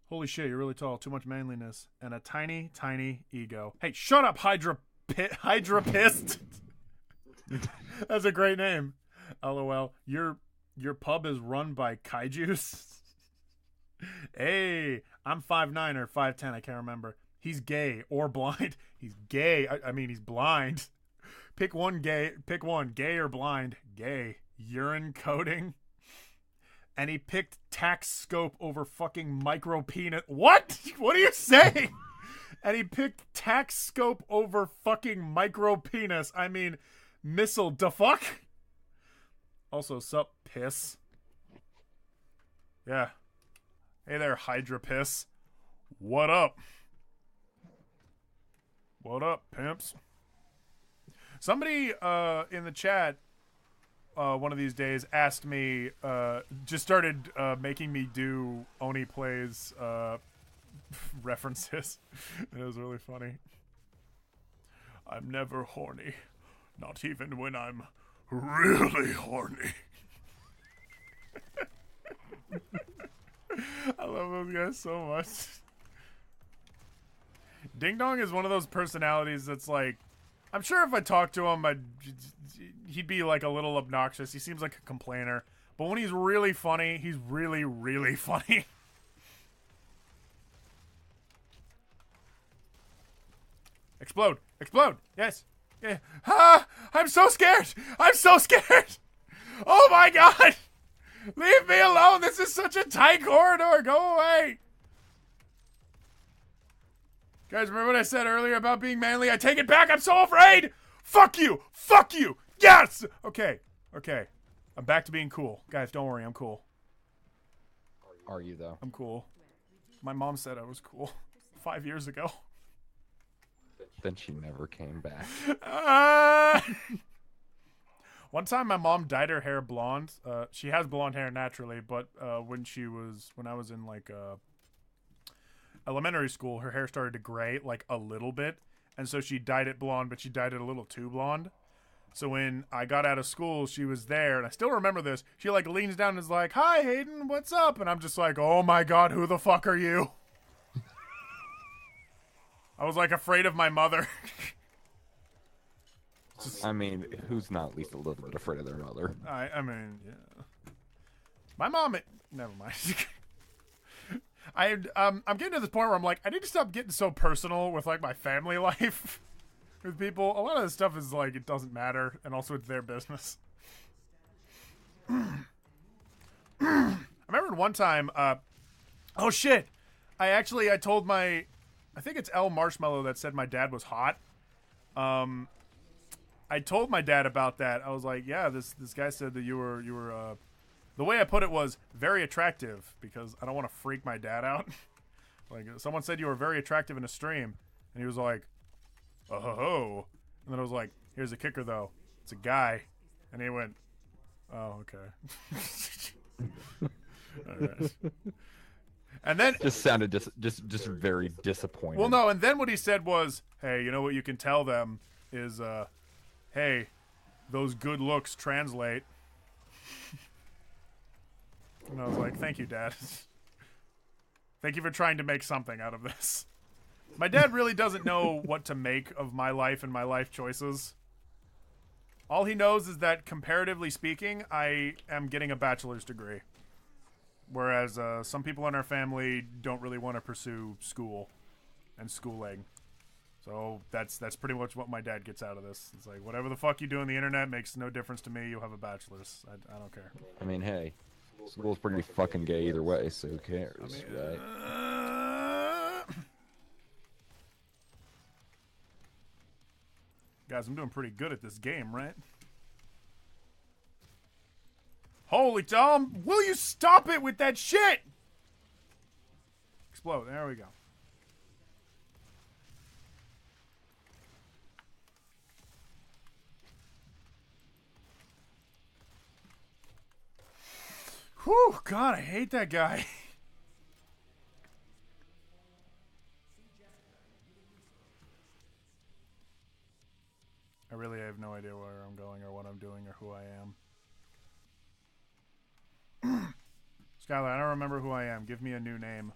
Holy shit, you're really tall. Too much manliness. And a tiny, tiny ego. Hey, shut up, Hydrapist. That's a great name. LOL. Your pub is run by kaijus? Hey, I'm 5'9" or 5'10", I can't remember. He's gay or blind. He's gay. I mean, he's blind. Pick one, gay or blind. Gay. Urine coding. And he picked tax scope over fucking micro penis. What? What are you saying? And he picked tax scope over fucking micro penis. I mean, missile. Da fuck? Also, sup, piss. Yeah. Hey there, Hydra piss. What up? What up, pimps? Somebody in the chat one of these days asked me, just started making me do Oni Plays references. It was really funny. I'm never horny. Not even when I'm really horny. I love those guys so much. Ding Dong is one of those personalities that's like, I'm sure if I talked to him, he'd be like a little obnoxious. He seems like a complainer. But when he's really funny, he's really, really funny. Explode. Explode. Yes. Yeah. Ah, I'm so scared. I'm so scared. Oh my god. Leave me alone. This is such a tight corridor. Go away. Guys, remember what I said earlier about being manly? I take it back. I'm so afraid. Fuck you. Fuck you. Yes. Okay. Okay. I'm back to being cool. Guys, don't worry. I'm cool. Are you, though? I'm cool. My mom said I was cool 5 years ago. Then she never came back. One time my mom dyed her hair blonde. She has blonde hair naturally, but when I was in like elementary school, her hair started to gray like a little bit, and so she dyed it blonde, but she dyed it a little too blonde. So when I got out of school, she was there, and I still remember this. She like leans down and is like, "Hi, Hayden, what's up?" And I'm just like, "Oh my god, who the fuck are you?" I was like afraid of my mother. I mean, who's not at least a little bit afraid of their mother? I mean, yeah. My mom. Never mind. I'm getting to this point where I'm like, I need to stop getting so personal with like my family life with people. A lot of this stuff is like it doesn't matter, and also it's their business. I remember one time. Oh shit! I told my, I think it's L Marshmallow that said my dad was hot. I told my dad about that. I was like, yeah, this guy said that you were the way I put it was very attractive, because I don't want to freak my dad out. Like, someone said you were very attractive in a stream, and he was like, oh ho ho. And then I was like, here's the kicker though, it's a guy. And he went, oh, okay. All right. And then just sounded just very disappointed. Well, no, and then what he said was, hey, you know what you can tell them is hey, those good looks translate. And I was like, thank you, Dad. Thank you for trying to make something out of this. My dad really doesn't know what to make of my life and my life choices. All he knows is that, comparatively speaking, I am getting a bachelor's degree. Whereas some people in our family don't really want to pursue school and schooling. So that's pretty much what my dad gets out of this. It's like, whatever the fuck you do on the internet makes no difference to me. You'll have a bachelor's. I don't care. I mean, hey, school's pretty fucking gay either way, so who cares, right? Guys, I'm doing pretty good at this game, right? Holy Tom, will you stop it with that shit? Explode. There we go. Whew, God, I hate that guy. who I am. Skylar, I don't remember who I am. Give me a new name.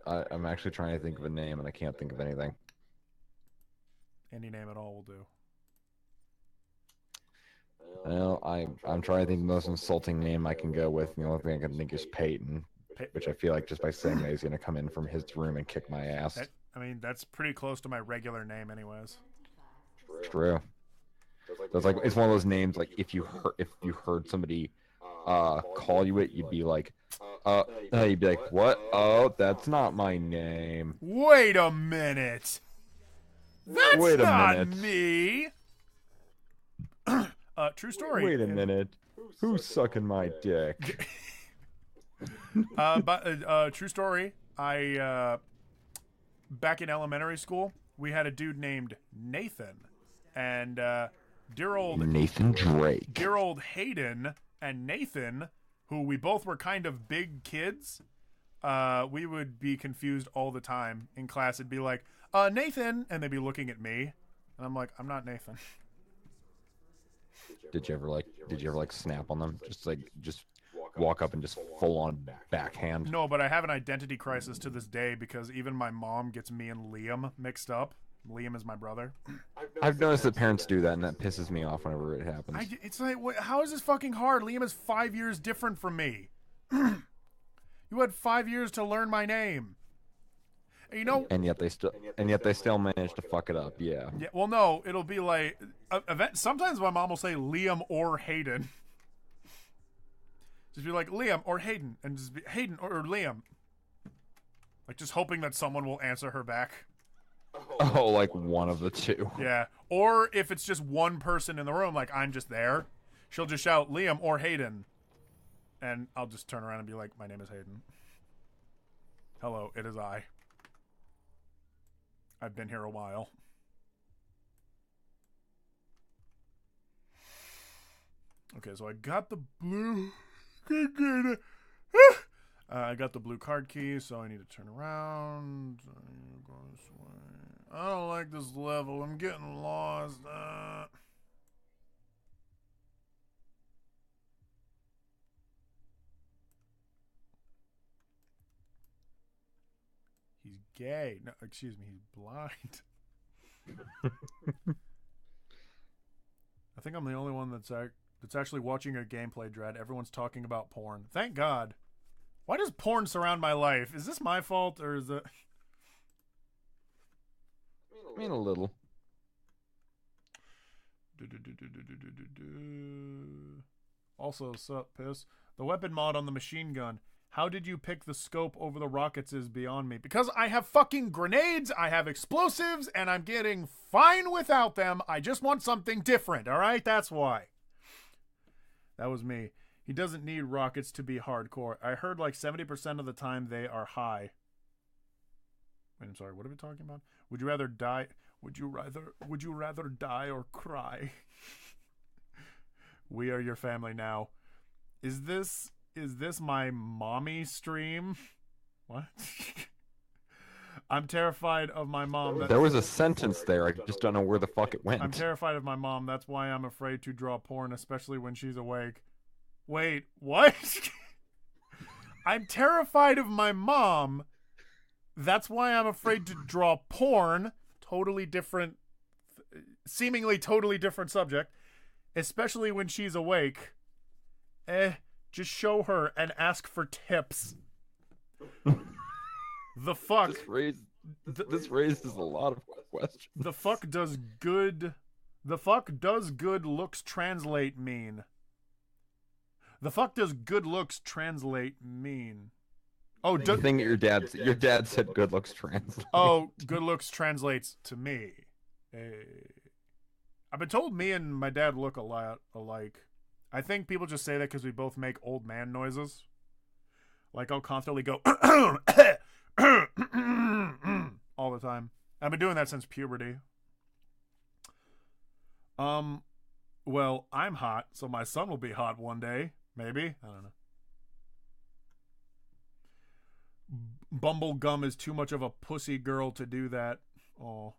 I'm actually trying to think of a name and I can't think of anything. Any name at all will do. Well, I'm trying to think of the most insulting name I can go with. And the only thing I can think is Peyton, which I feel like just by saying that he's gonna come in from his room and kick my ass. I mean, that's pretty close to my regular name, anyways. True. So it's one of those names like if you heard somebody call you it, you'd be like, what? Oh, that's not my name. Wait a minute. That's not me. True story. Wait a minute. Who's sucking my dick? True story. Back in elementary school, we had a dude named Nathan, and dear old Nathan Drake. Dear old Hayden and Nathan, who we both were kind of big kids, we would be confused all the time in class. It'd be like, Nathan, and they'd be looking at me, and I'm like, I'm not Nathan. Did you ever snap on them? Just walk up and just full on backhand? No, but I have an identity crisis to this day because even my mom gets me and Liam mixed up. Liam is my brother. I've noticed that parents do that, and that pisses me off whenever it happens. It's like, how is this fucking hard? Liam is 5 years different from me. You had 5 years to learn my name. You know, and yet they still manage to fuck it up. Yeah. Yeah. Well, no, it'll be like sometimes my mom will say Liam or Hayden. Just be like Liam or Hayden, and just be Hayden or Liam. Like just hoping that someone will answer her back. Oh, like one of the two. Yeah. Or if it's just one person in the room, like I'm just there, she'll just shout Liam or Hayden, and I'll just turn around and be like, "My name is Hayden. Hello, it is I. I've been here a while." Okay, so I got the blue. I got the blue card key, so I need to turn around. I don't like this level. I'm getting lost. He's gay. No, excuse me, he's blind. I think I'm the only one that's actually watching a gameplay, Dread. Everyone's talking about porn. Thank God. Why does porn surround my life? Is this my fault, or is it... I mean, a little. Also, sup, piss. The weapon mod on the machine gun. How did you pick the scope over the rockets is beyond me. Because I have fucking grenades, I have explosives, and I'm getting fine without them. I just want something different, alright? That's why. That was me. He doesn't need rockets to be hardcore. I heard like 70% of the time they are high. Wait, I'm sorry, what are we talking about? Would you rather die? Would you rather die or cry? We are your family now. Is this my mommy stream? What? I'm terrified of my mom. There was a sentence there. I just don't know where the fuck it went. I'm terrified of my mom. That's why I'm afraid to draw porn, especially when she's awake. Wait, what? I'm terrified of my mom. That's why I'm afraid to draw porn. Totally different, seemingly totally different subject. Especially when she's awake. Just show her and ask for tips. The fuck? This raises a lot of questions. The fuck does good looks translate mean? The fuck does good looks translate mean? Oh, the thing that your dad said good looks translate. Oh, good looks translates to me. I've been told me and my dad look a lot alike. I think people just say that because we both make old man noises. Like I'll constantly go all the time. I've been doing that since puberty. Well, I'm hot, so my son will be hot one day. Maybe. I don't Bumblegum is too much of a pussy girl to do that. Oh,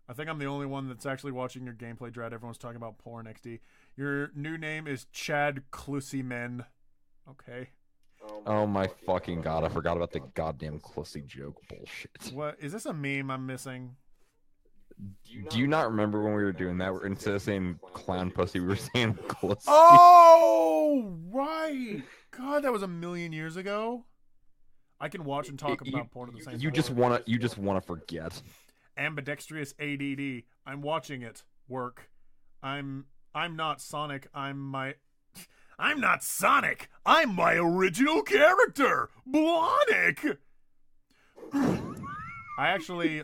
I think I'm the only one that's actually watching your gameplay, Dread. Everyone's talking about porn XD. Your new name is Chad Clusimen. Okay. Oh my fucking god! I forgot about the goddamn Clussy joke bullshit. What is this a meme I'm missing? Do you not remember when we were doing that? Instead of saying clown pussy, we were saying Clussy. Oh, right. God, that was a million years ago. I can watch and talk about porn at the same time. You just wanna forget. Ambidextrous ADD. I'm watching it work. I'm not Sonic. I'm not Sonic. I'm my original character, Blonic. I actually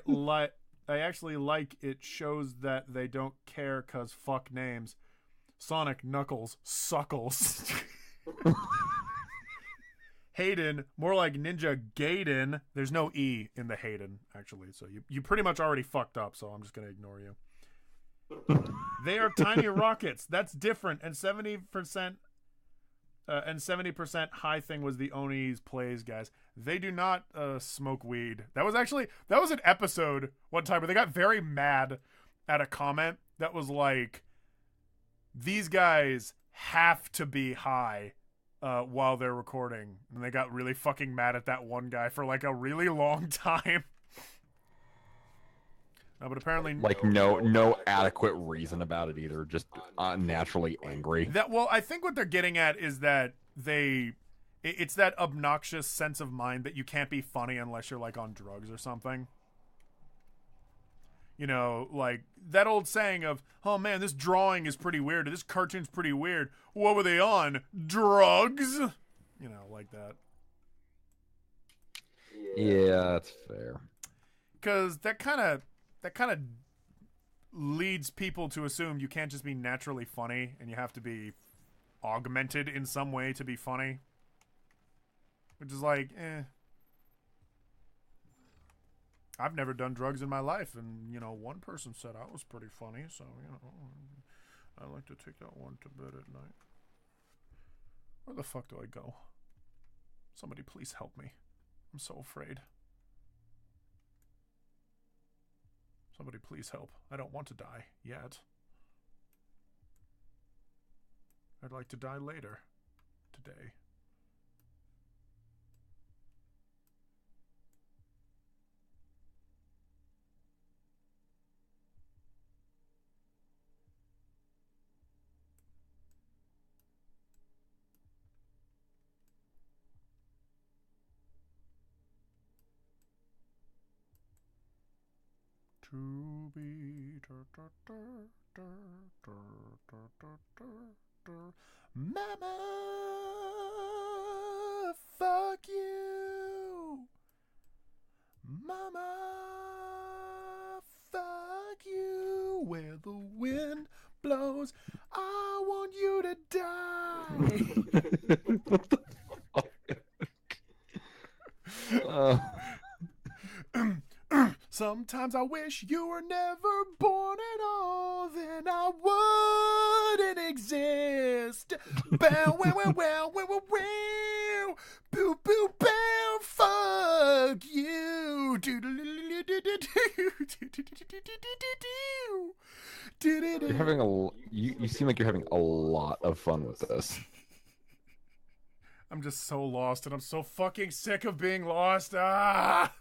like it shows that they don't care cause fuck names. Sonic, Knuckles, Suckles. Hayden, more like Ninja Gaiden. There's no E in the Hayden, actually. So you pretty much already fucked up, so I'm just going to ignore you. They are tiny rockets. That's different. And 70% high thing was the Oni's plays, guys. They do not smoke weed. That was an episode one time where they got very mad at a comment that was like, these guys have to be high while they're recording. And they got really fucking mad at that one guy for like a really long time. But apparently, like no adequate reason about it either. Just unnaturally angry. I think what they're getting at is that it's that obnoxious sense of mind that you can't be funny unless you're like on drugs or something. You know, like that old saying of, oh man, this drawing is pretty weird. This cartoon's pretty weird. What were they on? Drugs? You know, like that. Yeah, that's fair. Because that kind of leads people to assume you can't just be naturally funny and you have to be augmented in some way to be funny. Which is like, I've never done drugs in my life, and, you know, one person said I was pretty funny, so, you know, I like to take that one to bed at night. Where the fuck do I go? Somebody please help me. I'm so afraid. Somebody please help. I don't want to die yet. I'd like to die later. Today. To be Mama, fuck you. Mama, fuck you. Where the wind blows, I want you to die. What the fuck? Sometimes I wish you were never born at all, then I wouldn't exist. Bow, wow, wow, wow, wow, wow, wow. Boo, boo, bow, fuck you. You're having you seem like you're having a lot of fun with this. I'm just so lost, and I'm so fucking sick of being lost. Ah!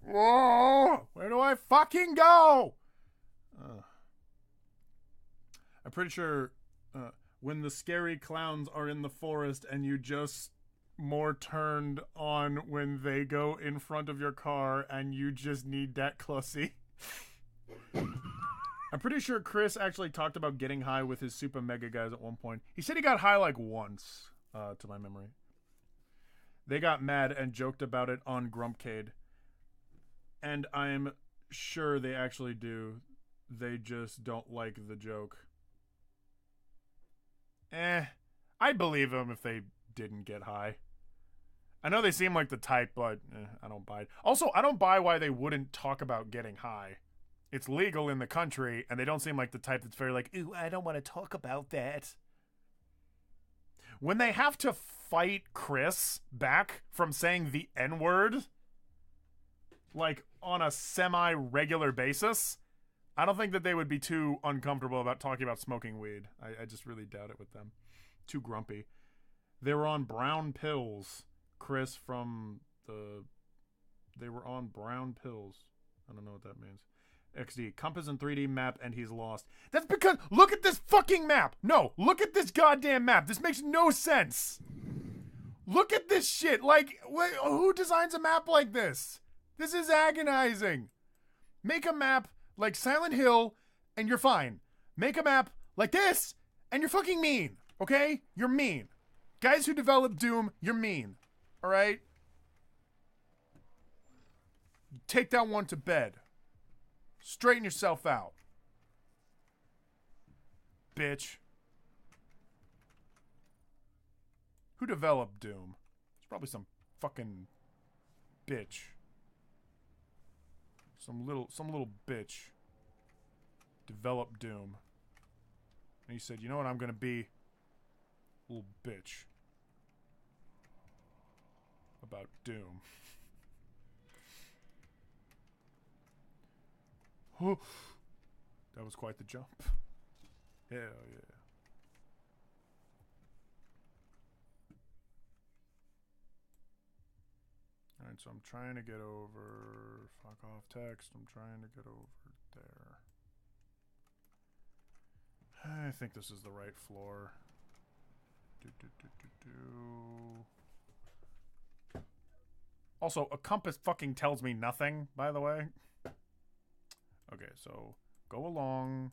Whoa! Where do I fucking go? I'm pretty sure when the scary clowns are in the forest and you just more turned on when they go in front of your car and you just need that clussy. I'm pretty sure Chris actually talked about getting high with his super mega guys at one point. He said he got high like once, to my memory. They got mad and joked about it on Grumpcade. And I'm sure they actually do. They just don't like the joke. I'd believe them if they didn't get high. I know they seem like the type, but I don't buy it. Also, I don't buy why they wouldn't talk about getting high. It's legal in the country, and they don't seem like the type that's very like, ooh, I don't want to talk about that. When they have to fight Chris back from saying the N-word like on a semi-regular basis, I don't think that they would be too uncomfortable about talking about smoking weed. I just really doubt it with them. Too grumpy. They were on brown pills, Chris, from the... They were on brown pills. I don't know what that means. XD. Compass in 3D map and he's lost. That's because... Look at this fucking map! No, look at this goddamn map. This makes no sense. Look at this shit. Like, who designs a map like this? This is agonizing. Make a map like Silent Hill and you're fine. Make a map like this and you're fucking mean. Okay? You're mean. Guys who develop Doom, you're mean. Alright? Take that one to bed. Straighten yourself out. Bitch. Who developed Doom? It's probably some fucking bitch. Some little bitch developed Doom. And he said, you know what I'm gonna be? Little bitch. About Doom. That was quite the jump. Hell yeah. Alright, so I'm trying to get over... Fuck off text. I'm trying to get over there. I think this is the right floor. Also, a compass fucking tells me nothing, by the way. Okay, so go along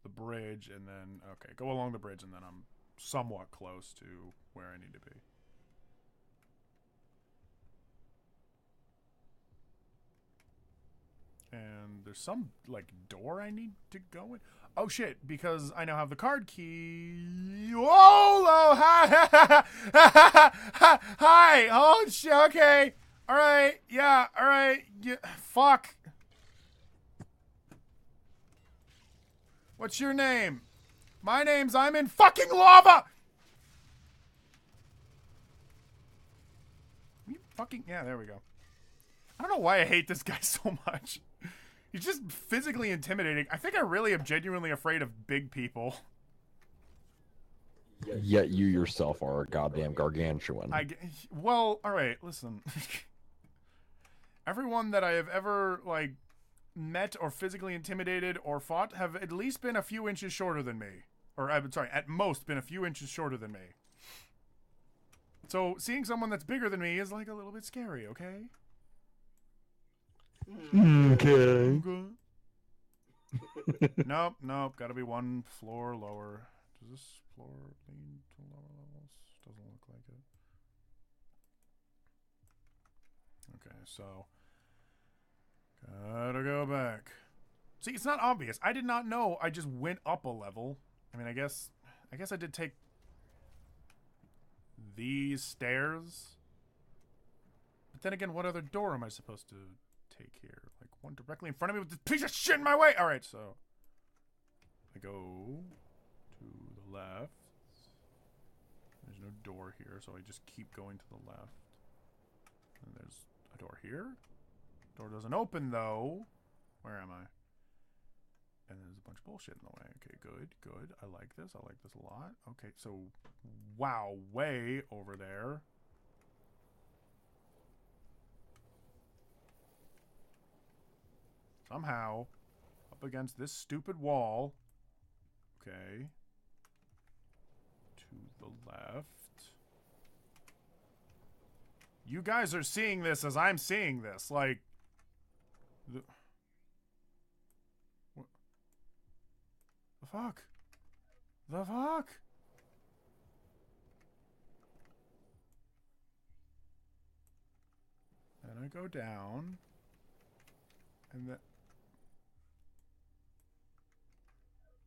the bridge and then... Okay, go along the bridge and then I'm somewhat close to where I need to be. And there's some, like, door I need to go in. Oh, shit, because I now have the card key. Whoa! Hi! Hi! Oh, shit, okay. All right, yeah, all right. Yeah, fuck. What's your name? My name's I'm in fucking lava! You fucking... Yeah, there we go. I don't know why I hate this guy so much. He's just physically intimidating. I think I really am genuinely afraid of big people. Yet you yourself are a goddamn gargantuan. Well, alright, listen. Everyone that I have ever, like, met or physically intimidated or fought have at least been a few inches shorter than me. Or, I'm sorry, at most been a few inches shorter than me. So, seeing someone that's bigger than me is, like, a little bit scary, okay? Okay. Nope, gotta be one floor lower. Does this floor lean to lower levels? Doesn't look like it. Okay, so gotta go back. See, it's not obvious. I did not know I just went up a level. I mean, I guess I did take these stairs. But then again, what other door am I supposed to take here? Like one directly in front of me with this piece of shit in my way. All right, so I go to the left. There's no door here, so I just keep going to the left. And there's a door here. Door doesn't open though. Where am I? And there's a bunch of bullshit in the way. Okay, good. I like this. I like this a lot. Okay, so wow, way over there. Somehow, up against this stupid wall. Okay. To the left. You guys are seeing this as I'm seeing this. Like... What the fuck? The fuck? Then I go down. And then...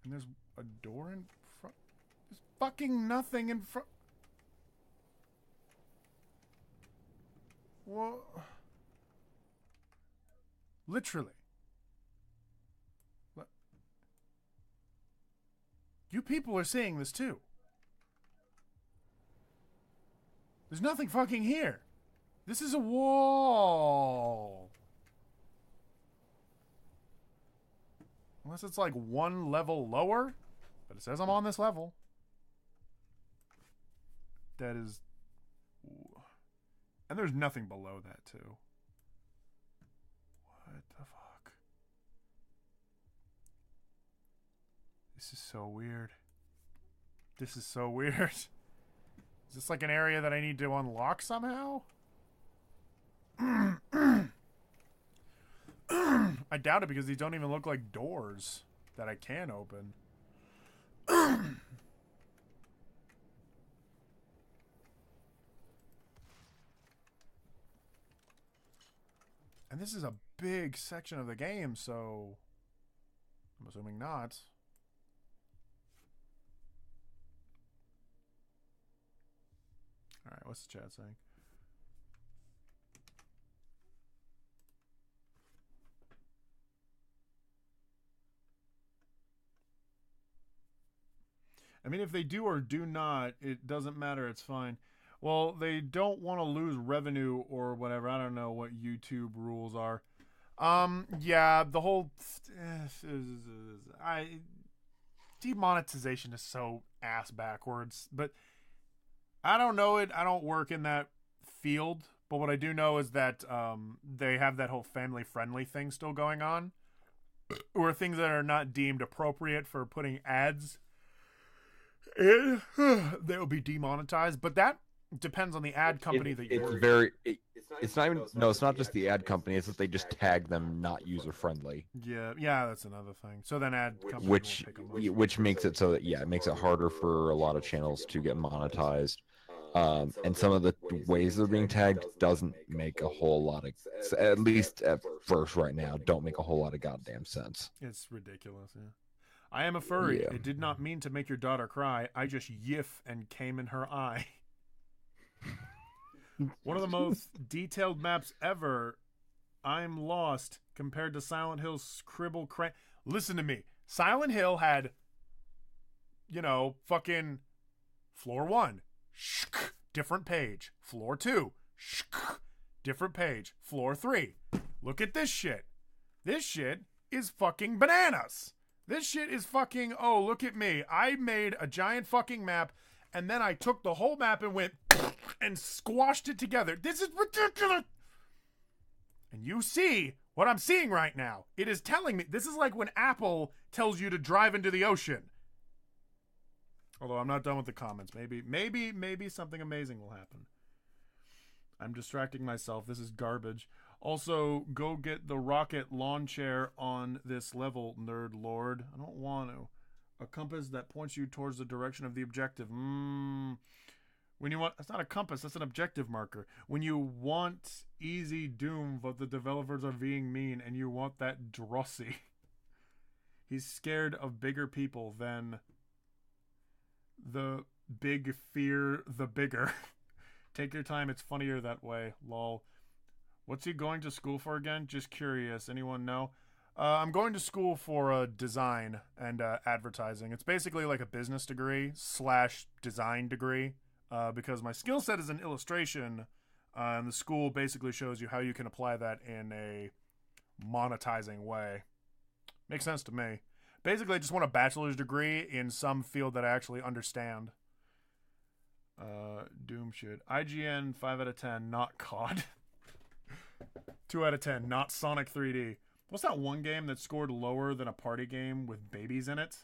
And there's a door in front. There's fucking nothing in front. What? Literally. What? You people are seeing this too. There's nothing fucking here. This is a wall. Unless it's like one level lower. But it says I'm on this level. That is... And there's nothing below that, too. What the fuck? This is so weird. This is so weird. Is this like an area that I need to unlock somehow? I doubt it because these don't even look like doors that I can open. And this is a big section of the game, so I'm assuming not. Alright, what's the chat saying? I mean, if they do or do not, it doesn't matter. It's fine. Well, they don't want to lose revenue or whatever. I don't know what YouTube rules are. Yeah, the whole... demonetization is so ass backwards. But I don't know it. I don't work in that field. But what I do know is that they have that whole family-friendly thing still going on. Or things that are not deemed appropriate for putting ads in, they will be demonetized. But that depends on the ad company that you're... It's not even... No, it's not just the ad company. It's that they just tag them not user-friendly. Yeah, that's another thing. So then ad companies which makes it so that, yeah, it makes it harder for a lot of channels to get monetized. And some of the ways they're being tagged doesn't make a whole lot of... At least at first right now, don't make a whole lot of goddamn sense. It's ridiculous, yeah. I am a furry. Yeah. It did not mean to make your daughter cry. I just yiff and came in her eye. One of the most detailed maps ever. I'm lost compared to Silent Hill's Scribble Crank. Listen to me. Silent Hill had, fucking floor 1. Different page. Floor 2. Different page. Floor 3. Look at this shit. This shit is fucking bananas. This shit is fucking, oh, look at me. I made a giant fucking map, and then I took the whole map and went and squashed it together. This is ridiculous. And you see what I'm seeing right now. It is telling me, this is like when Apple tells you to drive into the ocean. Although I'm not done with the comments. Maybe something amazing will happen. I'm distracting myself. This is garbage. Also, go get the rocket lawn chair on this level, nerd lord. I don't want to. A compass that points you towards the direction of the objective. When you want... That's not a compass. That's an objective marker. When you want easy doom, but the developers are being mean, and you want that Drosy. He's scared of bigger people than the big fear the bigger. Take your time. It's funnier that way. Lol. What's he going to school for again? Just curious. Anyone know? I'm going to school for design and advertising. It's basically like a business degree / design degree because my skill set is in illustration, and the school basically shows you how you can apply that in a monetizing way. Makes sense to me. Basically, I just want a bachelor's degree in some field that I actually understand. Doom shit. IGN 5 out of 10, not COD. 2 out of 10, not Sonic 3D. What's that one game that scored lower than a party game with babies in it?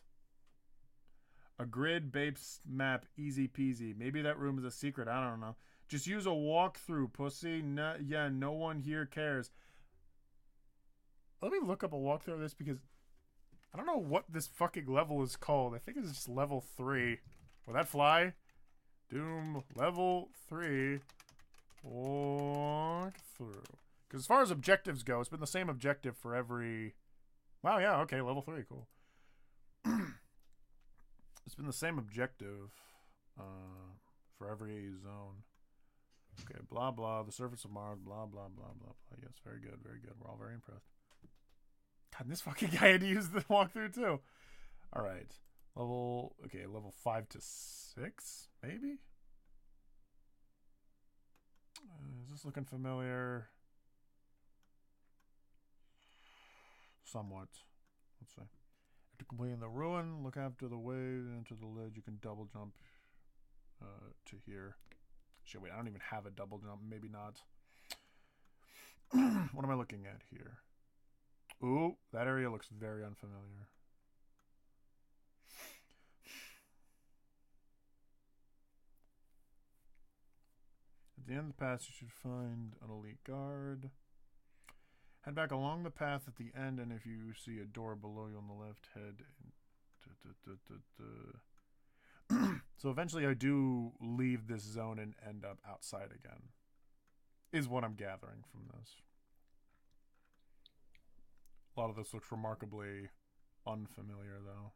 A grid babes map, easy peasy. Maybe that room is a secret. I don't know. Just use a walkthrough, pussy. No one here cares. Let me look up a walkthrough of this because I don't know what this fucking level is called. I think it's just level 3. Will that fly? Doom level 3 walkthrough. Because as far as objectives go, it's been the same objective for every... Wow, yeah, okay, level 3, cool. It's been the same objective for every zone. Okay, blah, blah, the surface of Mars, blah, blah, blah, blah, blah. Yes, very good, very good. We're all very impressed. God, this fucking guy had to use the walkthrough, too. All right. Level 5 to 6, maybe? Is this looking familiar? Somewhat. Let's see. To complete the ruin, look after the way into the ledge. You can double jump to here. Shit, wait, I don't even have a double jump. Maybe not. What am I looking at here? Ooh, that area looks very unfamiliar. At the end of the path, you should find an elite guard. Head back along the path at the end, and if you see a door below you on the left, head. So eventually I do leave this zone and end up outside again. Is what I'm gathering from this. A lot of this looks remarkably unfamiliar, though.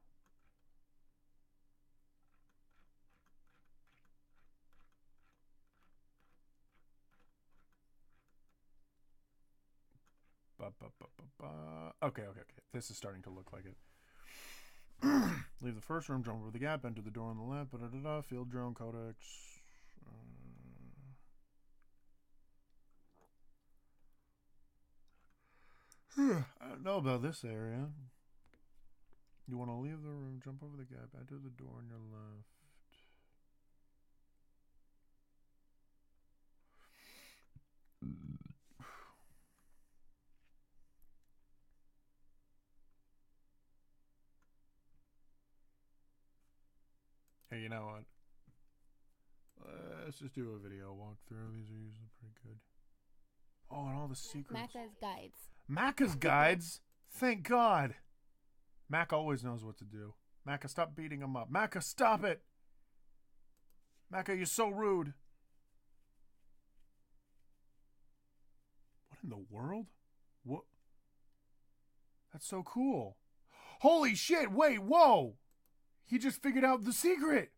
Okay. This is starting to look like it. Leave the first room, jump over the gap, enter the door on the left. Field drone codex. I don't know about this area. You want to leave the room, jump over the gap, enter the door on your left. Hey, you know what? Let's just do a video walkthrough. These are usually pretty good. Oh, and all the secrets. Macca's guides. Macca's guides? Thank God. Mac always knows what to do. Macca, stop beating him up. Macca, stop it! Macca, you're so rude. What in the world? What? That's so cool. Holy shit, wait, whoa! He just figured out the secret!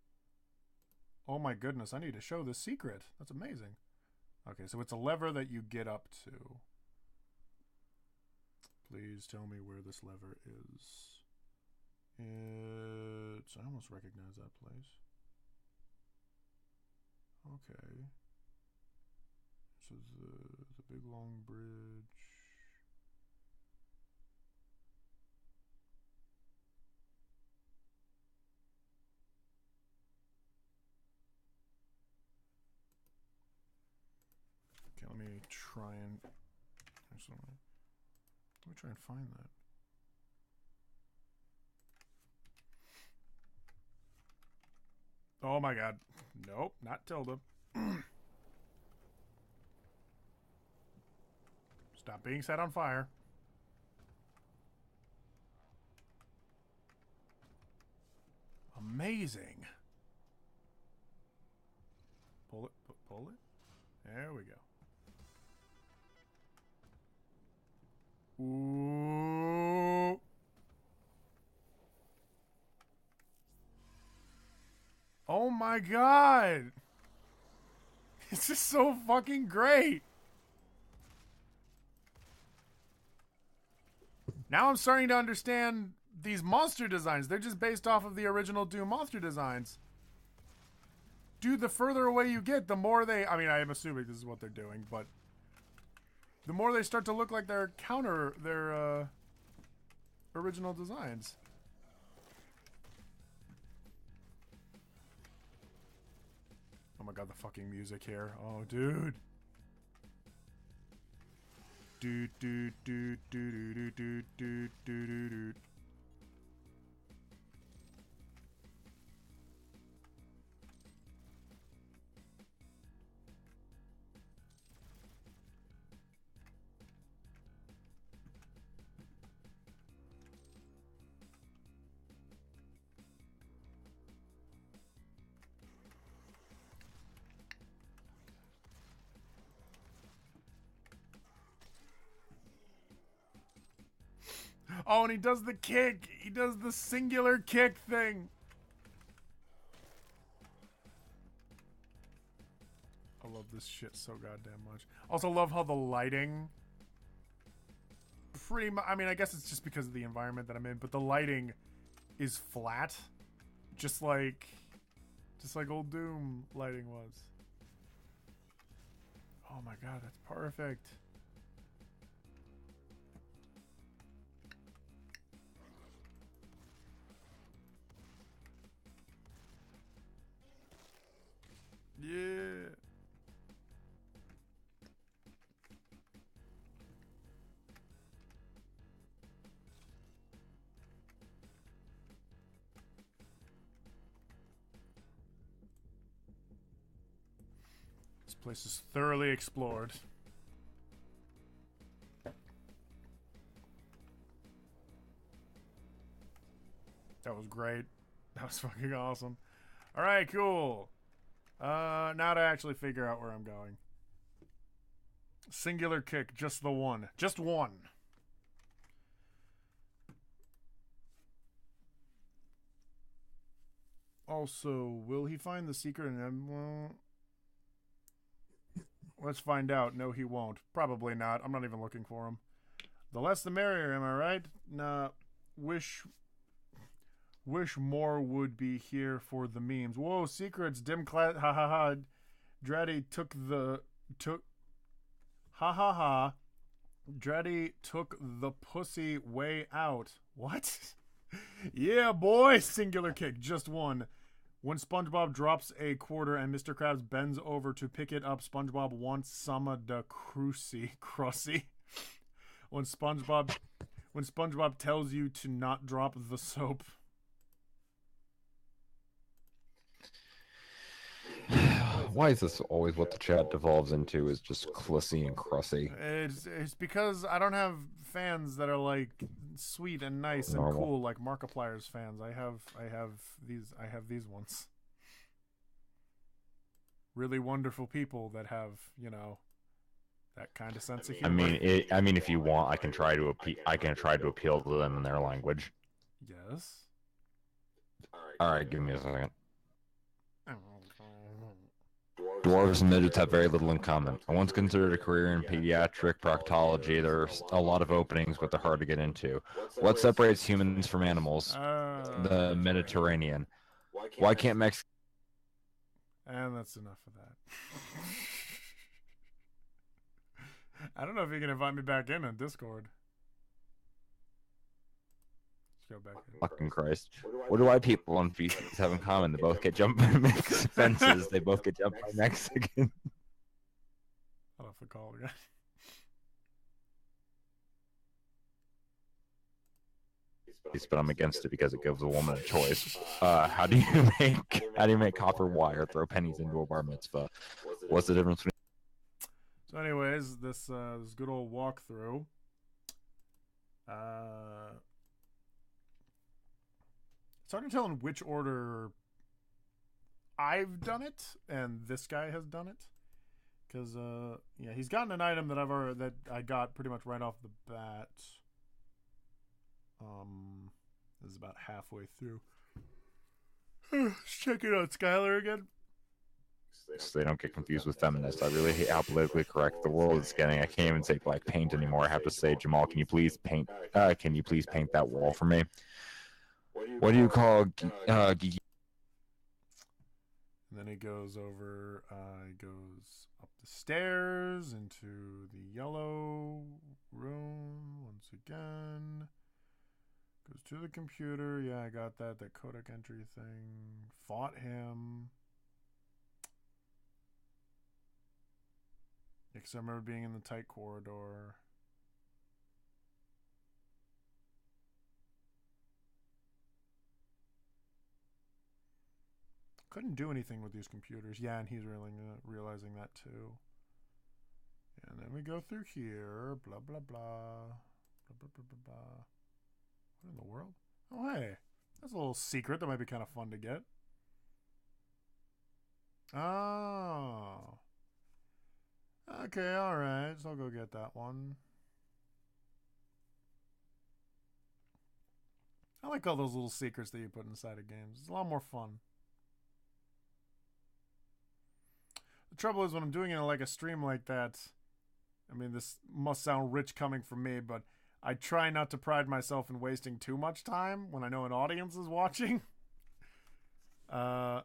Oh my goodness, I need to show this secret. That's amazing. Okay, so it's a lever that you get up to. Please tell me where this lever is. It's... I almost recognize that place. Okay. This is the big long bridge. Okay, let me try and... Let me try and find that. Oh my god. Nope, not Tilda. Stop being set on fire. Amazing. Pull it, pull it. There we go. Ooh. Oh my god. This is so fucking great. Now I'm starting to understand these monster designs. They're just based off of the original Doom monster designs. Dude, the further away you get, the more they... I mean, I am assuming this is what they're doing, but... the more they start to look like their original designs. Oh my god, the fucking music here. Oh, dude. Do do do do do do do do do do. Oh, and he does the kick. He does the singular kick thing. I love this shit so goddamn much. Also love how the lighting... pretty much... I mean, I guess it's just because of the environment that I'm in, but the lighting is flat. Just like old Doom lighting was. Oh my god, that's perfect. This place is thoroughly explored. That was great. That was fucking awesome. Alright, cool. Now to actually figure out where I'm going. Singular kick, just the one. Just one. Also, will he find the secret? And well, let's find out. No, he won't. Probably not. I'm not even looking for him. The less the merrier, am I right? Nah, wish more would be here for the memes. Whoa, secrets, dim class, ha ha ha. Draddy took ha ha ha. Draddy took the pussy way out. What? Yeah, boy, singular kick, just one. When SpongeBob drops a quarter and Mr. Krabs bends over to pick it up, SpongeBob wants some de Crusy. When SpongeBob tells you to not drop the soap. Why is this always what the chat devolves into? Is just Clussy and Crussy? It's because I don't have fans that are like sweet and nice and cool like Markiplier's fans. I have these ones. Really wonderful people that have, you know, that kind of sense of humor. I mean, if you want, I can try to appeal to them in their language. Yes. All right, give me a second. Dwarves and midgets have very little in common. I once considered a career in pediatric proctology. There's a lot of openings, but they're hard to get into. What separates humans from animals? The Mediterranean. Why can't Mexico... And that's enough of that. I don't know if you can invite me back in on Discord. Let's go back in. Fucking Christ. What do white people on feces have in common? They both get jumped by fences. They both get jumped by Mexicans. I'll have to call again. But I'm against it because it gives a woman a choice. How do you make copper wire throw pennies into a bar mitzvah? What's the difference between... So anyways, this good old walkthrough. It's hard to tell in which order I've done it and this guy has done it, because yeah, he's gotten an item that I got pretty much right off the bat. This is about halfway through. Let's check it out, Skylar again. So they don't get confused with feminists. I really hate how politically correct the world is getting. I can't even say black paint anymore. I have to say, Jamal, can you please paint that wall for me? What do you call geeky? And then he goes over, he goes up the stairs into the yellow room once again. Goes to the computer. Yeah, I got that codec entry thing. Fought him. Yeah, because I remember being in the tight corridor. Couldn't do anything with these computers. Yeah, and he's realizing that too. And then we go through here. Blah, blah, blah. Blah, blah, blah, blah, blah. What in the world? Oh, hey. That's a little secret that might be kind of fun to get. Oh. Okay, alright. So I'll go get that one. I like all those little secrets that you put inside of games. It's a lot more fun. The trouble is when I'm doing it like a stream like that, I mean, this must sound rich coming from me, but I try not to pride myself in wasting too much time when I know an audience is watching. But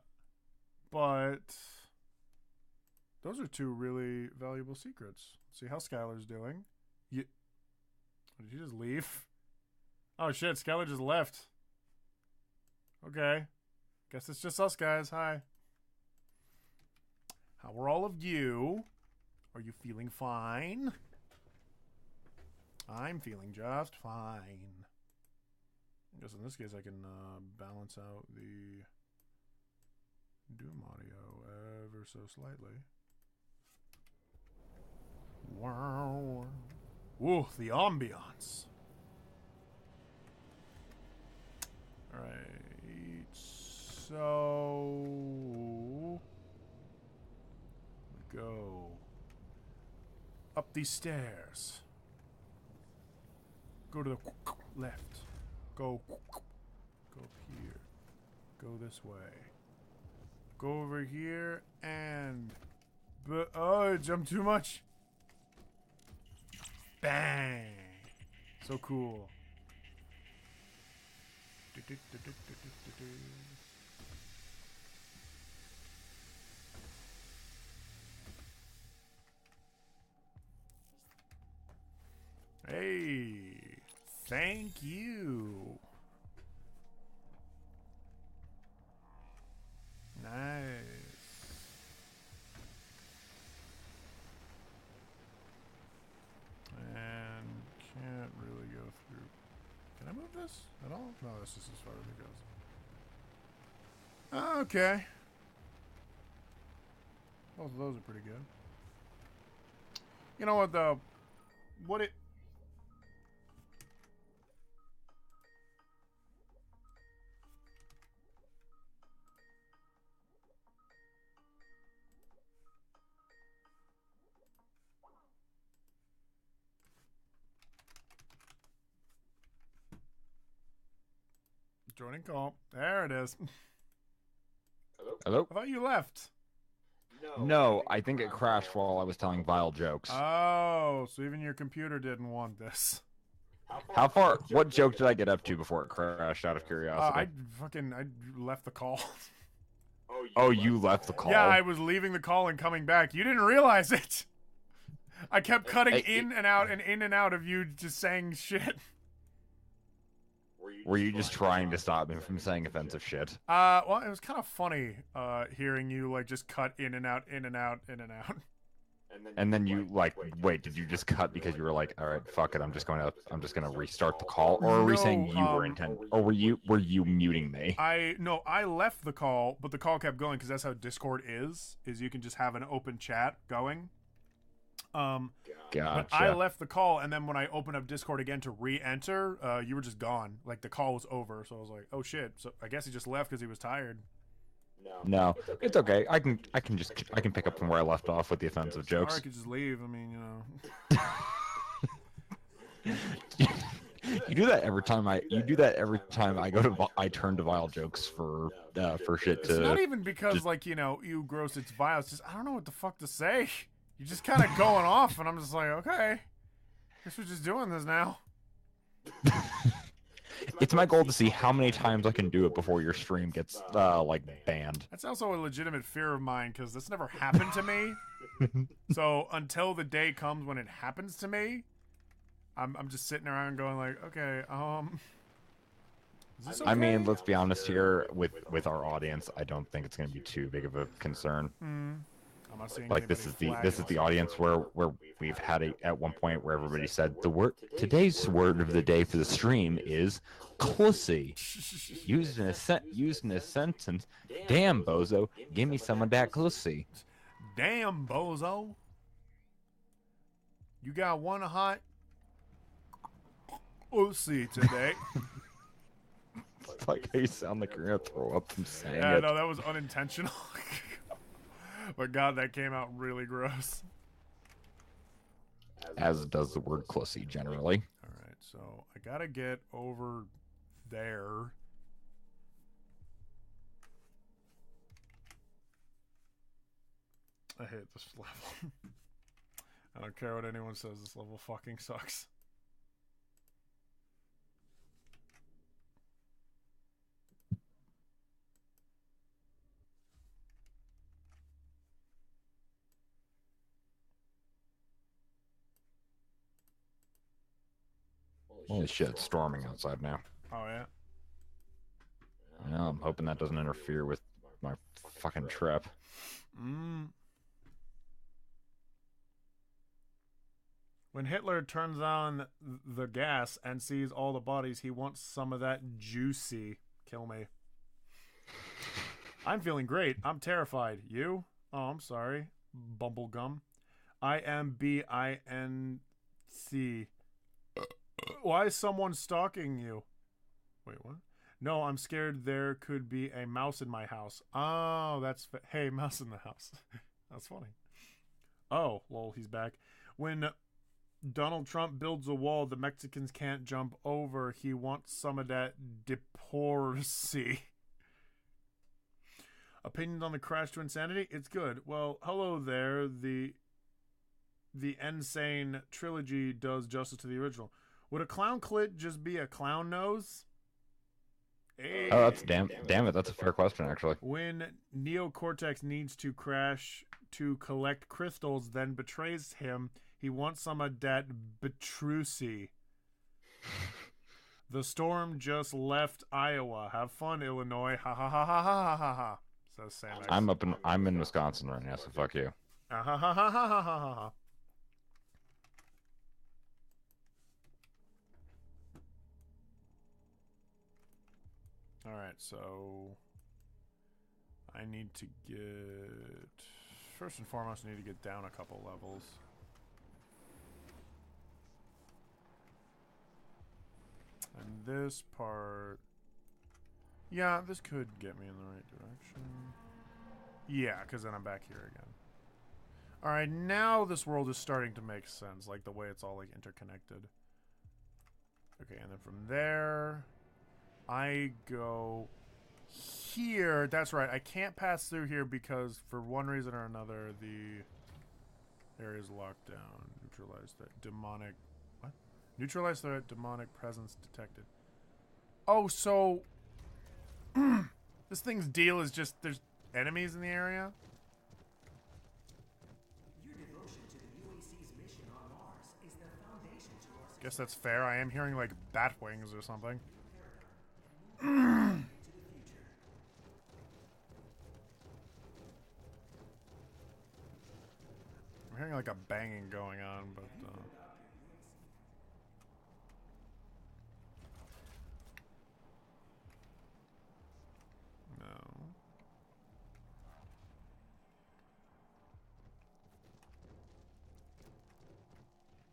those are two really valuable secrets. See how Skylar's doing. Did he just leave? Oh shit, Skylar just left. Okay. Guess it's just us guys. Hi. How are all of you? Are you feeling fine? I'm feeling just fine. I guess in this case I can balance out the Doom audio ever so slightly. Wow. Ooh, the ambiance. Alright, so we go up these stairs. Go to the left. Go up here. Go this way. Go over here and oh, it jumped too much. Bang! So cool. Hey, thank you. Nice. And can't really go through. Can I move this at all? No, this is as far as it goes. Okay. Both of those are pretty good. You know what, though? What it... Joining call. There it is. Hello? I thought you left. No, I think it crashed while I was telling vile jokes. Oh, so even your computer didn't want this. How far? What joke did I get up to before it crashed? Out of curiosity. I left the call. Oh, you left the call. Yeah, I was leaving the call and coming back. You didn't realize it. I kept cutting in and out of you just saying shit. Were you just trying to stop me from saying offensive shit? Well, it was kind of funny, hearing you, like, just cut in and out, in and out, in and out. And then you, like, wait, did you just cut because you were like, all right, fuck it, I'm just gonna restart the call? Or were we saying you were or were you muting me? No, I left the call, but the call kept going, because that's how Discord is you can just have an open chat going. Gotcha. But I left the call, and then when I opened up Discord again to re-enter, you were just gone. Like, the call was over, so I was like, oh shit. So I guess he just left because he was tired. No, it's okay. I can pick up from where I left off with the offensive Or jokes. I could just leave. I mean, you know. You do that every time I go to I turn to vile jokes for shit to. It's not even because like, you know, you gross, it's vile. It's just I don't know what the fuck to say. You're just kind of going off, and I'm just like, okay, guess we're just doing this now. It's my goal to see how many times I can do it before your stream gets like banned. That's also a legitimate fear of mine, because this never happened to me. So until the day comes when it happens to me, I'm just sitting around going like, okay, is this okay? I mean, let's be honest here with our audience. I don't think it's going to be too big of a concern. I'm not seeing Like this is the audience where we've had at one point where everybody said today's word of the day for the stream is "clussy," used in a sentence. Damn, bozo, give me some of that clussy. Damn, bozo, you got one hot pussy today. It's like how you sound like you're gonna throw up from saying Yeah, it. no, that was unintentional. But God, that came out really gross. As does the word "clussy" generally. All right, so I gotta get over there. I hate this level. I don't care what anyone says, this level fucking sucks. Holy shit, it's storming outside now. Oh, yeah? Yeah, I'm hoping that doesn't interfere with my fucking trip. When Hitler turns on the gas and sees all the bodies, he wants some of that juicy. Kill me. I'm feeling great. I'm terrified. You? Oh, I'm sorry. Bumblegum. IMBINC. Why is someone stalking you? Wait, what? No, I'm scared there could be a mouse in my house. Oh, that's... Hey, mouse in the house. That's funny. Oh, lol, he's back. When Donald Trump builds a wall the Mexicans can't jump over, he wants some of that diplomacy. Opinions on the Crash to Insanity? It's good. Well, hello there. The Insane trilogy does justice to the original. Would a clown clit just be a clown nose? Hey. Oh, that's damn it. That's a fair question, actually. When Neocortex needs to crash to collect crystals, then betrays him, he wants some of that Betrusi. The storm just left Iowa. Have fun, Illinois. Ha ha ha ha ha ha ha. Says Sam X. I'm in Wisconsin right now, so fuck you. Ha ha ha ha ha ha ha. Alright, so I need to get... First and foremost, I need to get down a couple levels. And this part... Yeah, this could get me in the right direction. Yeah, because then I'm back here again. Alright, now this world is starting to make sense, like the way it's all like interconnected. Okay, and then from there... I go here. That's right. I can't pass through here because for one reason or another, the area is locked down. Neutralize that demonic... What? Neutralize that demonic presence detected. Oh, so... this thing's deal is just there's enemies in the area? Your devotion to the UAC's mission on Mars is the foundation to our success. Guess that's fair. I am hearing like bat wings or something. I'm hearing like a banging going on, but no.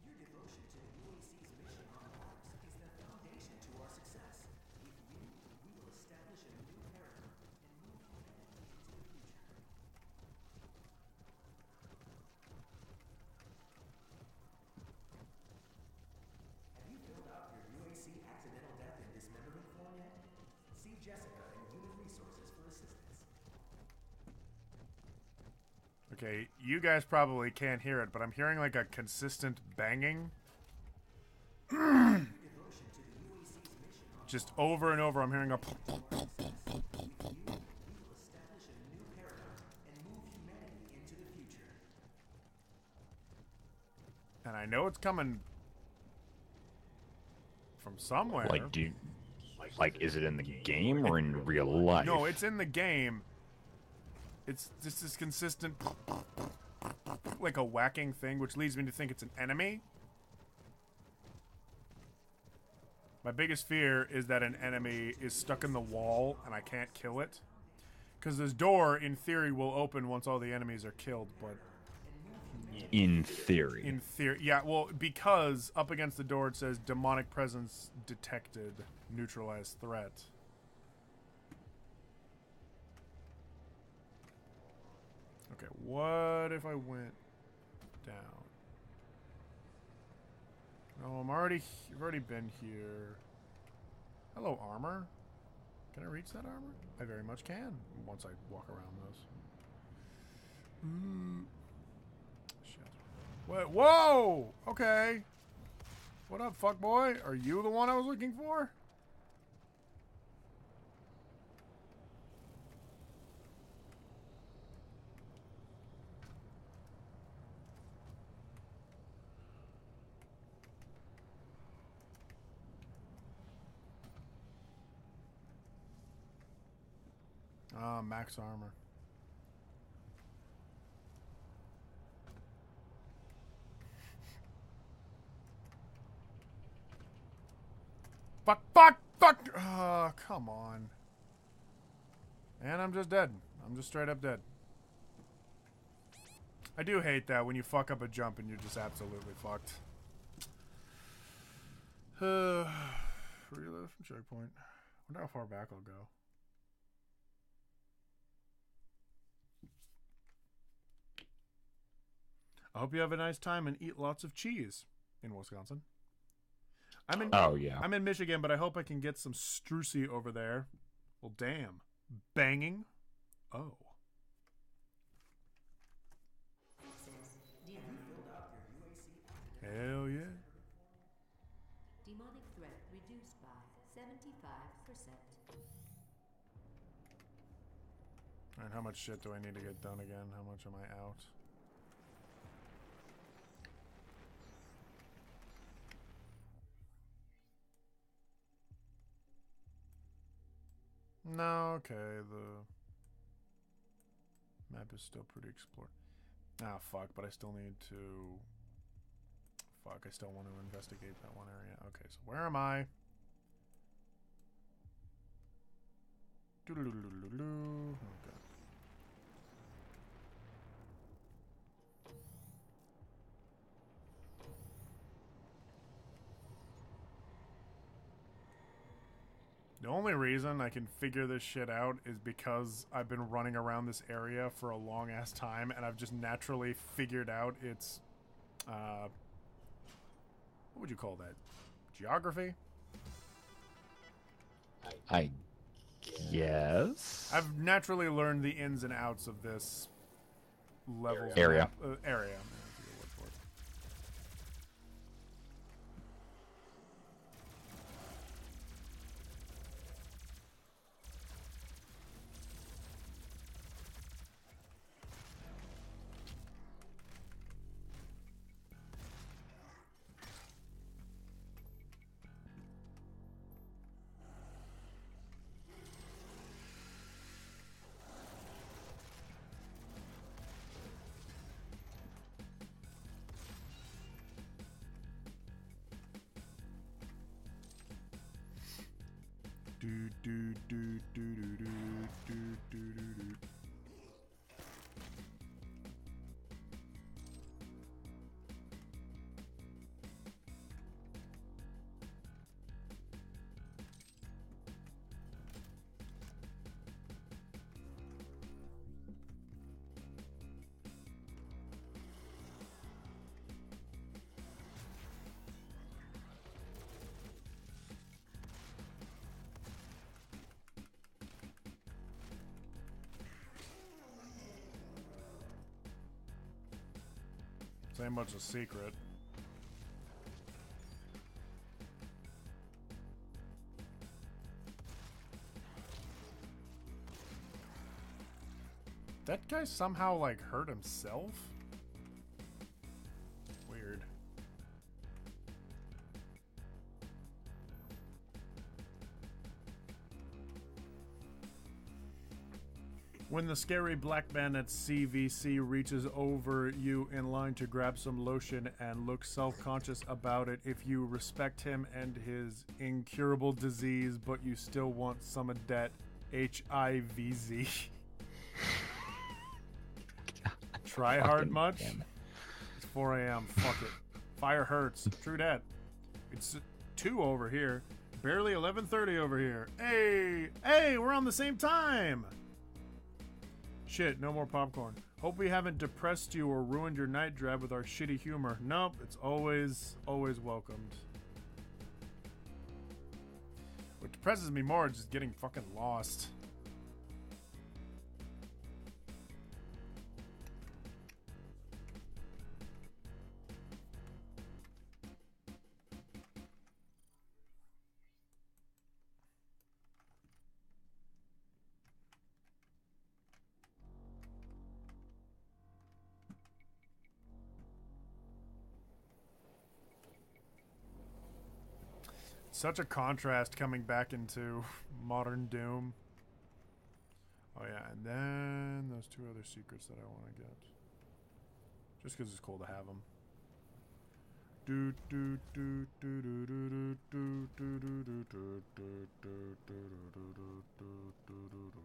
Your devotion to the UAC's mission on Mars is the foundation to our success. With you, we will establish a new paradigm and move humanity into the future. Have you filled out your UAC accidental death and dismemberment form yet? See Jessica in Human Resources for assistance. Okay, you guys probably can't hear it, but I'm hearing like a consistent banging. Just over and over, I'm hearing a... And I know it's coming from somewhere. Like, is it in the game or in real life? No, it's in the game. It's just this consistent, like a whacking thing, which leads me to think it's an enemy. My biggest fear is that an enemy is stuck in the wall and I can't kill it. Because this door, in theory, will open once all the enemies are killed, but... In theory. In theory, yeah, well, because up against the door it says demonic presence detected, neutralized threat. Okay, what if I went down? No, I've already been here. Hello, armor. Can I reach that armor? I very much can, once I walk around those. Shit. What? Whoa! Okay. What up, fuckboy? Are you the one I was looking for? Ah, max armor. Fuck! Ah, come on. And I'm just dead. I'm just straight up dead. I do hate that when you fuck up a jump and you're just absolutely fucked. Reload from checkpoint. I wonder how far back I'll go. I hope you have a nice time and eat lots of cheese in Wisconsin. I'm in Michigan, but I hope I can get some Strucy over there. Well, damn. Banging? Oh. Hell yeah. Demonic threat reduced by 75%. And how much shit do I need to get done again? How much am I out? No, okay, the map is still pretty explored. Ah, fuck, but I still need to... Fuck, I still want to investigate that one area. Okay, so where am I? Doo-doo-doo-doo-doo-doo. Okay. The only reason I can figure this shit out is because I've been running around this area for a long ass time and I've just naturally figured out its what would you call that? Geography? I guess. I've naturally learned the ins and outs of this level Area. Area. Do do do do do do do do do. This ain't much a secret. That guy somehow, like, hurt himself? Weird. When the scary black man at CVC reaches over you in line to grab some lotion and looks self-conscious about it, if you respect him and his incurable disease, but you still want some of that HIVZ. Try hard much? It's 4 a.m. Fuck it. Fire hurts. True that. It's 2 over here. Barely 11:30 over here. Hey! Hey! We're on the same time! Shit, no more popcorn. Hope we haven't depressed you or ruined your night drive with our shitty humor. Nope, it's always welcomed. What depresses me more is just getting fucking lost. Such a contrast coming back into modern Doom. Oh yeah, and then those 2 other secrets that I want to get. Just because it's cool to have them. Do do do do do do do do do do do do do do do do.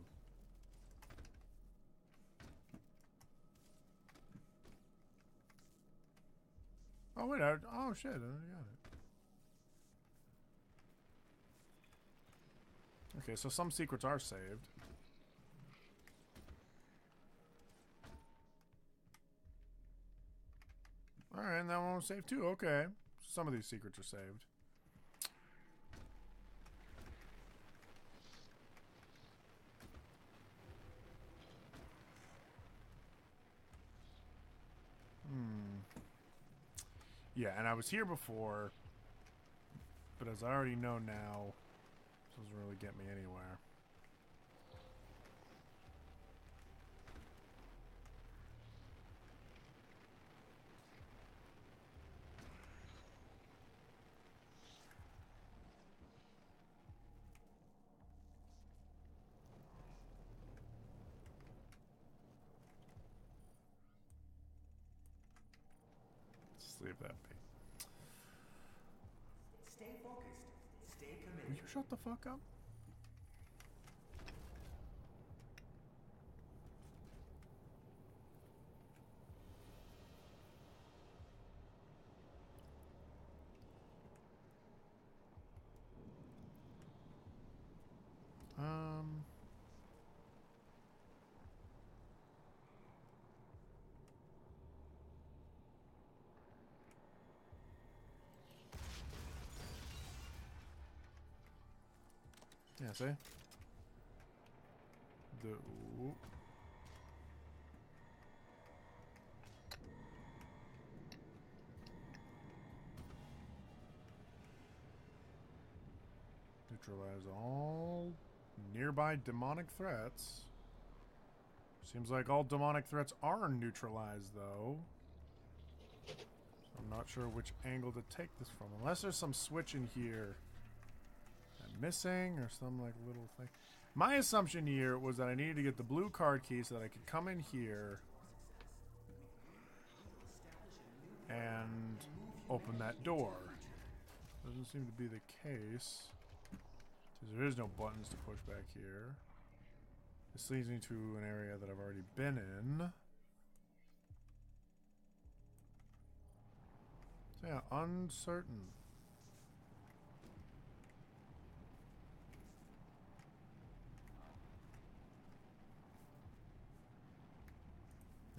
Oh, wait. Oh, shit. I already got it. Okay, so some secrets are saved. Alright, and that one was saved too. Okay. Some of these secrets are saved. Yeah, and I was here before, but as I already know now, this doesn't really get me anywhere. Let's leave that be. Stay focused. Stay committed. Will you shut the fuck up? Yeah, see? Ooh. Neutralize all nearby demonic threats. Seems like all demonic threats are neutralized, though. So I'm not sure which angle to take this from. Unless there's some switch in here I'm missing or some like little thing. My assumption here was that I needed to get the blue card key so that I could come in here and open that door. Doesn't seem to be the case. Because there is no buttons to push back here. This leads me to an area that I've already been in. So yeah, uncertain.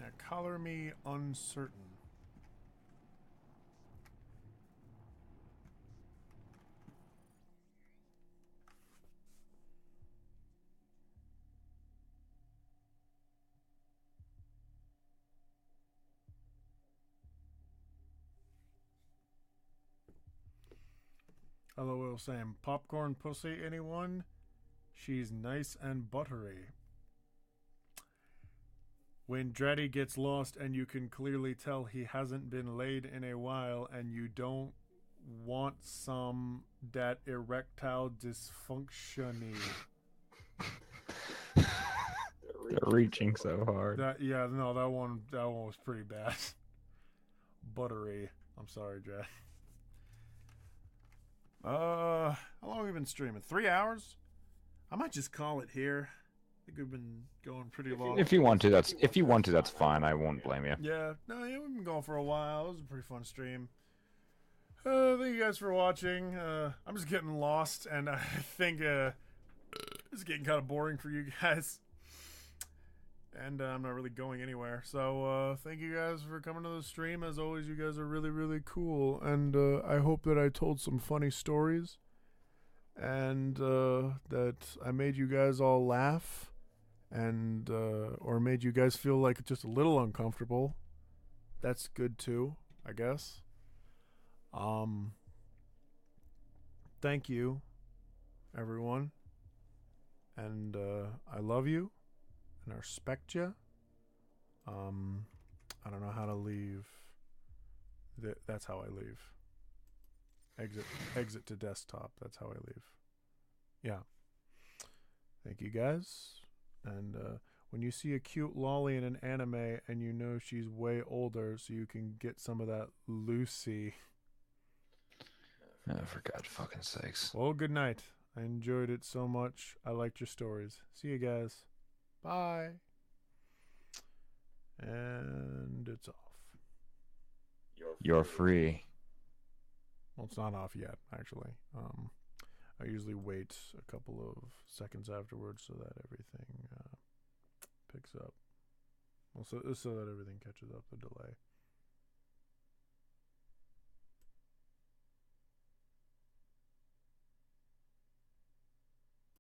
Yeah, color me uncertain. LOL Sam. Popcorn pussy, anyone? She's nice and buttery. When Dreddy gets lost and you can clearly tell he hasn't been laid in a while and you don't want some that erectile dysfunction-y. They're reaching so hard. That one was pretty bad. Buttery. I'm sorry, Dred. How long have we been streaming? 3 hours? I might just call it here. I think we've been going pretty long. If you want to, that's fine. I won't blame you. Yeah, we've been going for a while. It was a pretty fun stream. Thank you guys for watching. I'm just getting lost, and I think it's getting kind of boring for you guys. And I'm not really going anywhere. So thank you guys for coming to the stream. As always, you guys are really, really cool. And I hope that I told some funny stories. And that I made you guys all laugh. And or made you guys feel like just a little uncomfortable. That's good too, I guess. Thank you, everyone. And I love you. And I respect you. I don't know how to leave. That's how I leave. Exit to desktop. That's how I leave. Yeah. Thank you guys. And when you see a cute lolly in an anime and you know she's way older, so you can get some of that Lucy. Oh, for God's fucking sakes. Well, good night. I enjoyed it so much. I liked your stories. See you guys. Bye. And it's off. You're free. Well, it's not off yet, actually. I usually wait a couple of seconds afterwards so that everything picks up. Well, so that everything catches up the delay.